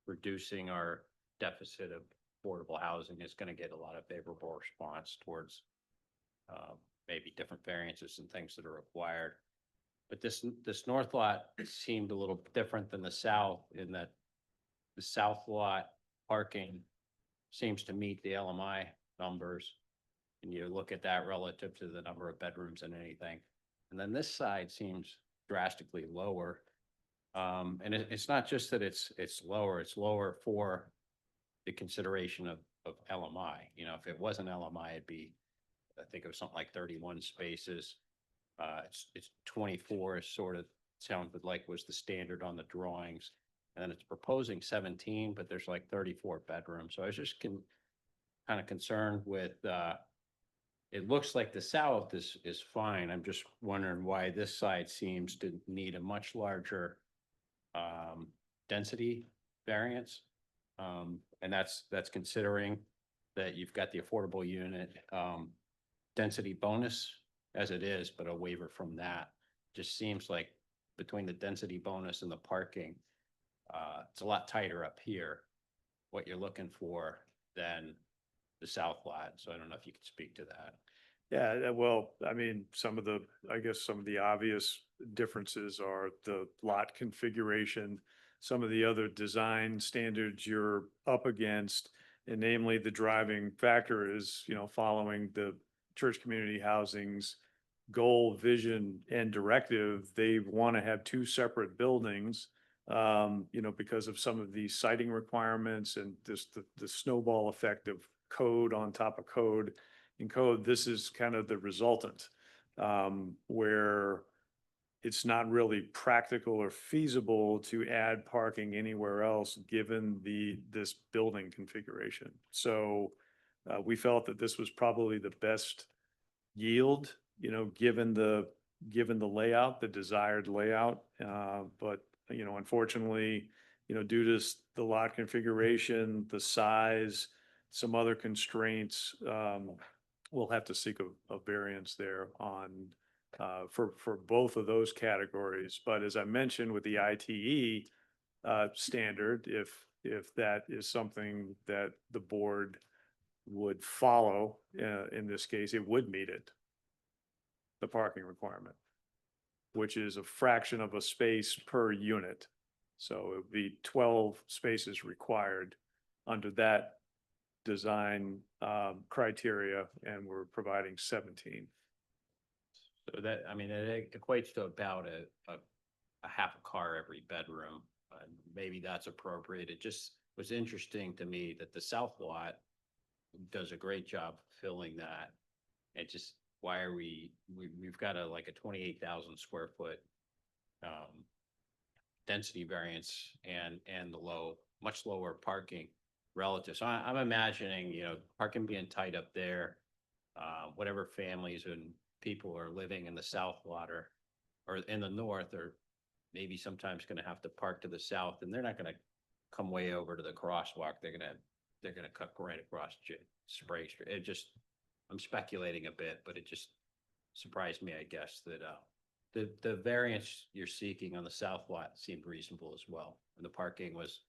reducing our deficit of affordable housing is going to get a lot of favorable response towards maybe different variances and things that are required. But this north lot seemed a little different than the south, in that the south lot parking seems to meet the LMI numbers, And you look at that relative to the number of bedrooms and anything. And then this side seems drastically lower. And it's not just that it's lower for the consideration of LMI. You know, if it wasn't LMI, it'd be, I think it was something like 31 spaces. It's 24 is sort of sounded like was the standard on the drawings. And then it's proposing 17, but there's like 34 bedrooms. So I was just kind of concerned with, it looks like the south is fine. I'm just wondering why this side seems to need a much larger density variance. And that's considering that you've got the affordable unit density bonus as it is, but a waiver from that. Just seems like between the density bonus and the parking, it's a lot tighter up here, what you're looking for than the south lot. So I don't know if you could speak to that. Yeah, well, I mean, I guess some of the obvious differences are the lot configuration, some of the other design standards you're up against, and namely the driving factor is, you know, following the church community housing's goal, vision, and directive. They want to have two separate buildings, you know, because of some of these siting requirements and the snowball effect of code on top of code. In code, this is kind of the resultant, where it's not really practical or feasible to add parking anywhere else, given this building configuration. So we felt that this was probably the best yield, you know, given the layout, the desired layout. But, you know, unfortunately, you know, due to the lot configuration, the size, some other constraints, we'll have to seek a variance there on for both of those categories. But as I mentioned with the ITE standard, if that is something that the board would follow, in this case, it would meet it, the parking requirement, which is a fraction of a space per unit. So it would be 12 spaces required under that design criteria, and we're providing 17. So that, I mean, it equates to about a half a car every bedroom. Maybe that's appropriate. It just was interesting to me that the south lot does a great job filling that. It just, why are we've got like a 28,000 square foot density variance and the much lower parking relative. So I'm imagining, you know, parking being tight up there, whatever families and people are living in the south lot or in the north are maybe sometimes going to have to park to the south, and they're not going to come way over to the crosswalk. They're going to cut right across Sprague Street. I'm speculating a bit, but it just surprised me, I guess, that the variance you're seeking on the south lot seemed reasonable as well, and the parking was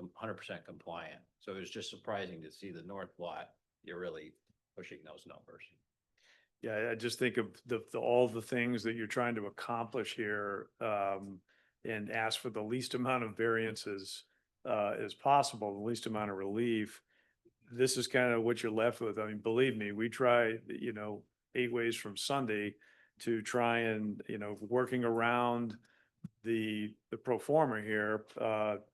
100% compliant. So it was just surprising to see the north lot, you're really pushing those numbers. Yeah, I just think of all the things that you're trying to accomplish here, and ask for the least amount of variances as possible, the least amount of relief. This is kind of what you're left with. I mean, believe me, we try, you know, 8 ways from Sunday to try and, you know, working around the pro forma here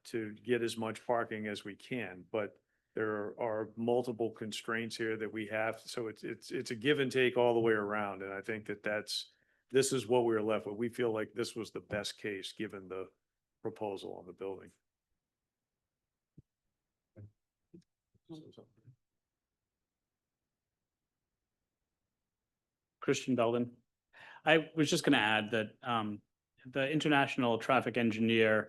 to get as much parking as we can. But there are multiple constraints here that we have. So it's a give and take all the way around. And I think this is what we're left with. We feel like this was the best case given the proposal on the building. Christian Belden. I was just going to add that the International Traffic Engineer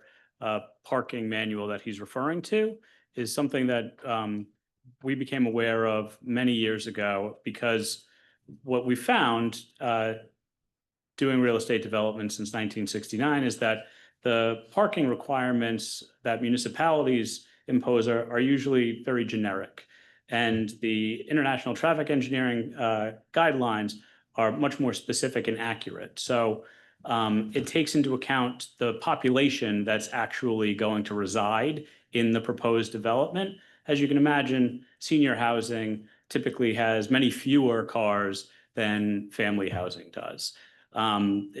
parking manual that he's referring to is something that we became aware of many years ago, because what we found doing real estate development since 1969 is that the parking requirements that municipalities impose are usually very generic. And the International Traffic Engineering guidelines are much more specific and accurate. So it takes into account the population that's actually going to reside in the proposed development. As you can imagine, senior housing typically has many fewer cars than family housing does. And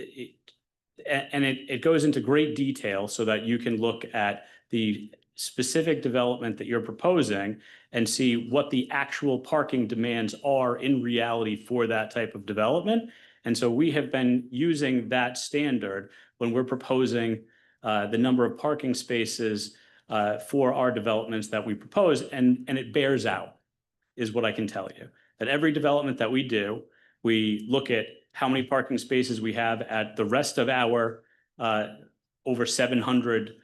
it goes into great detail so that you can look at the specific development that you're proposing and see what the actual parking demands are in reality for that type of development. And so we have been using that standard when we're proposing the number of parking spaces for our developments that we propose, and it bears out, is what I can tell you. At every development that we do, we look at how many parking spaces we have at the rest of our over 700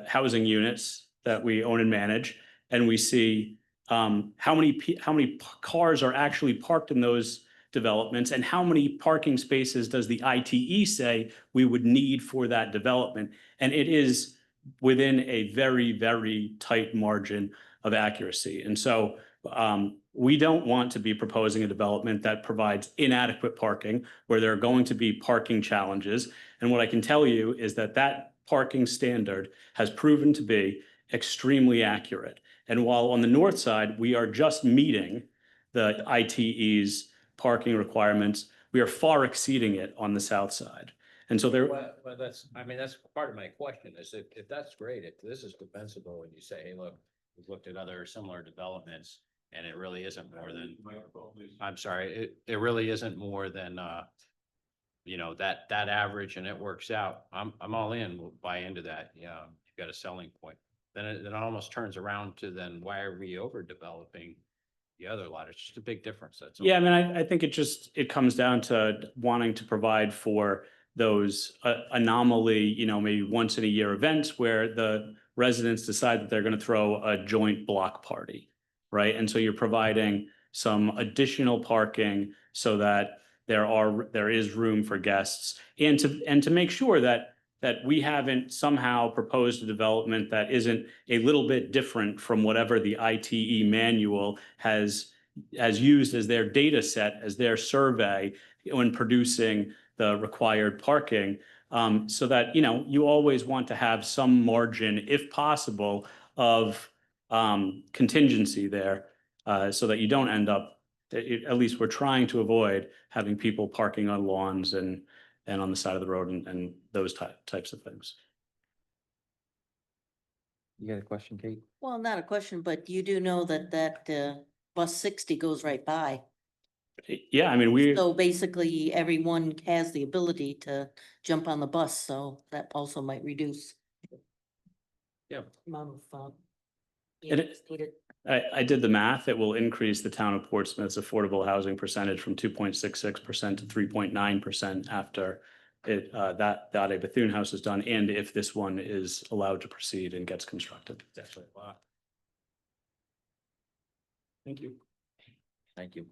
housing units that we own and manage, and we see how many cars are actually parked in those developments, and how many parking spaces does the ITE say we would need for that development. And it is within a very, very tight margin of accuracy. And so we don't want to be proposing a development that provides inadequate parking, where there are going to be parking challenges. And what I can tell you is that that parking standard has proven to be extremely accurate. And while on the north side, we are just meeting the ITE's parking requirements, we are far exceeding it on the south side. And so there. Well, that's part of my question is if that's great, if this is defensible and you say, hey, look, we've looked at other similar developments and it really isn't more than, I'm sorry, it really isn't more than, that average and it works out. I'm all in, we'll buy into that. Yeah, you've got a selling point. Then it almost turns around to then why are we overdeveloping the other lot? It's just a big difference. That's all. Yeah, I mean, I think it comes down to wanting to provide for those anomaly, maybe once in a year events where the residents decide that they're going to throw a joint block party, right? And so you're providing some additional parking so that there is room for guests, and to make sure that we haven't somehow proposed a development that isn't a little bit different from whatever the ITE manual has used as their data set, as their survey when producing the required parking, so that, you always want to have some margin, if possible, of contingency there, so that you don't end up, at least we're trying to avoid having people parking on lawns and on the side of the road and those types of things. You got a question, Kate? Well, not a question, but you do know that bus 60 goes right by. Yeah, I mean, So basically, everyone has the ability to jump on the bus, so that also might reduce. Yeah. Amount of. It- I did the math. It will increase the town of Portsmouth's affordable housing percentage from 2.66% to 3.9% after that a Bethune House is done, and if this one is allowed to proceed and gets constructed. That's a lot. Thank you. Thank you.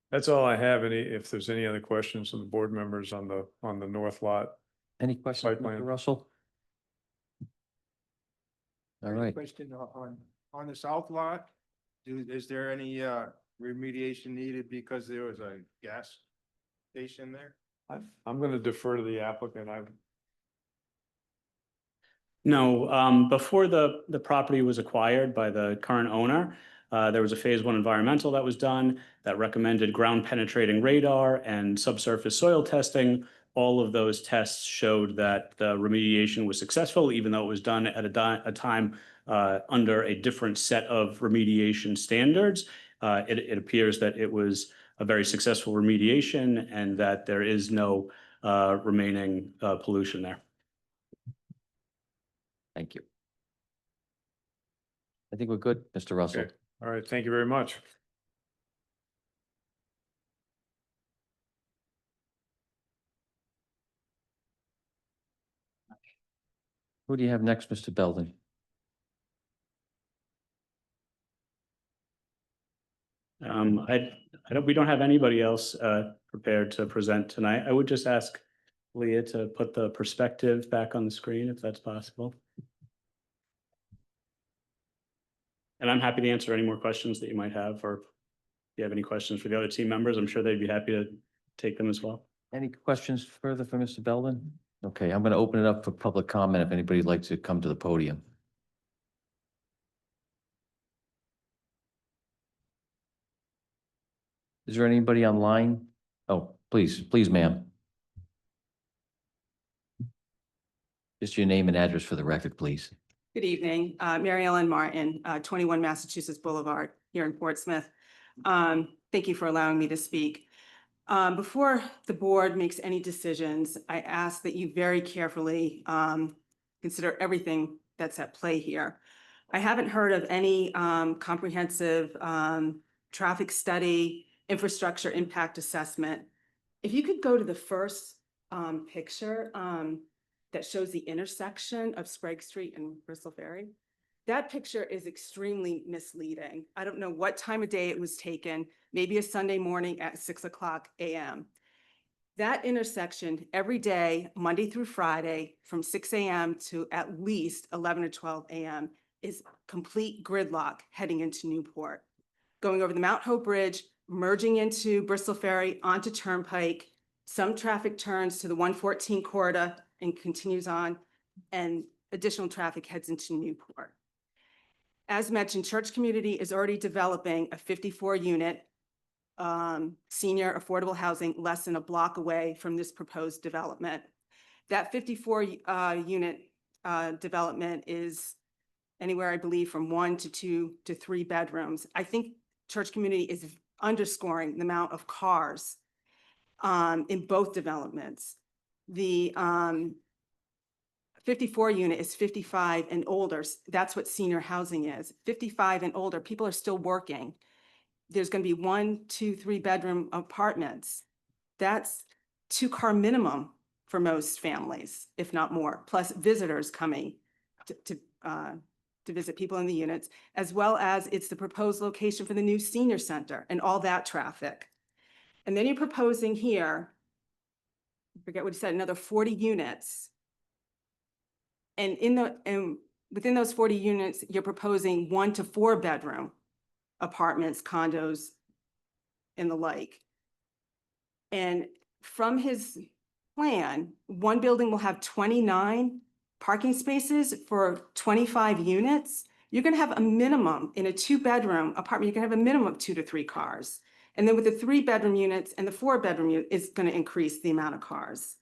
That's all I have. If there's any other questions from the board members on the north lot. Any questions, Site plan. Mr. Russell? All right. Question on the south lot, is there any remediation needed because there was a gas station there? I'm going to defer to the applicant. No, before the property was acquired by the current owner, there was a phase 1 environmental that was done that recommended ground penetrating radar and subsurface soil testing. All of those tests showed that the remediation was successful, even though it was done at a time under a different set of remediation standards. It appears that it was a very successful remediation and that there is no remaining pollution there. Thank you. I think we're good, Mr. Russell. Okay. All right. Thank you very much. Who do you have next, Mr. Belden? We don't have anybody else prepared to present tonight. I would just ask Leah to put the perspective back on the screen if that's possible. And I'm happy to answer any more questions that you might have, or if you have any questions for the other team members, I'm sure they'd be happy to take them as well. Any questions further for Mr. Belden? Okay, I'm going to open it up for public comment if anybody'd like to come to the podium. Is there anybody online? Oh, please, ma'am. Just your name and address for the record, please. Good evening, Mary Ellen Martin, 21 Massachusetts Boulevard here in Portsmouth. Thank you for allowing me to speak. Before the board makes any decisions, I ask that you very carefully consider everything that's at play here. I haven't heard of any comprehensive traffic study, infrastructure impact assessment. If you could go to the first picture that shows the intersection of Sprague Street and Bristol Ferry. That picture is extremely misleading. I don't know what time of day it was taken, maybe a Sunday morning at 6:00 a.m. That intersection every day, Monday through Friday, from 6 a.m. to at least 11 or 12 a.m. is complete gridlock heading into Newport. Going over the Mount Hope Bridge, merging into Bristol Ferry onto Turnpike, some traffic turns to the 114 corridor and continues on, and additional traffic heads into Newport. As mentioned, Church Community is already developing a 54-unit senior affordable housing less than a block away from this proposed development. That 54-unit development is anywhere, I believe, from 1 to 2 to 3 bedrooms. I think Church Community is underscoring the amount of cars in both developments. The 54 unit is 55 and older. That's what senior housing is. 55 and older, people are still working. There's going to be 1, 2, 3 bedroom apartments. That's 2-car minimum for most families, if not more, plus visitors coming to visit people in the units, as well as it's the proposed location for the new senior center and all that traffic. And then you're proposing here, I forget what you said, another 40 units. And within those 40 units, you're proposing 1 to 4 bedroom apartments, condos, and the like. And from his plan, one building will have 29 parking spaces for 25 units. You're going to have a minimum in a 2-bedroom apartment, you're going to have a minimum of 2 to 3 cars. And then with the 3-bedroom units and the 4-bedroom unit, it's going to increase the amount of cars.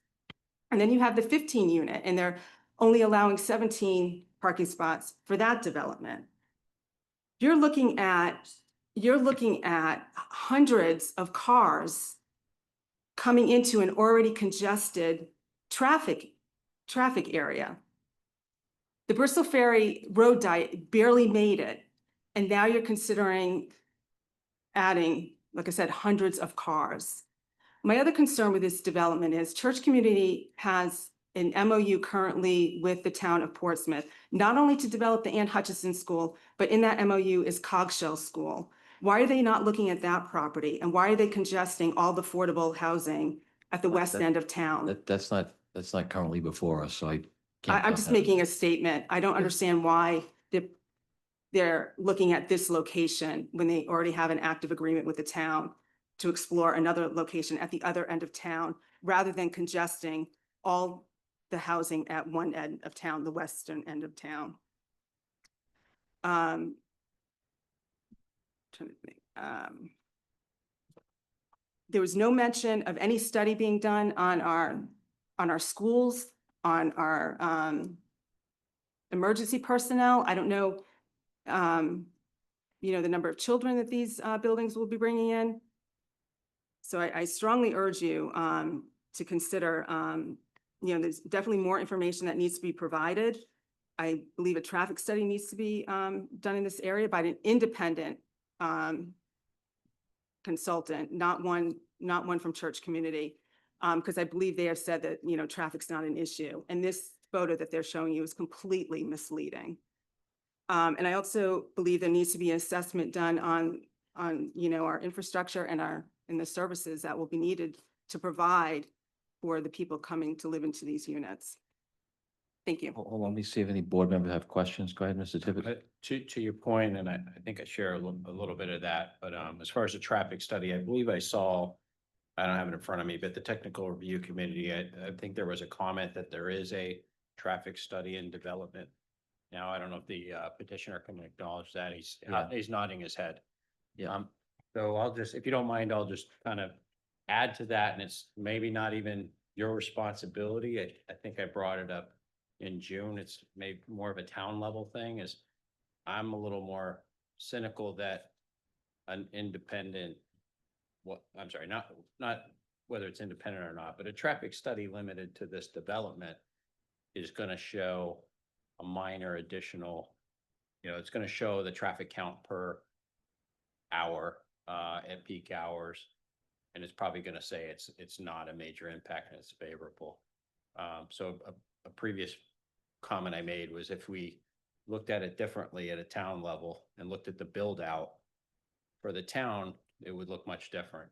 And then you have the 15 unit, and they're only allowing 17 parking spots for that development. You're looking at hundreds of cars coming into an already congested traffic area. The Bristol Ferry road diet barely made it, and now you're considering adding, like I said, hundreds of cars. My other concern with this development is Church Community has an MOU currently with the town of Portsmouth, not only to develop the Ann Hutchinson School, but in that MOU is Cogshell School. Why are they not looking at that property? And why are they congesting all the affordable housing at the west end of town? That's not currently before us, so I can't. I'm just making a statement. I don't understand why they're looking at this location when they already have an active agreement with the town to explore another location at the other end of town, rather than congesting all the housing at one end of town, the western end of town. Trying to think. There was no mention of any study being done on our schools, on our emergency personnel. I don't know, the number of children that these buildings will be bringing in. So I strongly urge you to consider, there's definitely more information that needs to be provided. I believe a traffic study needs to be done in this area by an independent consultant, not one from Church Community, because I believe they have said that, traffic's not an issue. And this photo that they're showing you is completely misleading. And I also believe there needs to be an assessment done on our infrastructure and the services that will be needed to provide for the people coming to live into these units. Thank you. Hold on, let me see if any board members have questions. Go ahead, Mr. Tibbetts. To your point, and I think I share a little bit of that, but as far as the traffic study, I believe I saw, I don't have it in front of me, but the technical review committee, I think there was a comment that there is a traffic study in development. Now, I don't know if the petitioner can acknowledge that. He's nodding his head. Yeah. So I'll just, if you don't mind, I'll just kind of add to that, and it's maybe not even your responsibility. I think I brought it up in June. It's maybe more of a town level thing, is I'm a little more cynical that an independent, I'm sorry, not whether it's independent or not, but a traffic study limited to this development is gonna show a minor additional, it's gonna show the traffic count per hour at peak hours. And it's probably gonna say it's not a major impact and it's favorable. So a previous comment I made was if we looked at it differently at a town level and looked at the build out for the town, it would look much different,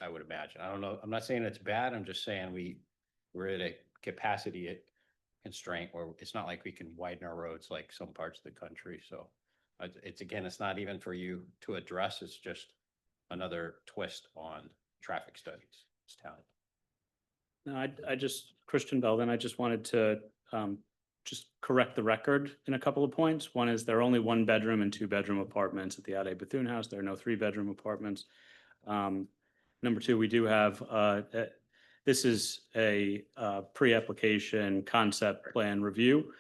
I would imagine. I don't know, I'm not saying it's bad, I'm just saying we're at a capacity constraint where it's not like we can widen our roads like some parts of the country, so. It's again, it's not even for you to address, it's just another twist on traffic studies, this town. No, I just, Christian Belvin, I just wanted to just correct the record in a couple of points. One is there are only 1-bedroom and 2-bedroom apartments at the Ade Bethune House. There are no 3-bedroom apartments. Number two, we do have, this is a pre-application concept plan review.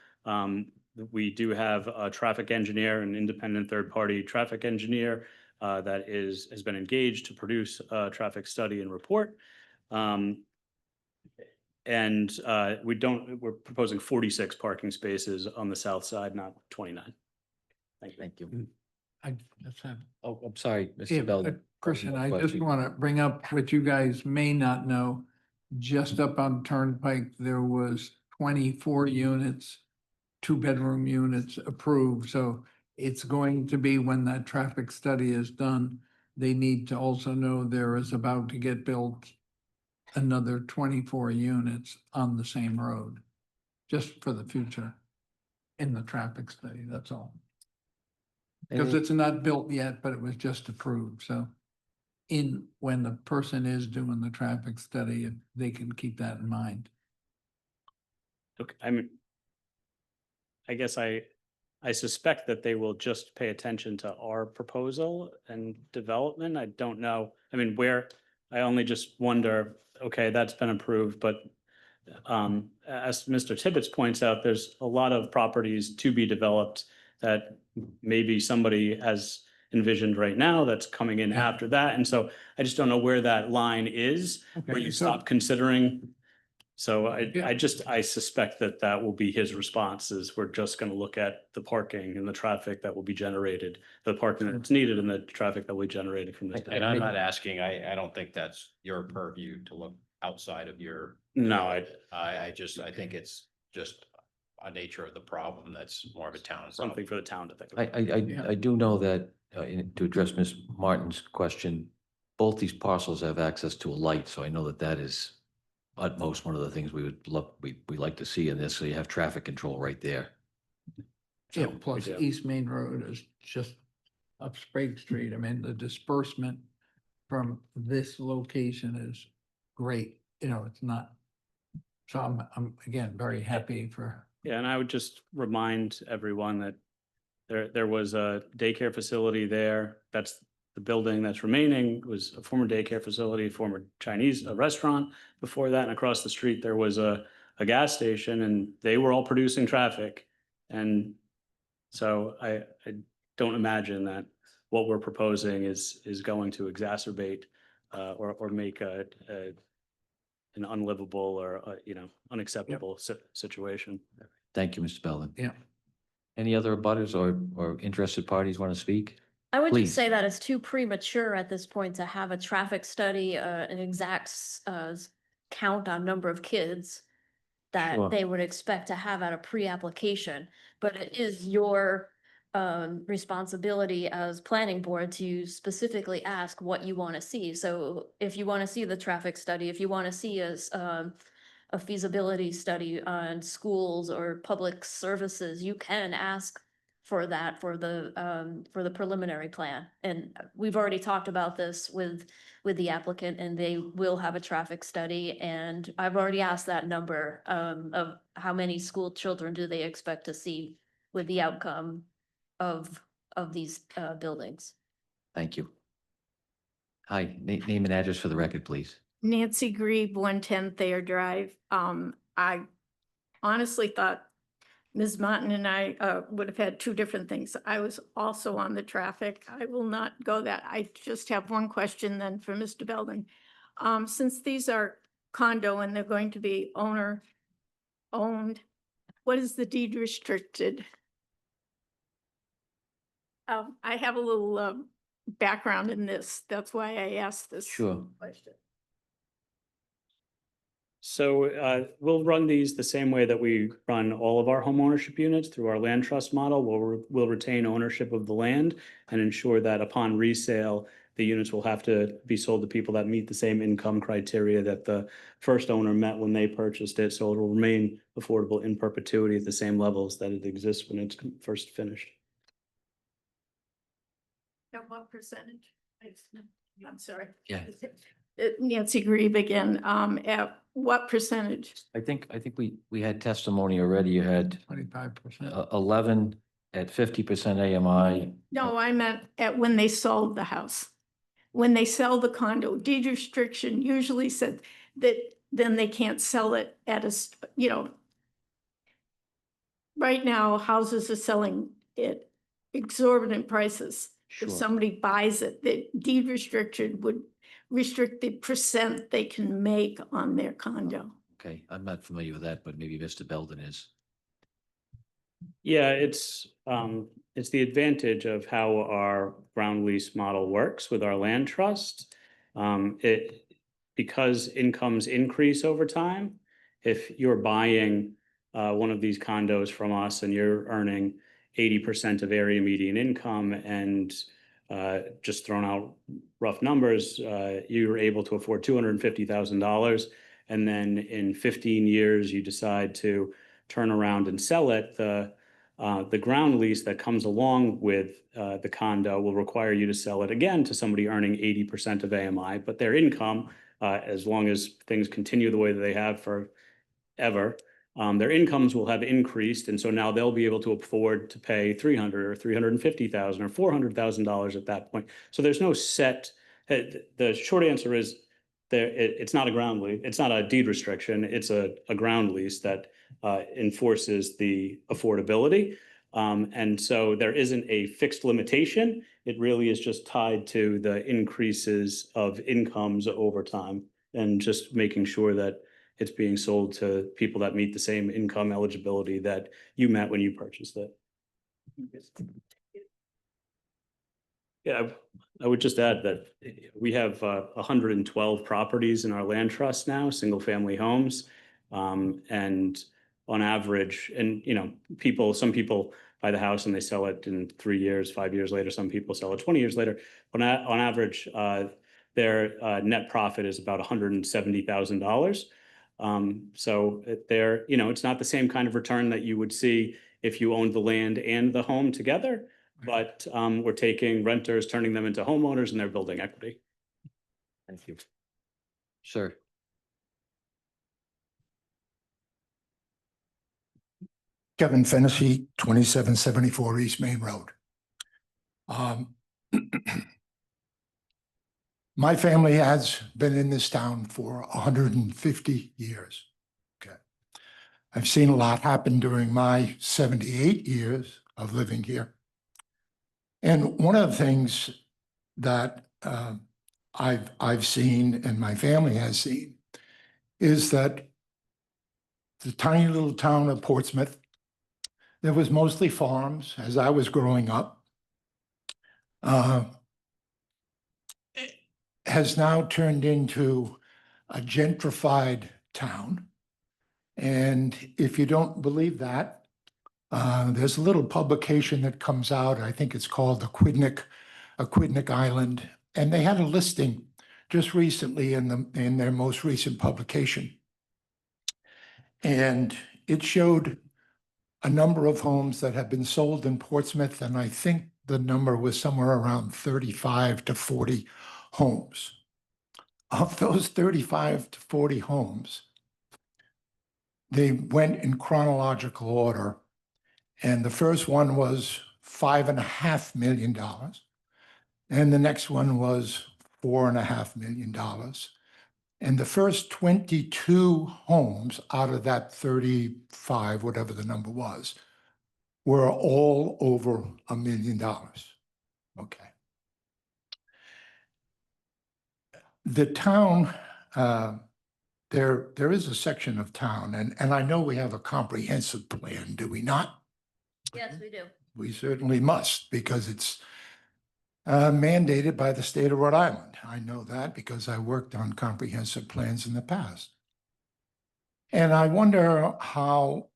We do have a traffic engineer, an independent third-party traffic engineer that has been engaged to produce a traffic study and report. And we're proposing 46 parking spaces on the south side, not 29. Thank you. Thank you. I just have. Oh, I'm sorry, Yeah, Mr. Belvin. Christian, I just want to bring up what you guys may not know. Just up on Turnpike, there was 24 units, 2-bedroom units approved. So it's going to be, when that traffic study is done, they need to also know there is about to get built another 24 units on the same road, just for the future in the traffic study, that's all. Because it's not built yet, but it was just approved, so when the person is doing the traffic study, they can keep that in mind. Okay, I guess I suspect that they will just pay attention to our proposal and development. I don't know. I mean, I only just wonder, okay, that's been approved, but as Mr. Tibbetts points out, there's a lot of properties to be developed that maybe somebody has envisioned right now that's coming in Yeah. after that. And so I just don't know where that line is, where Okay, you so- stop considering. So Yeah. I suspect that will be his response, is we're just going to look at the parking and the traffic that will be generated, the parking that's needed and the traffic that will be generated from this. And I'm not asking, I don't think that's your purview to look outside of your. No, I think it's just a nature of the problem that's more of a town. something for the town to think about. I do know that, to address Ms. Martin's question, both these parcels have access to a light, so I know that is at most one of the things we like to see in this, so you have traffic control right there. Yeah, So, plus yeah. East Main Road is just up Sprague Street. I mean, the disbursement from this location is great, it's not. So I'm again, very happy for. Yeah, and I would just remind everyone that there was a daycare facility there. That's the building that's remaining, was a former daycare facility, former Chinese restaurant. Before that, and across the street, there was a gas station, and they were all producing traffic. And so I don't imagine that what we're proposing is going to exacerbate or make an unlivable or unacceptable situation. thank you, Mr. Belvin. Yeah. Any other abutters or interested parties want to speak? I would Please. just say that it's too premature at this point to have a traffic study, an exact count on number of kids that Sure. they would expect to have at a pre-application. But it is your responsibility as planning board to specifically ask what you want to see. So if you want to see the traffic study, if you want to see a feasibility study on schools or public services, you can ask for that for the preliminary plan. And we've already talked about this with the applicant, and they will have a traffic study. And I've already asked that number of how many school children do they expect to see with the outcome of these buildings. Thank you. Hi, name and address for the record, please. Nancy Grieve, 110 Thayer Drive. I honestly thought Ms. Martin and I would have had two different things. I was also on the traffic. I will not go that. I just have one question then for Mr. Belden. Since these are condo and they're going to be owner owned, what is the deed restricted? I have a little background in this. That's why I asked this Sure. question. So we'll run these the same way that we run all of our home ownership units through our land trust model. We'll retain ownership of the land and ensure that upon resale, the units will have to be sold to people that meet the same income criteria that the first owner met when they purchased it. So it will remain affordable in perpetuity at the same levels that it exists when it's first finished. At what percentage? I'm sorry. Yeah. Nancy Grieve again, at what percentage? I think we had testimony already. You had 25%. 11 at 50% AMI. No, I meant at when they sold the house. When they sell the condo, deed restriction usually said that then they can't sell it at right now, houses are selling at exorbitant prices. Sure. If somebody buys it, the deed restriction would restrict the percent they can make on their condo. Okay, I'm not familiar with that, but maybe Mr. Belden is. Yeah, it's the advantage of how our ground lease model works with our land trust. Because incomes increase over time, if you're buying one of these condos from us and you're earning 80% of area median income and just thrown out rough numbers, you're able to afford $250,000. And then in 15 years, you decide to turn around and sell it. The ground lease that comes along with the condo will require you to sell it again to somebody earning 80% of AMI, but their income, as long as things continue the way that they have forever, their incomes will have increased, and so now they'll be able to afford to pay $300,000 or $350,000 or $400,000 at that point. So there's no set. The short answer is it's not a ground lease. It's not a deed restriction. It's a ground lease that enforces the affordability. And so there isn't a fixed limitation. It really is just tied to the increases of incomes over time and just making sure that it's being sold to people that meet the same income eligibility that you met when you purchased it. Yeah, I would just add that we have 112 properties in our land trust now, single family homes. And on average, and some people buy the house and they sell it in 3 years, 5 years later. Some people sell it 20 years later. On average, their net profit is about $170,000. So it's not the same kind of return that you would see if you owned the land and the home together, but we're taking renters, turning them into homeowners, and they're building equity. Thank you. Sir. Kevin Fennessy, 2774 East Main Road. My family has been in this town for 150 years. Okay. I've seen a lot happen during my 78 years of living here. And one of the things that I've seen and my family has seen is that the tiny little town of Portsmouth, there was mostly farms as I was growing up, has now turned into a gentrified town. And if you don't believe that, there's a little publication that comes out, I think it's called Aquidneck Island, and they had a listing just recently in their most recent publication. And it showed a number of homes that have been sold in Portsmouth, and I think the number was somewhere around 35 to 40 homes. Of those 35 to 40 homes, they went in chronological order, and the first one was $5.5 million, and the next one was $4.5 million. And the first 22 homes out of that 35, whatever the number was, were all over $1 million. Okay. The town, there is a section of town, and I know we have a comprehensive plan, do we not? Yes, we do. We certainly must, because it's mandated by the state of Rhode Island. I know that because I worked on comprehensive plans in the past. And I wonder how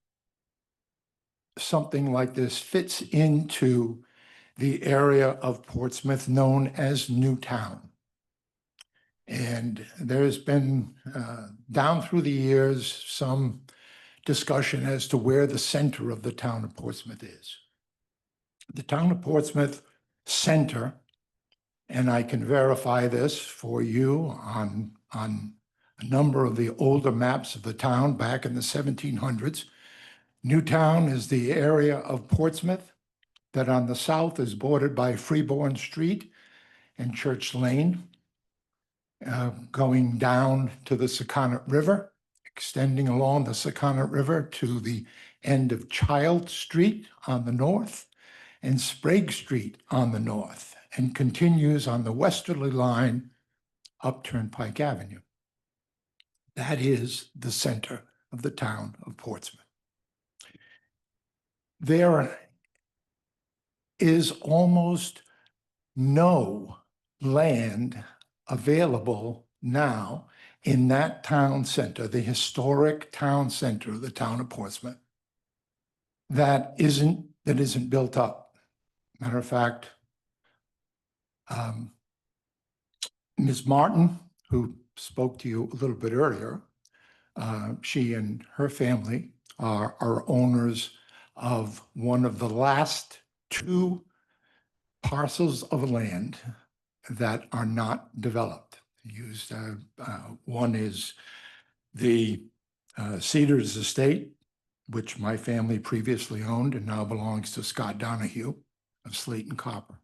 something like this fits into the area of Portsmouth known as Newtown. And there's been, down through the years, some discussion as to where the center of the town of Portsmouth is. The town of Portsmouth center, and I can verify this for you on a number of the older maps of the town back in the 1700s. Newtown is the area of Portsmouth that on the south is bordered by Freeborn Street and Church Lane, going down to the Secundit River, extending along the Secundit River to the end of Child Street on the north and Sprague Street on the north, and continues on the westerly line up Turnpike Avenue. That is the center of the town of Portsmouth. There is almost no land available now in that town center, the historic town center of the town of Portsmouth, that isn't built up. Matter of fact, Ms. Martin, who spoke to you a little bit earlier, she and her family are owners of one of the last 2 parcels of land that are not developed. One is the Cedars Estate, which my family previously owned and now belongs to Scott Donahue of Slate and Copper.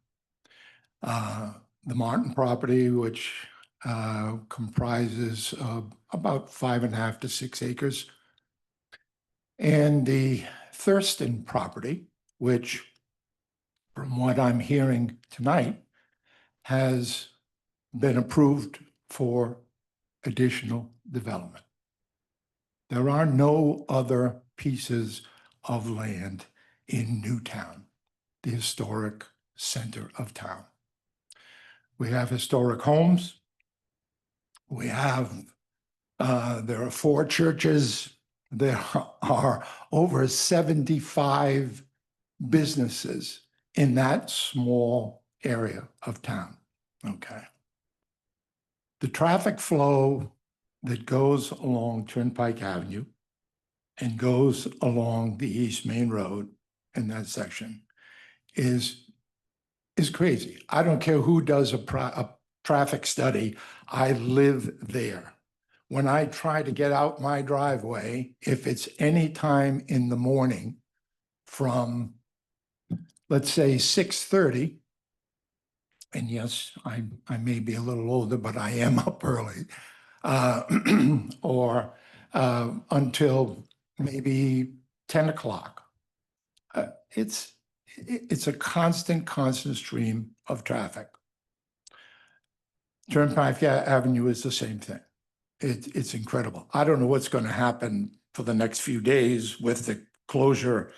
The Martin property, which comprises about 5.5 to 6 acres. And the Thurston property, which from what I'm hearing tonight, has been approved for additional development. There are no other pieces of land in Newtown, the historic center of town. We have historic homes. We have, there are 4 churches. There are over 75 businesses in that small area of town, okay? The traffic flow that goes along Turnpike Avenue and goes along the East Main Road in that section is crazy. I don't care who does a traffic study. I live there. When I try to get out my driveway, if it's any time in the morning from, let's say, 6:30, and yes, I may be a little older, but I am up early, or until maybe 10 o'clock. It's a constant stream of traffic. Turnpike Avenue is the same thing. It's incredible. I don't know what's going to happen for the next few days with the closure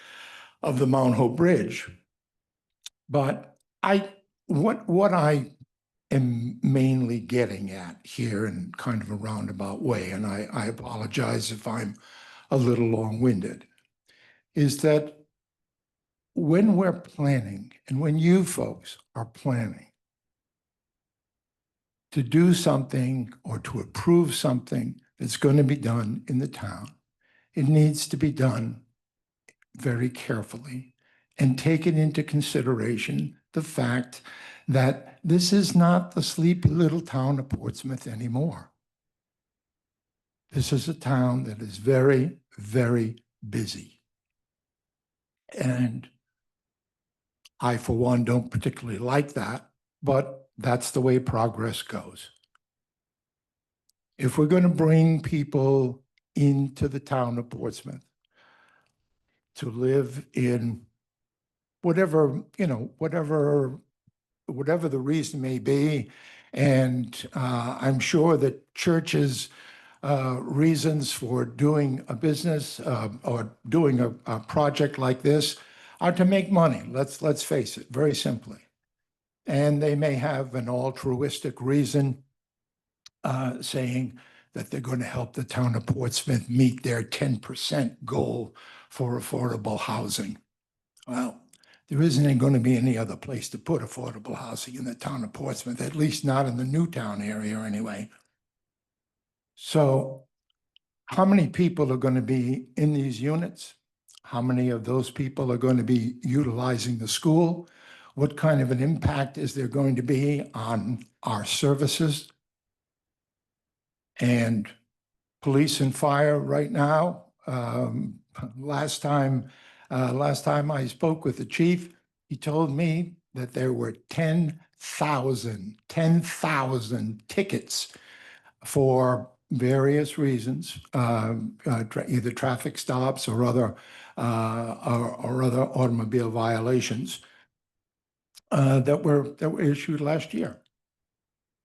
of the Mount Hope Bridge. But what I am mainly getting at here in kind of a roundabout way, and I apologize if I'm a little long-winded, is that when we're planning and when you folks are planning to do something or to approve something that's going to be done in the town, it needs to be done very carefully and taken into consideration the fact that this is not the sleepy little town of Portsmouth anymore. This is a town that is very, very busy. And I, for one, don't particularly like that, but That's the way progress goes. If we're going to bring people into the town of Portsmouth to live in whatever, whatever the reason may be, and I'm sure that churches' reasons for doing a business or doing a project like this are to make money. Let's face it, very simply. And they may have an altruistic reason saying that they're going to help the town of Portsmouth meet their 10% goal for affordable housing. Well, there isn't going to be any other place to put affordable housing in the town of Portsmouth, at least not in the Newtown area anyway. So how many people are going to be in these units? How many of those people are going to be utilizing the school? What kind of an impact is there going to be on our services? And police and fire right now, last time I spoke with the chief, he told me that there were 10,000 tickets for various reasons, either traffic stops or other automobile violations that were issued last year.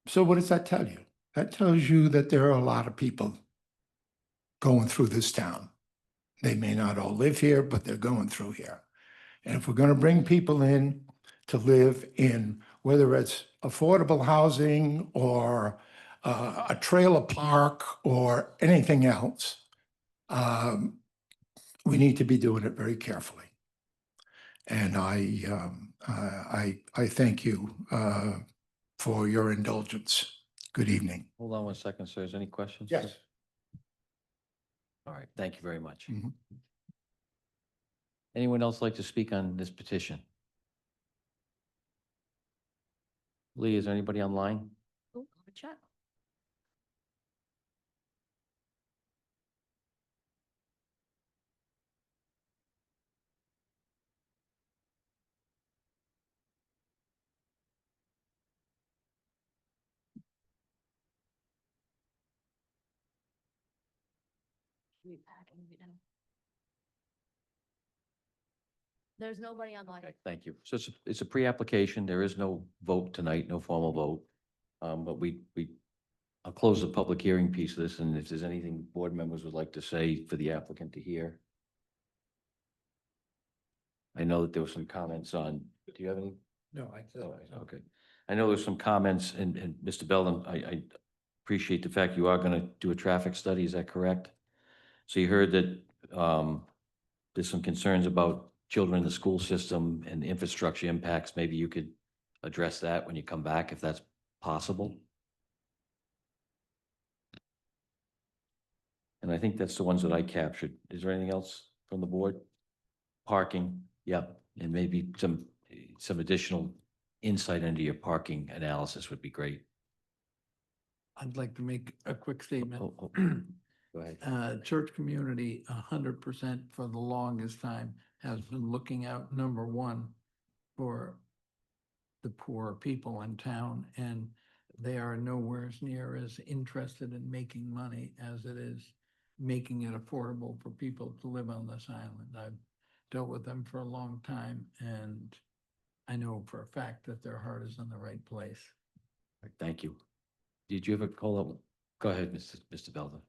So what does that tell you? That tells you that there are a lot of people going through this town. They may not all live here, but they're going through here. And if we're going to bring people in to live in, whether it's affordable housing or a trailer park or anything else, we need to be doing it very carefully. And I thank you for your indulgence. Good evening. Hold on one second, sir. Is there any questions? Yes. All right, thank you very much. Mhm. Anyone else like to speak on this petition? Lee, is there anybody online? Oh, chat. There's nobody online. Okay, thank you. So it's a pre-application. There is no vote tonight, no formal vote. But I'll close the public hearing piece of this, and if there's anything board members would like to say for the applicant to hear. I know that there were some comments on, do you have any? No, Oh, okay. I know there's some comments, and Mr. Belden, I appreciate the fact you are gonna do a traffic study, is that correct? So you heard that there's some concerns about children in the school system and the infrastructure impacts. Maybe you could address that when you come back, if that's possible. And I think that's the ones that I captured. Is there anything else from the board? Parking, yep, and maybe some additional insight into your parking analysis would be great. I'd like to make a quick statement. Oh, Go ahead. Church community, 100% for the longest time has been looking out, number one, for the poor people in town, and they are nowhere near as interested in making money as it is making it affordable for people to live on this island. I've dealt with them for a long time, and I know for a fact that their heart is in the right place. Thank you. Did you have a call up? Go ahead, Mr. Belden.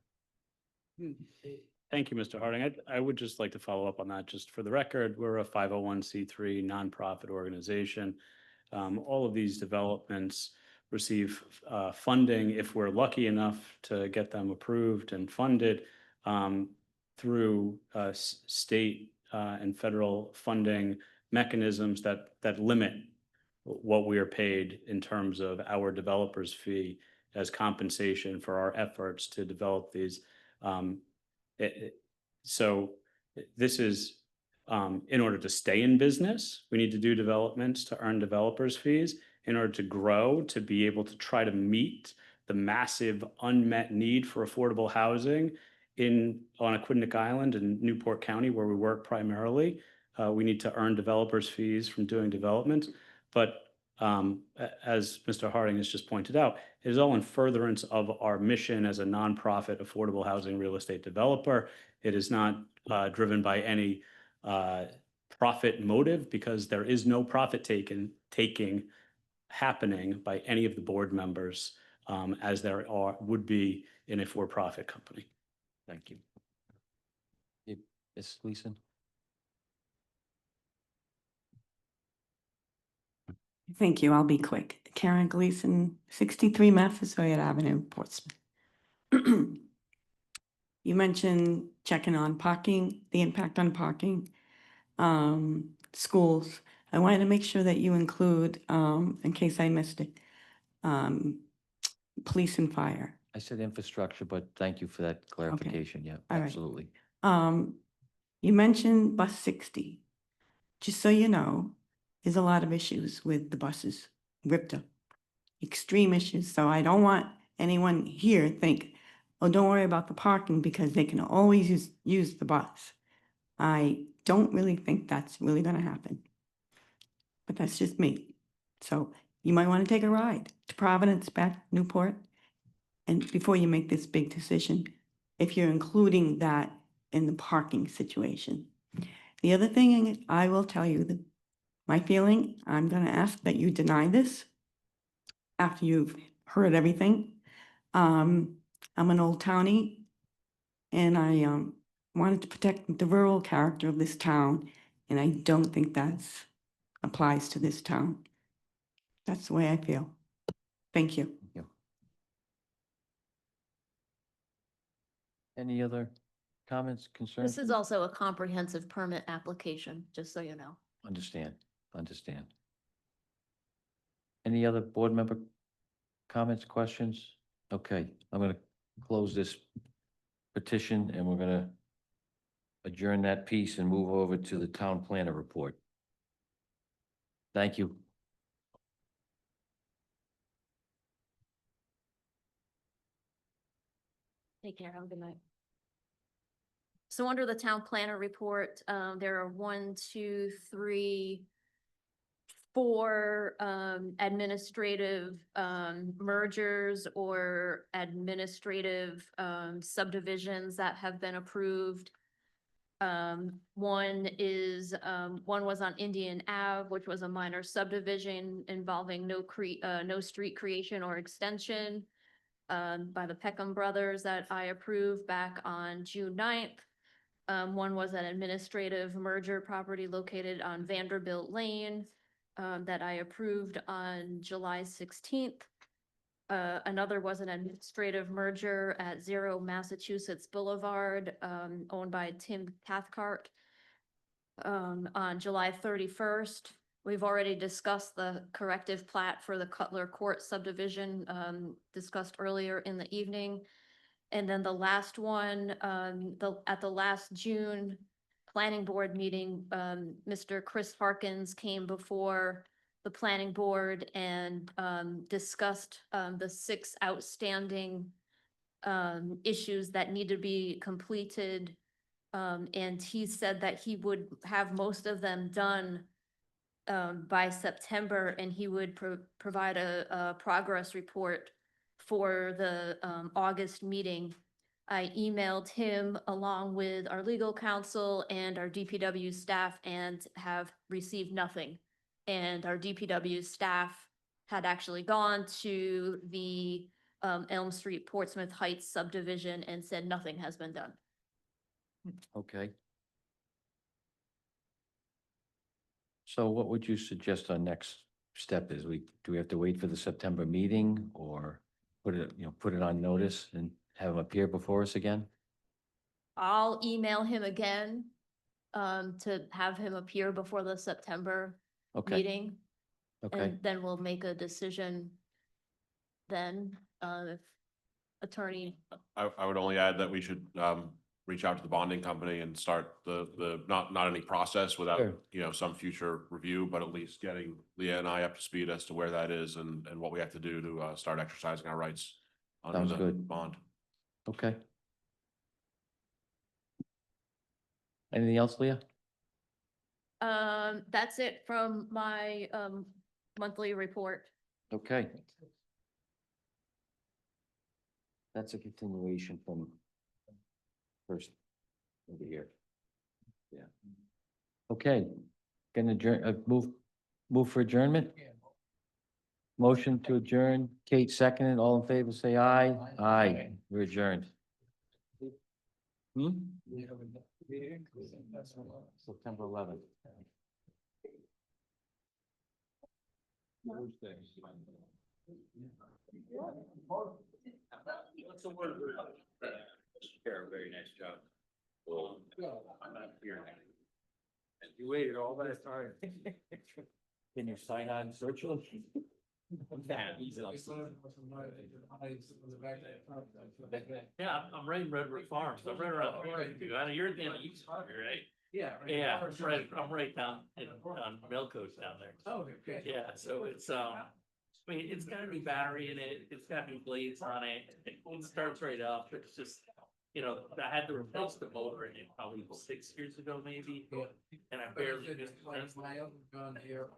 Thank you, Mr. Harding. I would just like to follow up on that. Just for the record, we're a 501c3 nonprofit organization. All of these developments receive funding, if we're lucky enough to get them approved and funded, through state and federal funding mechanisms that limit what we are paid in terms of our developer's fee as compensation for our efforts to develop these. So this is, in order to stay in business, we need to do developments to earn developers' fees. In order to grow, to be able to try to meet the massive unmet need for affordable housing on Aquidneck Island in Newport County, where we work primarily, we need to earn developers' fees from doing development. But as Mr. Harding has just pointed out, it is all in furtherance of our mission as a nonprofit affordable housing real estate developer. It is not driven by any profit motive, because there is no profit taking happening by any of the board members, as there would be in a for-profit company. Thank you. Ms. Gleason? Thank you. I'll be quick. Karen Gleason, 63 Massasoit Avenue, Portsmouth. You mentioned checking on parking, the impact on parking, schools. I wanted to make sure that you include, in case I missed it, police and fire. I said infrastructure, but thank you for that clarification. Yeah, All right. absolutely. You mentioned bus 60. Just so you know, there's a lot of issues with the buses, ripped up, extreme issues. So I don't want anyone here think, oh, don't worry about the parking because they can always use the bus. I don't really think that's really going to happen. But that's just me. So you might want to take a ride to Providence, back Newport, and before you make this big decision, if you're including that in the parking situation. The other thing I will tell you, that my feeling, I'm going to ask that you deny this after you've heard everything. I'm an old townie, and I wanted to protect the rural character of this town, and I don't think that applies to this town. That's the way I feel. Thank you. Thank you. Any other comments, concerns? This is also a comprehensive permit application, just so you know. Understand. Any other board member comments, questions? Okay, I'm going to close this petition and we're going to adjourn that piece and move over to the town planner report. Thank you. Take care. Have a good night. So under the town planner report, there are 4 administrative mergers or administrative subdivisions that have been approved. One was on Indian Ave, which was a minor subdivision involving no street creation or extension by the Peckham brothers that I approved back on June 9th. One was an administrative merger property located on Vanderbilt Lane that I approved on July 16th. Another was an administrative merger at 0 Massachusetts Boulevard, owned by Tim Cathcart, on July 31st. We've already discussed the corrective plat for the Cutler Court subdivision, discussed earlier in the evening. And then the last one, at the last June planning board meeting, Mr. Chris Harkins came before the planning board and discussed the 6 outstanding issues that need to be completed. And he said that he would have most of them done by September, and he would provide a progress report for the August meeting. I emailed him along with our legal counsel and our DPW staff and have received nothing. And our DPW staff had actually gone to the Elm Street Portsmouth Heights subdivision and said nothing has been done. Okay. So what would you suggest our next step is? Do we have to wait for the September meeting or put it on notice and have him appear before us again? I'll email him again to have him appear before the September Okay. meeting. Okay, And then we'll make a decision then, if attorney. I would only add that we should reach out to the bonding company and start not any process without, Sure. Some future review, but at least getting Leah and I up to speed as to where that is and what we have to do to start exercising our rights under Sounds the good. bond. okay. Anything else, Leah? That's it from my monthly report. Okay. That's a continuation from first over here. Yeah. Okay, gonna adjourn, move for adjournment? Motion to adjourn, Kate seconded, all in favor, say aye. Aye, we're adjourned. September 11th. What's the word? Very nice job. I'm not here. You waited all that time. Can you sign on virtually? Yeah, I'm right in Redwood Farms. I'm right around the corner. You're in the east, right? Yeah. Yeah, I'm right down on Milco's down there. Oh, okay. Yeah, so it's, I mean, it's got a new battery in it, it's got new blades on it, it starts right up, it's just, you know, I had to replace the motor in it probably 6 years ago, maybe, and I barely missed it. My other gun here.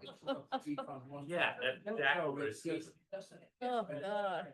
Yeah, exactly. Oh, God.